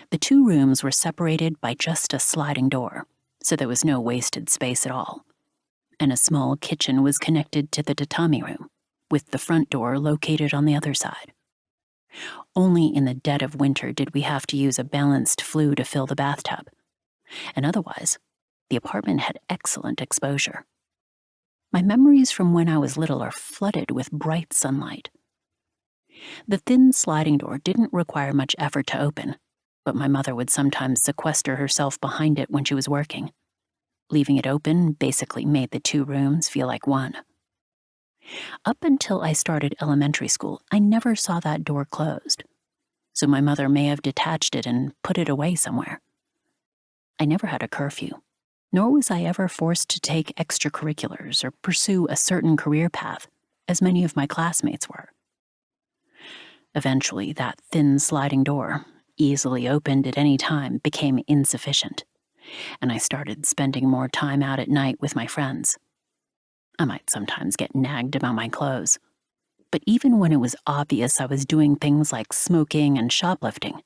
The 2 rooms were separated by just a sliding door, so there was no wasted space at all. And a small kitchen was connected to the tatami room, with the front door located on the other side. Only in the dead of winter did we have to use a balanced flue to fill the bathtub, and otherwise, the apartment had excellent exposure. My memories from when I was little are flooded with bright sunlight. The thin sliding door didn't require much effort to open, but my mother would sometimes sequester herself behind it when she was working. Leaving it open basically made the 2 rooms feel like one. Up until I started elementary school, I never saw that door closed, so my mother may have detached it and put it away somewhere. I never had a curfew, nor was I ever forced to take extracurriculars or pursue a certain career path, as many of my classmates were. Eventually, that thin sliding door, easily opened at any time, became insufficient, and I started spending more time out at night with my friends. I might sometimes get nagged about my clothes, but even when it was obvious I was doing things like smoking and shoplifting,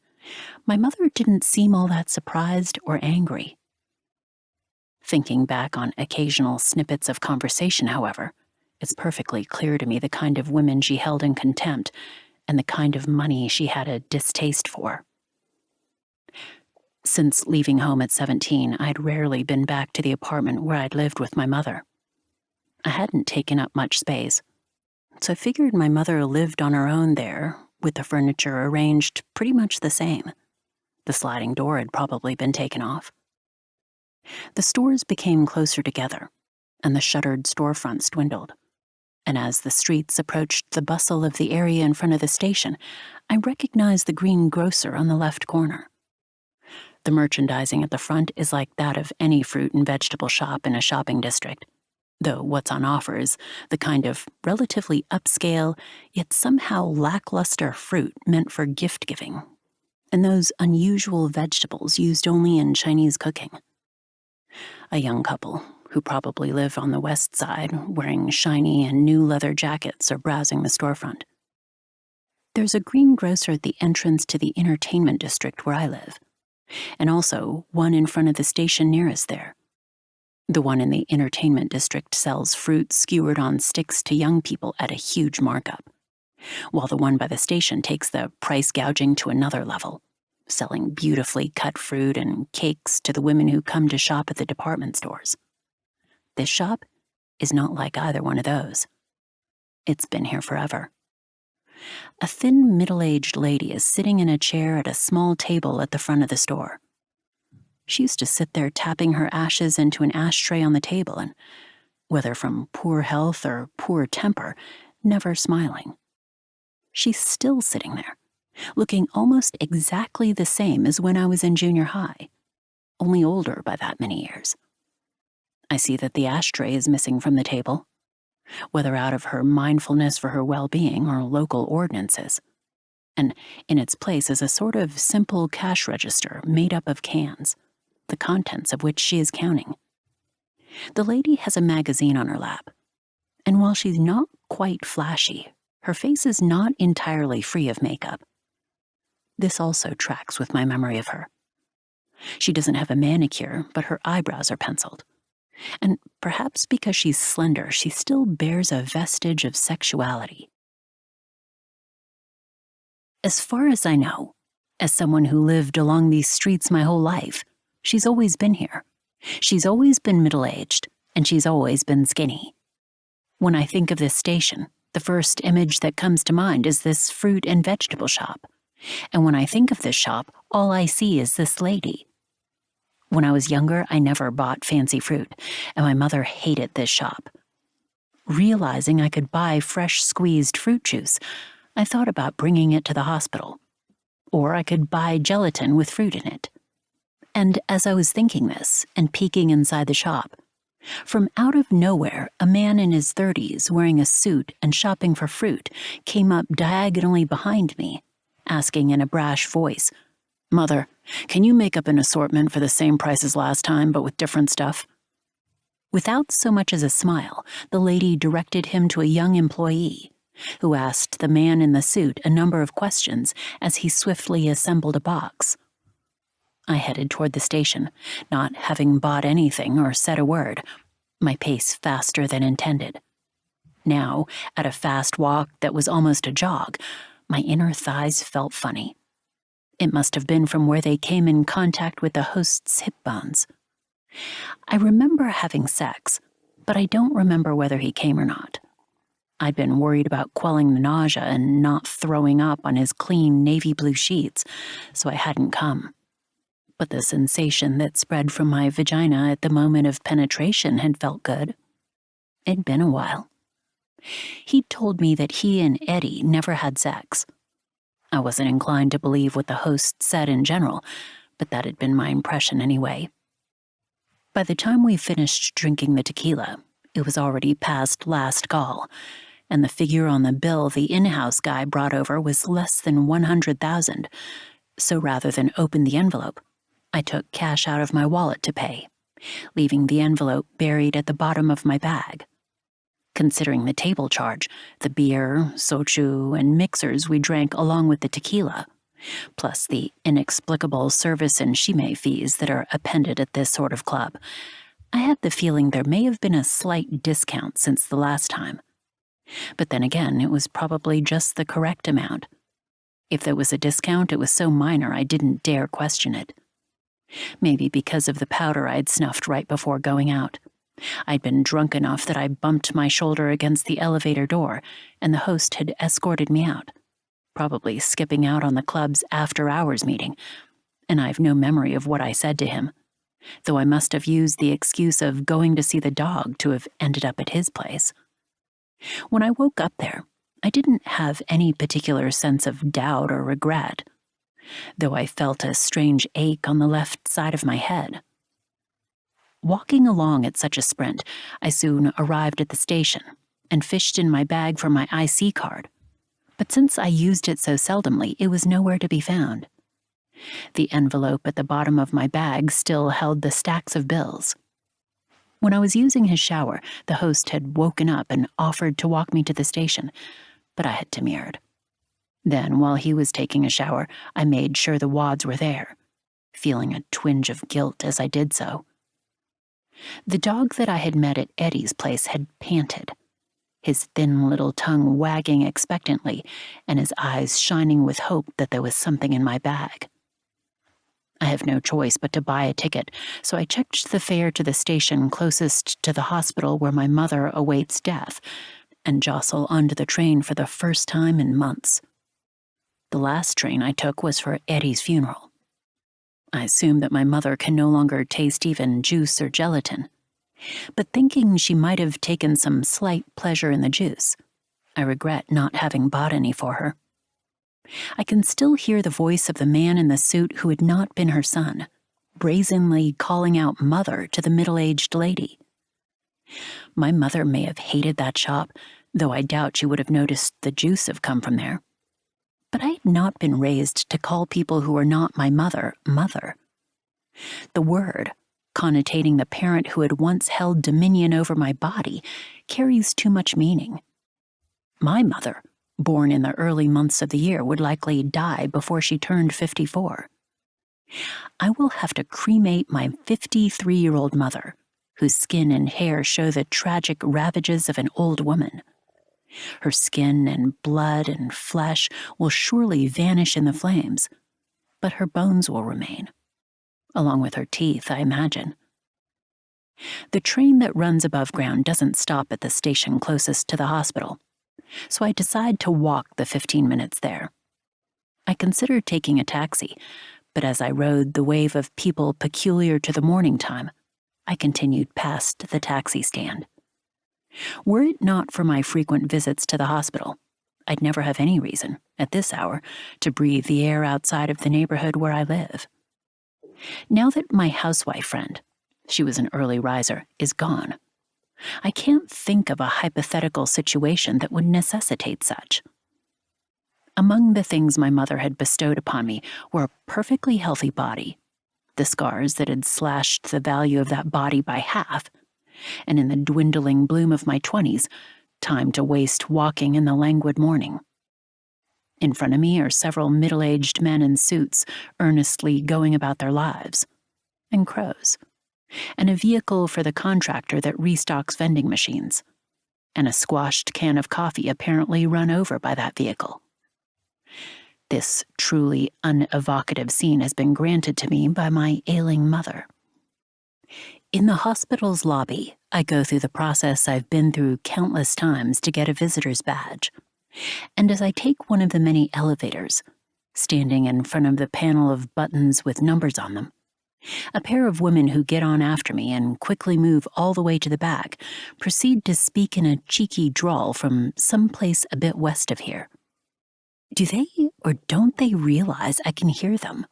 my mother didn't seem all that surprised or angry. Thinking back on occasional snippets of conversation, however, it's perfectly clear to me the kind of women she held in contempt and the kind of money she had a distaste for. Since leaving home at 17, I'd rarely been back to the apartment where I'd lived with my mother. I hadn't taken up much space, so I figured my mother lived on her own there, with the furniture arranged pretty much the same. The sliding door had probably been taken off. The stores became closer together, and the shuttered storefronts dwindled. And as the streets approached the bustle of the area in front of the station, I recognized the green grocer on the left corner. The merchandising at the front is like that of any fruit and vegetable shop in a shopping district. though what's on offer is the kind of relatively upscale, yet somehow lackluster fruit meant for gift-giving, and those unusual vegetables used only in Chinese cooking. A young couple, who probably live on the west side, wearing shiny and new leather jackets, are browsing the storefront. There's a greengrocer at the entrance to the entertainment district where I live, and also one in front of the station nearest there. The one in the entertainment district sells fruit skewered on sticks to young people at a huge markup, while the one by the station takes the price gouging to another level, selling beautifully cut fruit and cakes to the women who come to shop at the department stores. This shop is not like either one of those. It's been here forever. A thin, middle-aged lady is sitting in a chair at a small table at the front of the store. She used to sit there tapping her ashes into an ashtray on the table and, whether from poor health or poor temper, never smiling. She's still sitting there, looking almost exactly the same as when I was in junior high, only older by that many years. I see that the ashtray is missing from the table, whether out of her mindfulness for her well-being or local ordinances, and in its place is a sort of simple cash register made up of cans, the contents of which she is counting. The lady has a magazine on her lap, and while she's not quite flashy, her face is not entirely free of makeup. This also tracks with my memory of her. She doesn't have a manicure, but her eyebrows are penciled. And perhaps because she's slender, she still bears a vestige of sexuality. As far as I know, as someone who lived along these streets my whole life, she's always been here. She's always been middle-aged, and she's always been skinny. When I think of this station, the first image that comes to mind is this fruit and vegetable shop. And when I think of this shop, all I see is this lady. When I was younger, I never bought fancy fruit, and my mother hated this shop. Realizing I could buy fresh squeezed fruit juice, I thought about bringing it to the hospital. Or I could buy gelatin with fruit in it. And as I was thinking this and peeking inside the shop, from out of nowhere, a man in his 30s wearing a suit and shopping for fruit came up diagonally behind me, asking in a brash voice, "Mother, can you make up an assortment for the same price as last time, but with different stuff?" Without so much as a smile, the lady directed him to a young employee, who asked the man in the suit a number of questions as he swiftly assembled a box. I headed toward the station, not having bought anything or said a word, my pace faster than intended. Now, at a fast walk that was almost a jog, my inner thighs felt funny. It must have been from where they came in contact with the host's hip bones. I remember having sex, but I don't remember whether he came or not. I'd been worried about quelling the nausea and not throwing up on his clean navy blue sheets, so I hadn't come. But the sensation that spread from my vagina at the moment of penetration had felt good. It'd been a while. He'd told me that he and Eddie never had sex. I wasn't inclined to believe what the host said in general, but that had been my impression anyway. By the time we finished drinking the tequila, it was already past last call, and the figure on the bill the in-house guy brought over was less than 100,000, so rather than open the envelope, I took cash out of my wallet to pay, leaving the envelope buried at the bottom of my bag. Considering the table charge, the beer, soju, and mixers we drank along with the tequila, plus the inexplicable service and shime fees that are appended at this sort of club, I had the feeling there may have been a slight discount since the last time. But then again, it was probably just the correct amount. If there was a discount, it was so minor I didn't dare question it. Maybe because of the powder I'd snuffed right before going out. I'd been drunk enough that I bumped my shoulder against the elevator door, and the host had escorted me out, probably skipping out on the club's after-hours meeting, and I've no memory of what I said to him, though I must have used the excuse of going to see the dog to have ended up at his place. When I woke up there, I didn't have any particular sense of doubt or regret, though I felt a strange ache on the left side of my head. Walking along at such a sprint, I soon arrived at the station and fished in my bag for my IC card. But since I used it so seldomly, it was nowhere to be found. The envelope at the bottom of my bag still held the stacks of bills. When I was using his shower, the host had woken up and offered to walk me to the station, but I had demurred. Then, while he was taking a shower, I made sure the wads were there, feeling a twinge of guilt as I did so. The dog that I had met at Eddie's place had panted, his thin little tongue wagging expectantly and his eyes shining with hope that there was something in my bag. I have no choice but to buy a ticket, so I checked the fare to the station closest to the hospital where my mother awaits death and jostle onto the train for the first time in months. The last train I took was for Eddie's funeral. I assume that my mother can no longer taste even juice or gelatin, but thinking she might have taken some slight pleasure in the juice, I regret not having bought any for her. I can still hear the voice of the man in the suit who had not been her son, brazenly calling out "mother" to the middle-aged lady. My mother may have hated that shop, though I doubt she would have noticed the juice have come from there. But I had not been raised to call people who were not my mother, mother. The word, connotating the parent who had once held dominion over my body, carries too much meaning. My mother, born in the early months of the year, would likely die before she turned 54. I will have to cremate my 53-year-old mother, whose skin and hair show the tragic ravages of an old woman. Her skin and blood and flesh will surely vanish in the flames, but her bones will remain, along with her teeth, I imagine. The train that runs above ground doesn't stop at the station closest to the hospital, so I decide to walk the 15 minutes there. I considered taking a taxi, but as I rode the wave of people peculiar to the morning time, I continued past the taxi stand. Were it not for my frequent visits to the hospital, I'd never have any reason, at this hour, to breathe the air outside of the neighborhood where I live. Now that my housewife friend, she was an early riser, is gone, I can't think of a hypothetical situation that would necessitate such. Among the things my mother had bestowed upon me were a perfectly healthy body, the scars that had slashed the value of that body by half, and in the dwindling bloom of my 20s, time to waste walking in the languid morning. In front of me are several middle-aged men in suits earnestly going about their lives, and crows, and a vehicle for the contractor that restocks vending machines, and a squashed can of coffee apparently run over by that vehicle. This truly unevocative scene has been granted to me by my ailing mother. In the hospital's lobby, I go through the process I've been through countless times to get a visitor's badge, and as I take one of the many elevators, standing in front of the panel of buttons with numbers on them, a pair of women who get on after me and quickly move all the way to the back proceed to speak in a cheeky drawl from someplace a bit west of here. Do they or don't they realize I can hear them,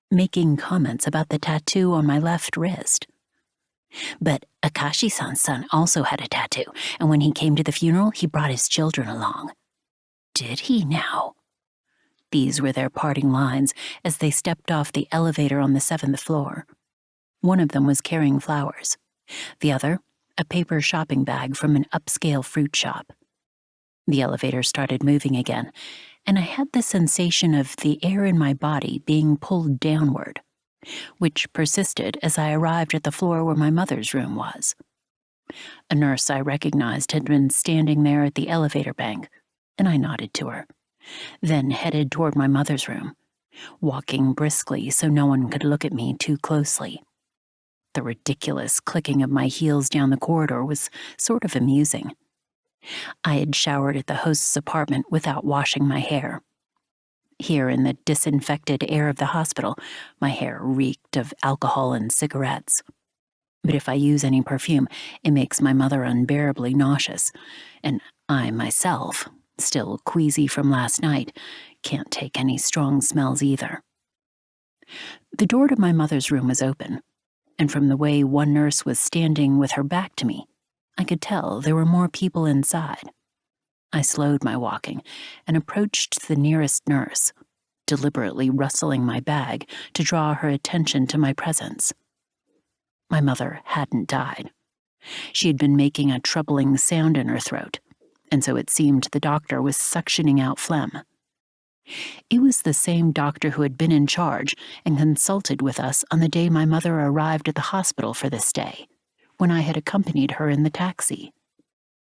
making comments about the tattoo on my left wrist? But Akashi-san's son also had a tattoo, and when he came to the funeral, he brought his children along. Did he now? These were their parting lines as they stepped off the elevator on the 7th floor. One of them was carrying flowers, the other, a paper shopping bag from an upscale fruit shop. The elevator started moving again, and I had the sensation of the air in my body being pulled downward, which persisted as I arrived at the floor where my mother's room was. A nurse I recognized had been standing there at the elevator bank, and I nodded to her, then headed toward my mother's room, walking briskly so no one could look at me too closely. The ridiculous clicking of my heels down the corridor was sort of amusing. I had showered at the host's apartment without washing my hair. Here in the disinfected air of the hospital, my hair reeked of alcohol and cigarettes. But if I use any perfume, it makes my mother unbearably nauseous, and I myself, still queasy from last night, can't take any strong smells either. The door to my mother's room was open, and from the way one nurse was standing with her back to me, I could tell there were more people inside. I slowed my walking and approached the nearest nurse, deliberately rustling my bag to draw her attention to my presence. My mother hadn't died. She had been making a troubling sound in her throat, and so it seemed the doctor was suctioning out phlegm. It was the same doctor who had been in charge and consulted with us on the day my mother arrived at the hospital for this day, when I had accompanied her in the taxi.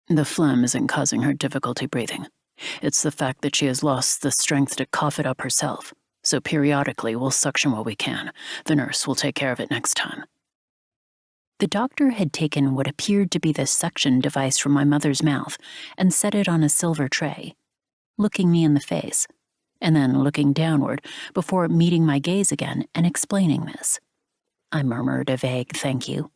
The phlegm isn't causing her difficulty breathing. It's the fact that she has lost the strength to cough it up herself, so periodically we'll suction what we can. The nurse will take care of it next time. The doctor had taken what appeared to be the suction device from my mother's mouth and set it on a silver tray, looking me in the face, and then looking downward before meeting my gaze again and explaining this. I murmured a vague thank you.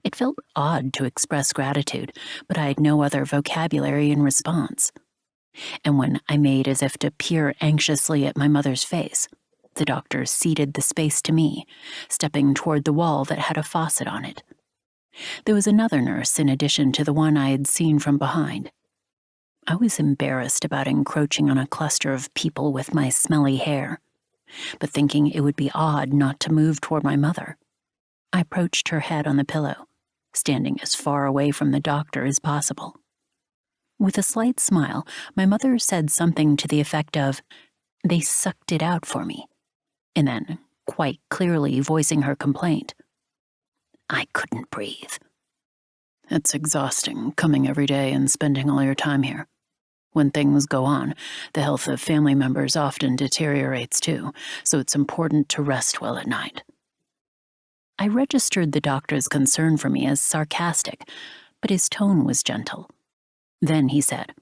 It felt odd to express gratitude, but I had no other vocabulary in response. And when I made as if to peer anxiously at my mother's face, the doctor ceded the space to me, stepping toward the wall that had a faucet on it. There was another nurse in addition to the one I had seen from behind. I was embarrassed about encroaching on a cluster of people with my smelly hair, but thinking it would be odd not to move toward my mother, I approached her head on the pillow, standing as far away from the doctor as possible. With a slight smile, my mother said something to the effect of, "They sucked it out for me," and then, quite clearly voicing her complaint, "I couldn't breathe." It's exhausting, coming every day and spending all your time here. When things go on, the health of family members often deteriorates too, so it's important to rest well at night. I registered the doctor's concern for me as sarcastic, but his tone was gentle. Then he said,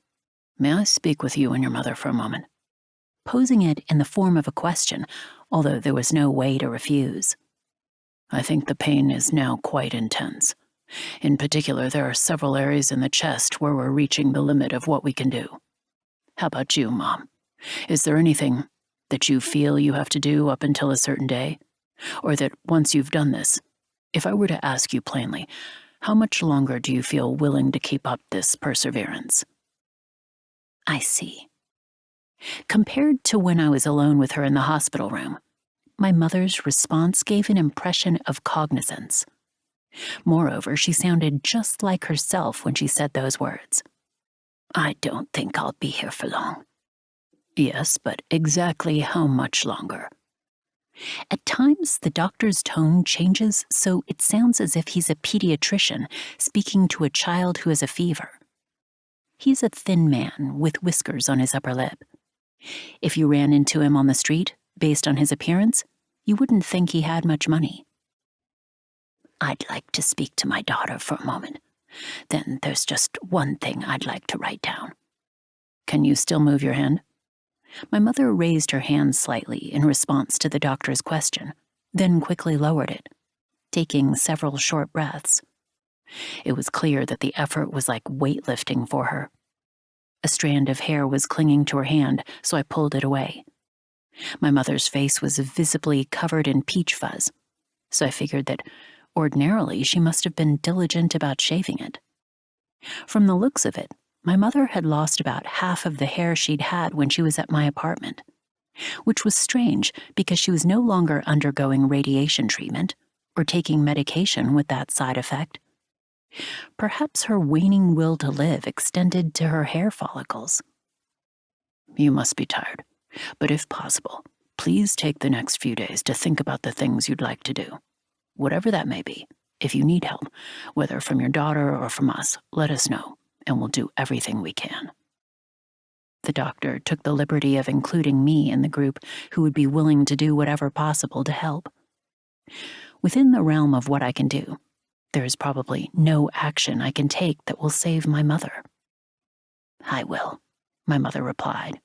"May I speak with you and your mother for a moment?" Posing it in the form of a question, although there was no way to refuse. "I think the pain is now quite intense. In particular, there are several areas in the chest where we're reaching the limit of what we can do. How about you, Mom? Is there anything that you feel you have to do up until a certain day? Or that once you've done this, if I were to ask you plainly, how much longer do you feel willing to keep up this perseverance?" I see. Compared to when I was alone with her in the hospital room, my mother's response gave an impression of cognizance. Moreover, she sounded just like herself when she said those words. "I don't think I'll be here for long." "Yes, but exactly how much longer?" At times, the doctor's tone changes so it sounds as if he's a pediatrician speaking to a child who has a fever. He's a thin man with whiskers on his upper lip. If you ran into him on the street, based on his appearance, you wouldn't think he had much money. "I'd like to speak to my daughter for a moment. Then there's just one thing I'd like to write down." "Can you still move your hand?" My mother raised her hand slightly in response to the doctor's question, then quickly lowered it, taking several short breaths. It was clear that the effort was like weightlifting for her. A strand of hair was clinging to her hand, so I pulled it away. My mother's face was visibly covered in peach fuzz, so I figured that ordinarily she must have been diligent about shaving it. From the looks of it, my mother had lost about half of the hair she'd had when she was at my apartment, which was strange because she was no longer undergoing radiation treatment or taking medication with that side effect. Perhaps her waning will to live extended to her hair follicles. "You must be tired, but if possible, please take the next few days to think about the things you'd like to do. Whatever that may be, if you need help, whether from your daughter or from us, let us know, and we'll do everything we can." The doctor took the liberty of including me in the group who would be willing to do whatever possible to help. Within the realm of what I can do, there is probably no action I can take that will save my mother. "I will," my mother replied,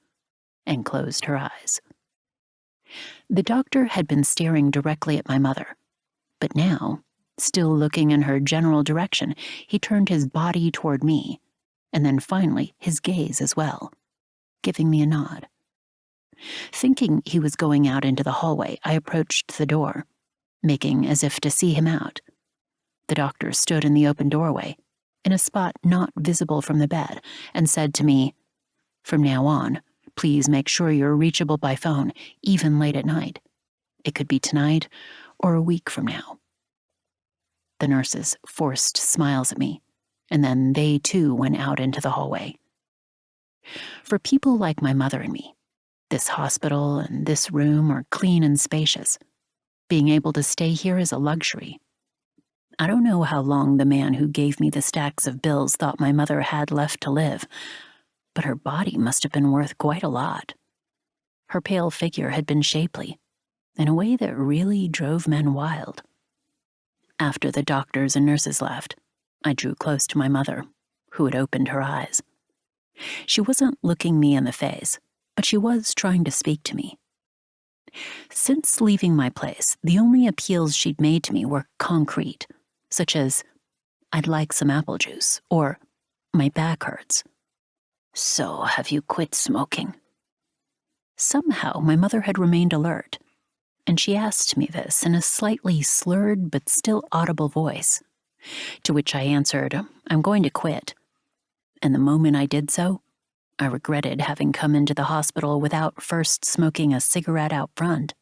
and closed her eyes. The doctor had been staring directly at my mother, but now, still looking in her general direction, he turned his body toward me, and then finally his gaze as well, giving me a nod. Thinking he was going out into the hallway, I approached the door, making as if to see him out. The doctor stood in the open doorway, in a spot not visible from the bed, and said to me, "From now on, please make sure you're reachable by phone, even late at night. It could be tonight or a week from now." The nurses forced smiles at me, and then they too went out into the hallway. For people like my mother and me, this hospital and this room are clean and spacious. Being able to stay here is a luxury. I don't know how long the man who gave me the stacks of bills thought my mother had left to live, but her body must have been worth quite a lot. Her pale figure had been shapely, in a way that really drove men wild. After the doctors and nurses left, I drew close to my mother, who had opened her eyes. She wasn't looking me in the face, but she was trying to speak to me. Since leaving my place, the only appeals she'd made to me were concrete, such as, "I'd like some apple juice," or "My back hurts." "So, have you quit smoking?" Somehow, my mother had remained alert, and she asked me this in a slightly slurred but still audible voice, to which I answered, "I'm going to quit." And the moment I did so, I regretted having come into the hospital without first smoking a cigarette out front.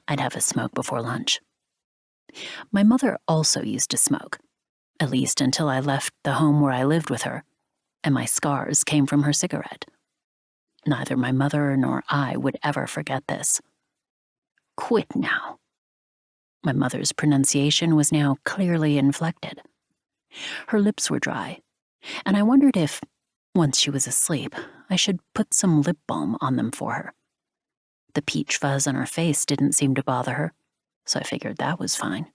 I'd have a smoke before lunch. My mother also used to smoke, at least until I left the home where I lived with her, and my scars came from her cigarette. Neither my mother nor I would ever forget this. "Quit now." My mother's pronunciation was now clearly inflected. Her lips were dry, and I wondered if, once she was asleep, I should put some lip balm on them for her. The peach fuzz on her face didn't seem to bother her, so I figured that was fine.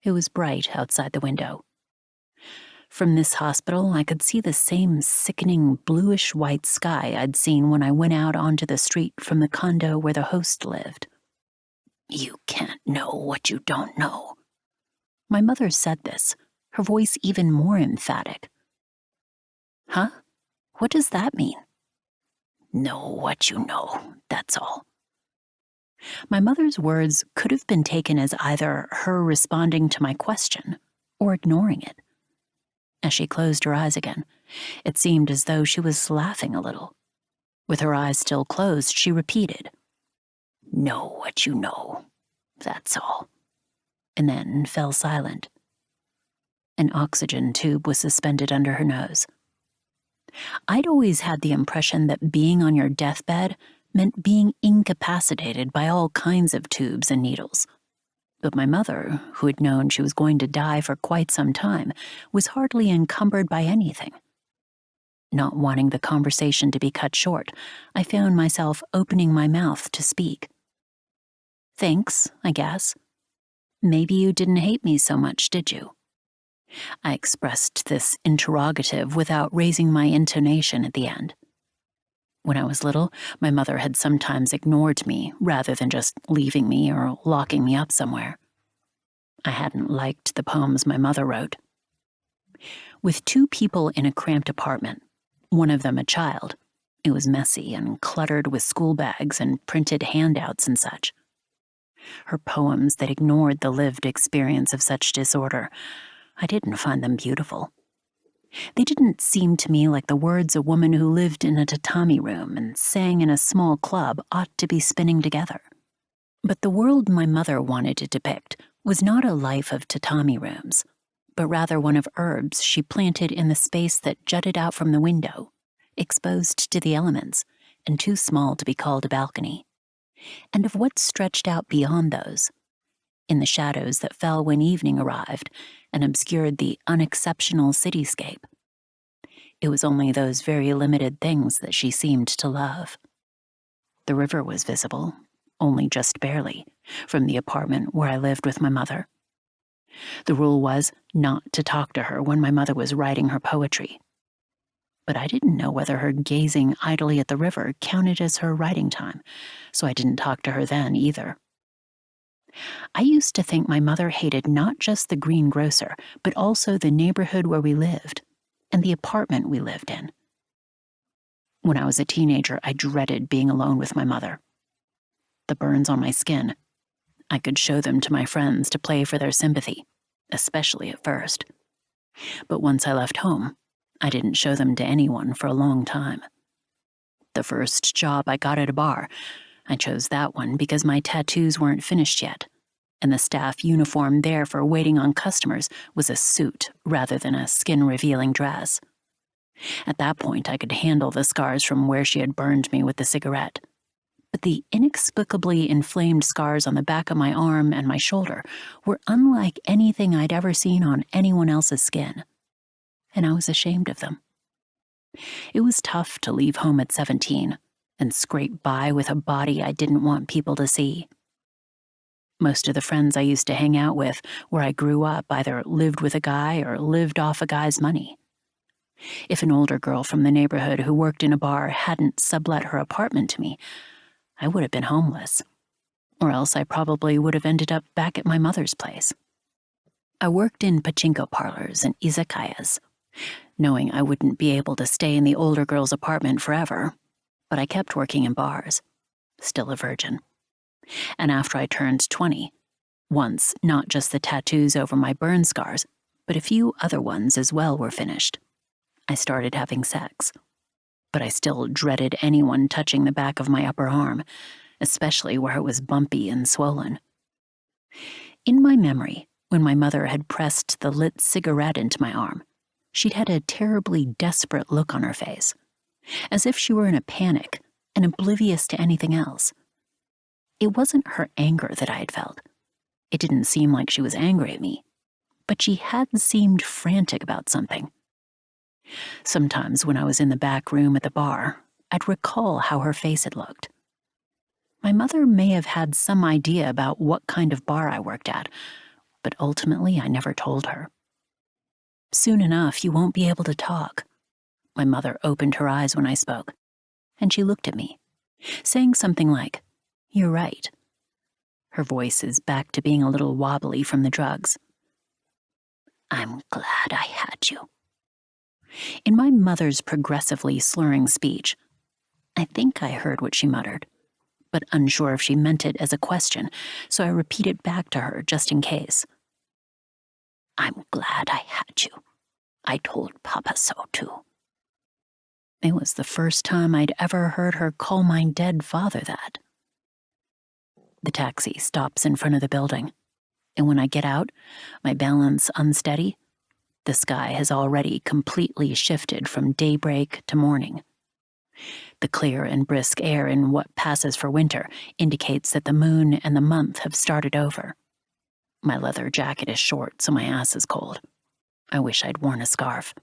It was bright outside the window. From this hospital, I could see the same sickening bluish-white sky I'd seen when I went out onto the street from the condo where the host lived. "You can't know what you don't know." My mother said this, her voice even more emphatic. "Huh? What does that mean?" "Know what you know, that's all." My mother's words could have been taken as either her responding to my question or ignoring it. As she closed her eyes again, it seemed as though she was laughing a little. With her eyes still closed, she repeated, "Know what you know, that's all," and then fell silent. An oxygen tube was suspended under her nose. I'd always had the impression that being on your deathbed meant being incapacitated by all kinds of tubes and needles. But my mother, who had known she was going to die for quite some time, was hardly encumbered by anything. Not wanting the conversation to be cut short, I found myself opening my mouth to speak. "Thanks, I guess. Maybe you didn't hate me so much, did you?" I expressed this interrogative without raising my intonation at the end. When I was little, my mother had sometimes ignored me rather than just leaving me or locking me up somewhere. I hadn't liked the poems my mother wrote. With two people in a cramped apartment, one of them a child, it was messy and cluttered with school bags and printed handouts and such. Her poems that ignored the lived experience of such disorder, I didn't find them beautiful. They didn't seem to me like the words a woman who lived in a tatami room and sang in a small club ought to be spinning together. But the world my mother wanted to depict was not a life of tatami rooms, but rather one of herbs she planted in the space that jutted out from the window, exposed to the elements and too small to be called a balcony, and of what stretched out beyond those, in the shadows that fell when evening arrived and obscured the unexceptional cityscape. It was only those very limited things that she seemed to love. The river was visible, only just barely, from the apartment where I lived with my mother. The rule was not to talk to her when my mother was writing her poetry. But I didn't know whether her gazing idly at the river counted as her writing time, so I didn't talk to her then either. I used to think my mother hated not just the greengrocer, but also the neighborhood where we lived, and the apartment we lived in. When I was a teenager, I dreaded being alone with my mother. The burns on my skin, I could show them to my friends to play for their sympathy, especially at first. But once I left home, I didn't show them to anyone for a long time. The first job I got at a bar, I chose that one because my tattoos weren't finished yet, and the staff uniform there for waiting on customers was a suit rather than a skin-revealing dress. At that point, I could handle the scars from where she had burned me with the cigarette. But the inexplicably inflamed scars on the back of my arm and my shoulder were unlike anything I'd ever seen on anyone else's skin, and I was ashamed of them. It was tough to leave home at 17 and scrape by with a body I didn't want people to see. Most of the friends I used to hang out with where I grew up either lived with a guy or lived off a guy's money. If an older girl from the neighborhood who worked in a bar hadn't sublet her apartment to me, I would have been homeless. Or else I probably would have ended up back at my mother's place. I worked in pachinko parlors and izakayas, knowing I wouldn't be able to stay in the older girl's apartment forever, but I kept working in bars, still a virgin. And after I turned 20, once not just the tattoos over my burn scars, but a few other ones as well were finished, I started having sex. But I still dreaded anyone touching the back of my upper arm, especially where it was bumpy and swollen. In my memory, when my mother had pressed the lit cigarette into my arm, she'd had a terribly desperate look on her face, as if she were in a panic and oblivious to anything else. It wasn't her anger that I had felt. It didn't seem like she was angry at me, but she had seemed frantic about something. Sometimes when I was in the back room at the bar, I'd recall how her face had looked. My mother may have had some idea about what kind of bar I worked at, but ultimately I never told her. Soon enough, you won't be able to talk. My mother opened her eyes when I spoke, and she looked at me, saying something like, "You're right." Her voice is back to being a little wobbly from the drugs. "I'm glad I had you." In my mother's progressively slurring speech, I think I heard what she muttered, but unsure if she meant it as a question, so I repeated back to her just in case. "I'm glad I had you. I told Papa so too." It was the first time I'd ever heard her call my dead father that. The taxi stops in front of the building, and when I get out, my balance unsteady, the sky has already completely shifted from daybreak to morning. The clear and brisk air in what passes for winter indicates that the moon and the month have started over. My leather jacket is short, so my ass is cold. I wish I'd worn a scarf.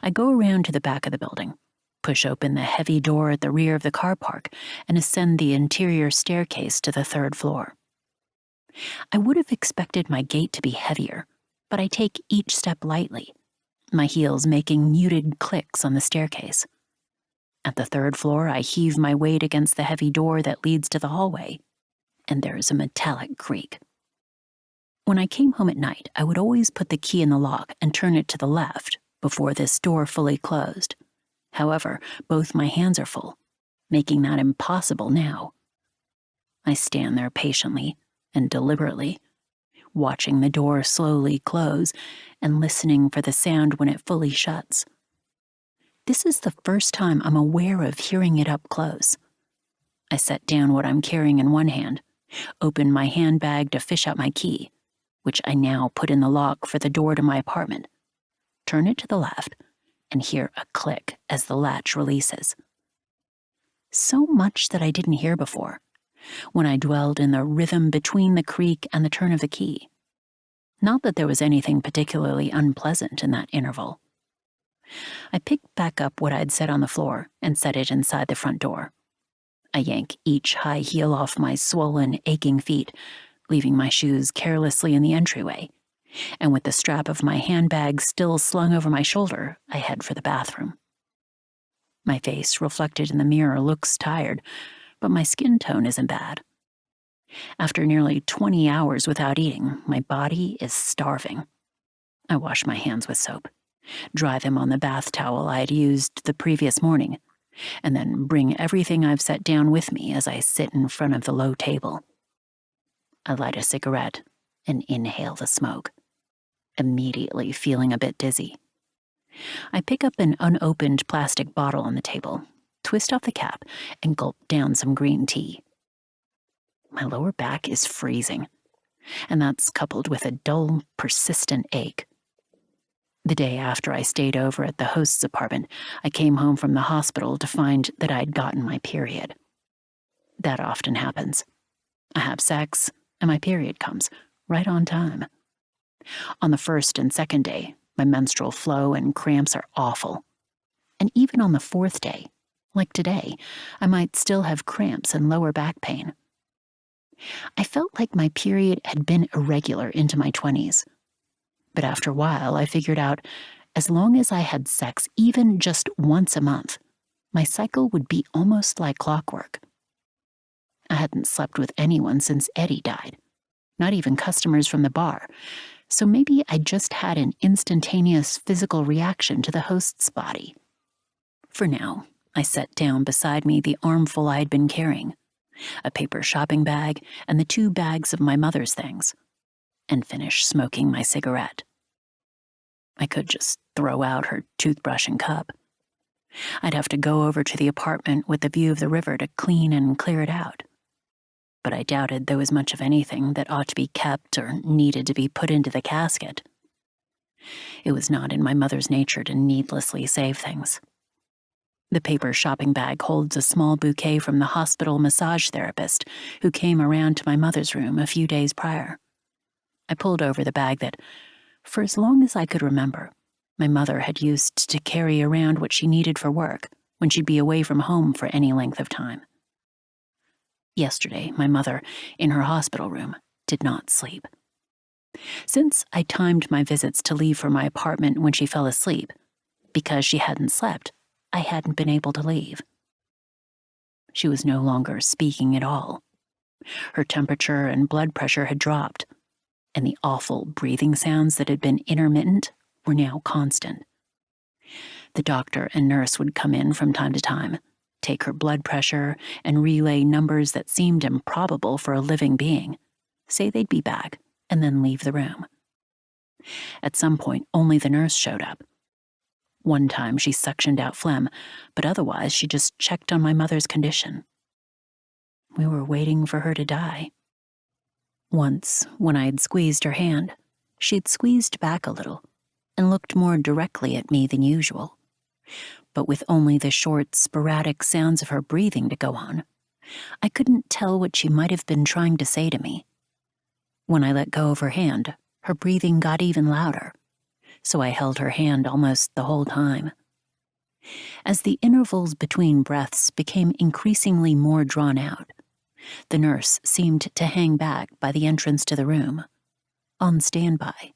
I go around to the back of the building, push open the heavy door at the rear of the car park, and ascend the interior staircase to the 3rd floor. I would have expected my gait to be heavier, but I take each step lightly, my heels making muted clicks on the staircase. At the 3rd floor, I heave my weight against the heavy door that leads to the hallway, and there's a metallic creak. When I came home at night, I would always put the key in the lock and turn it to the left before this door fully closed. However, both my hands are full, making that impossible now. I stand there patiently and deliberately, watching the door slowly close and listening for the sound when it fully shuts. This is the first time I'm aware of hearing it up close. I set down what I'm carrying in one hand, open my handbag to fish out my key, which I now put in the lock for the door to my apartment, turn it to the left, and hear a click as the latch releases. So much that I didn't hear before, when I dwelled in the rhythm between the creak and the turn of the key. Not that there was anything particularly unpleasant in that interval. I picked back up what I'd set on the floor and set it inside the front door. I yank each high heel off my swollen, aching feet, leaving my shoes carelessly in the entryway, and with the strap of my handbag still slung over my shoulder, I head for the bathroom. My face reflected in the mirror looks tired, but my skin tone isn't bad. After nearly 20 hours without eating, my body is starving. I wash my hands with soap, dry them on the bath towel I had used the previous morning, and then bring everything I've set down with me as I sit in front of the low table. I light a cigarette and inhale the smoke, immediately feeling a bit dizzy. I pick up an unopened plastic bottle on the table, twist off the cap, and gulp down some green tea. My lower back is freezing, and that's coupled with a dull, persistent ache. The day after I stayed over at the host's apartment, I came home from the hospital to find that I'd gotten my period. That often happens. I have sex, and my period comes, right on time. On the first and second day, my menstrual flow and cramps are awful. And even on the fourth day, like today, I might still have cramps and lower back pain. I felt like my period had been irregular into my 20s. But after a while, I figured out as long as I had sex even just once a month, my cycle would be almost like clockwork. I hadn't slept with anyone since Eddie died, not even customers from the bar, so maybe I just had an instantaneous physical reaction to the host's body. For now, I set down beside me the armful I had been carrying, a paper shopping bag and the 2 bags of my mother's things, and finished smoking my cigarette. I could just throw out her toothbrush and cup. I'd have to go over to the apartment with the view of the river to clean and clear it out. But I doubted there was much of anything that ought to be kept or needed to be put into the casket. It was not in my mother's nature to needlessly save things. The paper shopping bag holds a small bouquet from the hospital massage therapist who came around to my mother's room a few days prior. I pulled over the bag that, for as long as I could remember, my mother had used to carry around what she needed for work when she'd be away from home for any length of time. Yesterday, my mother, in her hospital room, did not sleep. Since I timed my visits to leave for my apartment when she fell asleep, because she hadn't slept, I hadn't been able to leave. She was no longer speaking at all. Her temperature and blood pressure had dropped, and the awful breathing sounds that had been intermittent were now constant. The doctor and nurse would come in from time to time, take her blood pressure, and relay numbers that seemed improbable for a living being, say they'd be back, and then leave the room. At some point, only the nurse showed up. One time she suctioned out phlegm, but otherwise she just checked on my mother's condition. We were waiting for her to die. Once, when I had squeezed her hand, she'd squeezed back a little and looked more directly at me than usual. But with only the short, sporadic sounds of her breathing to go on, I couldn't tell what she might have been trying to say to me. When I let go of her hand, her breathing got even louder, so I held her hand almost the whole time. As the intervals between breaths became increasingly more drawn out, the nurse seemed to hang back by the entrance to the room, on standby.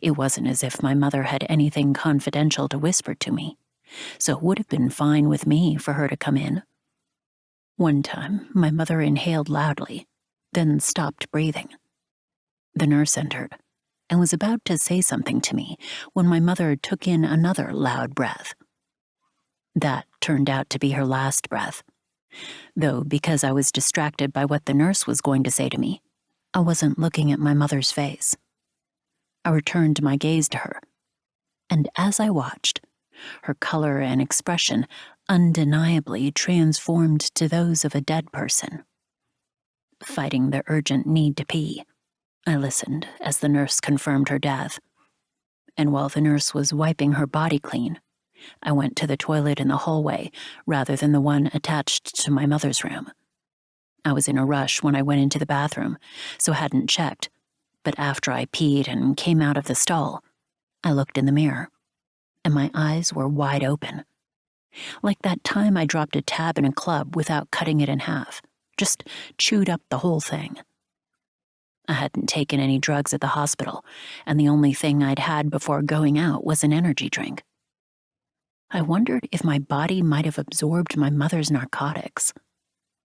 It wasn't as if my mother had anything confidential to whisper to me, so it would have been fine with me for her to come in. One time, my mother inhaled loudly, then stopped breathing. The nurse entered and was about to say something to me when my mother took in another loud breath. That turned out to be her last breath, though because I was distracted by what the nurse was going to say to me, I wasn't looking at my mother's face. I returned my gaze to her, and as I watched, her color and expression undeniably transformed to those of a dead person. Fighting the urgent need to pee, I listened as the nurse confirmed her death, and while the nurse was wiping her body clean, I went to the toilet in the hallway rather than the one attached to my mother's room. I was in a rush when I went into the bathroom, so hadn't checked, but after I peed and came out of the stall, I looked in the mirror, and my eyes were wide open. Like that time I dropped a tab in a club without cutting it in half, just chewed up the whole thing. I hadn't taken any drugs at the hospital, and the only thing I'd had before going out was an energy drink. I wondered if my body might have absorbed my mother's narcotics.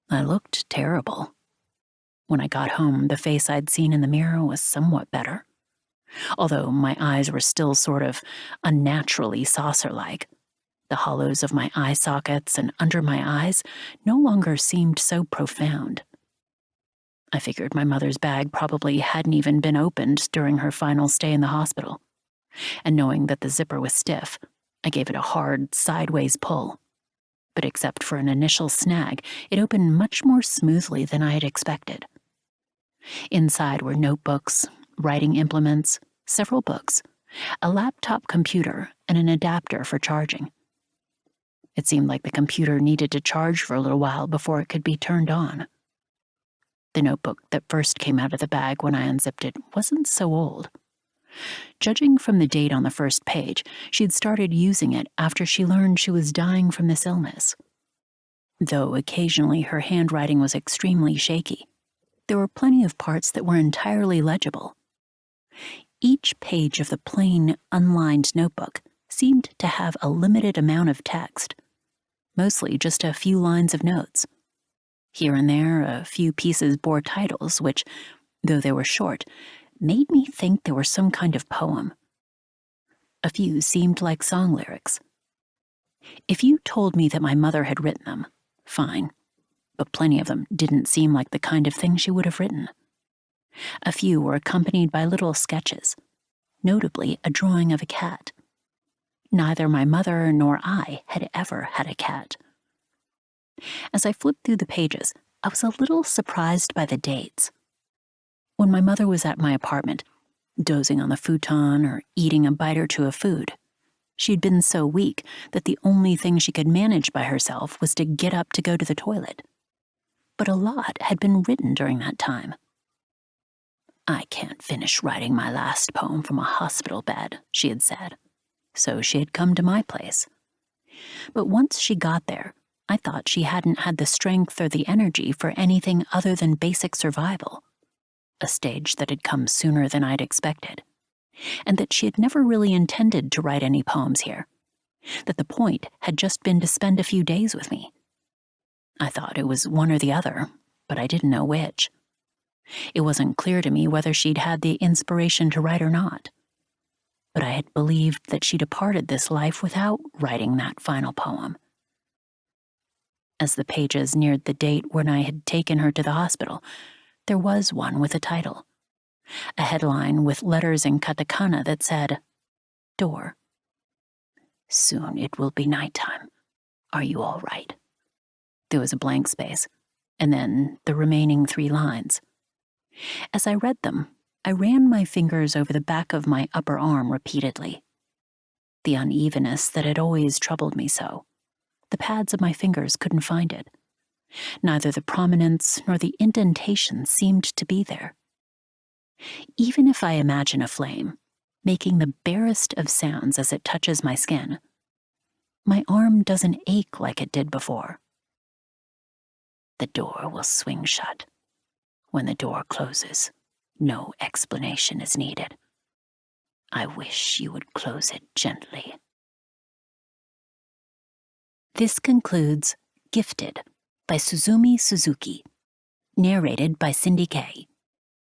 I looked terrible. When I got home, the face I'd seen in the mirror was somewhat better, although my eyes were still sort of unnaturally saucer-like. The hollows of my eye sockets and under my eyes no longer seemed so profound. I figured my mother's bag probably hadn't even been opened during her final stay in the hospital, and knowing that the zipper was stiff, I gave it a hard, sideways pull. But except for an initial snag, it opened much more smoothly than I had expected. Inside were notebooks, writing implements, several books, a laptop computer, and an adapter for charging. It seemed like the computer needed to charge for a little while before it could be turned on. The notebook that first came out of the bag when I unzipped it wasn't so old. Judging from the date on the first page, she'd started using it after she learned she was dying from this illness. Though occasionally her handwriting was extremely shaky, there were plenty of parts that were entirely legible. Each page of the plain, unlined notebook seemed to have a limited amount of text, mostly just a few lines of notes. Here and there, a few pieces bore titles which, though they were short, made me think they were some kind of poem. A few seemed like song lyrics. If you told me that my mother had written them, fine, but plenty of them didn't seem like the kind of thing she would have written. A few were accompanied by little sketches, notably a drawing of a cat. Neither my mother nor I had ever had a cat. As I flipped through the pages, I was a little surprised by the dates. When my mother was at my apartment, dozing on the futon or eating a bite or two of food, she'd been so weak that the only thing she could manage by herself was to get up to go to the toilet. But a lot had been written during that time. "I can't finish writing my last poem from a hospital bed," she had said, so she had come to my place. But once she got there, I thought she hadn't had the strength or the energy for anything other than basic survival, a stage that had come sooner than I'd expected, and that she had never really intended to write any poems here, that the point had just been to spend a few days with me. I thought it was one or the other, but I didn't know which. It wasn't clear to me whether she'd had the inspiration to write or not, but I had believed that she departed this life without writing that final poem. As the pages neared the date when I had taken her to the hospital, there was one with a title, a headline with letters in katakana that said, "Door. Soon it will be nighttime. Are you all right?" There was a blank space, and then the remaining 3 lines. As I read them, I ran my fingers over the back of my upper arm repeatedly. The unevenness that had always troubled me so. The pads of my fingers couldn't find it. Neither the prominence nor the indentation seemed to be there. Even if I imagine a flame, making the barest of sounds as it touches my skin, my arm doesn't ache like it did before. The door will swing shut. When the door closes, no explanation is needed. I wish you would close it gently. This concludes Gifted by Suzumi Suzuki, narrated by Cindy Kay.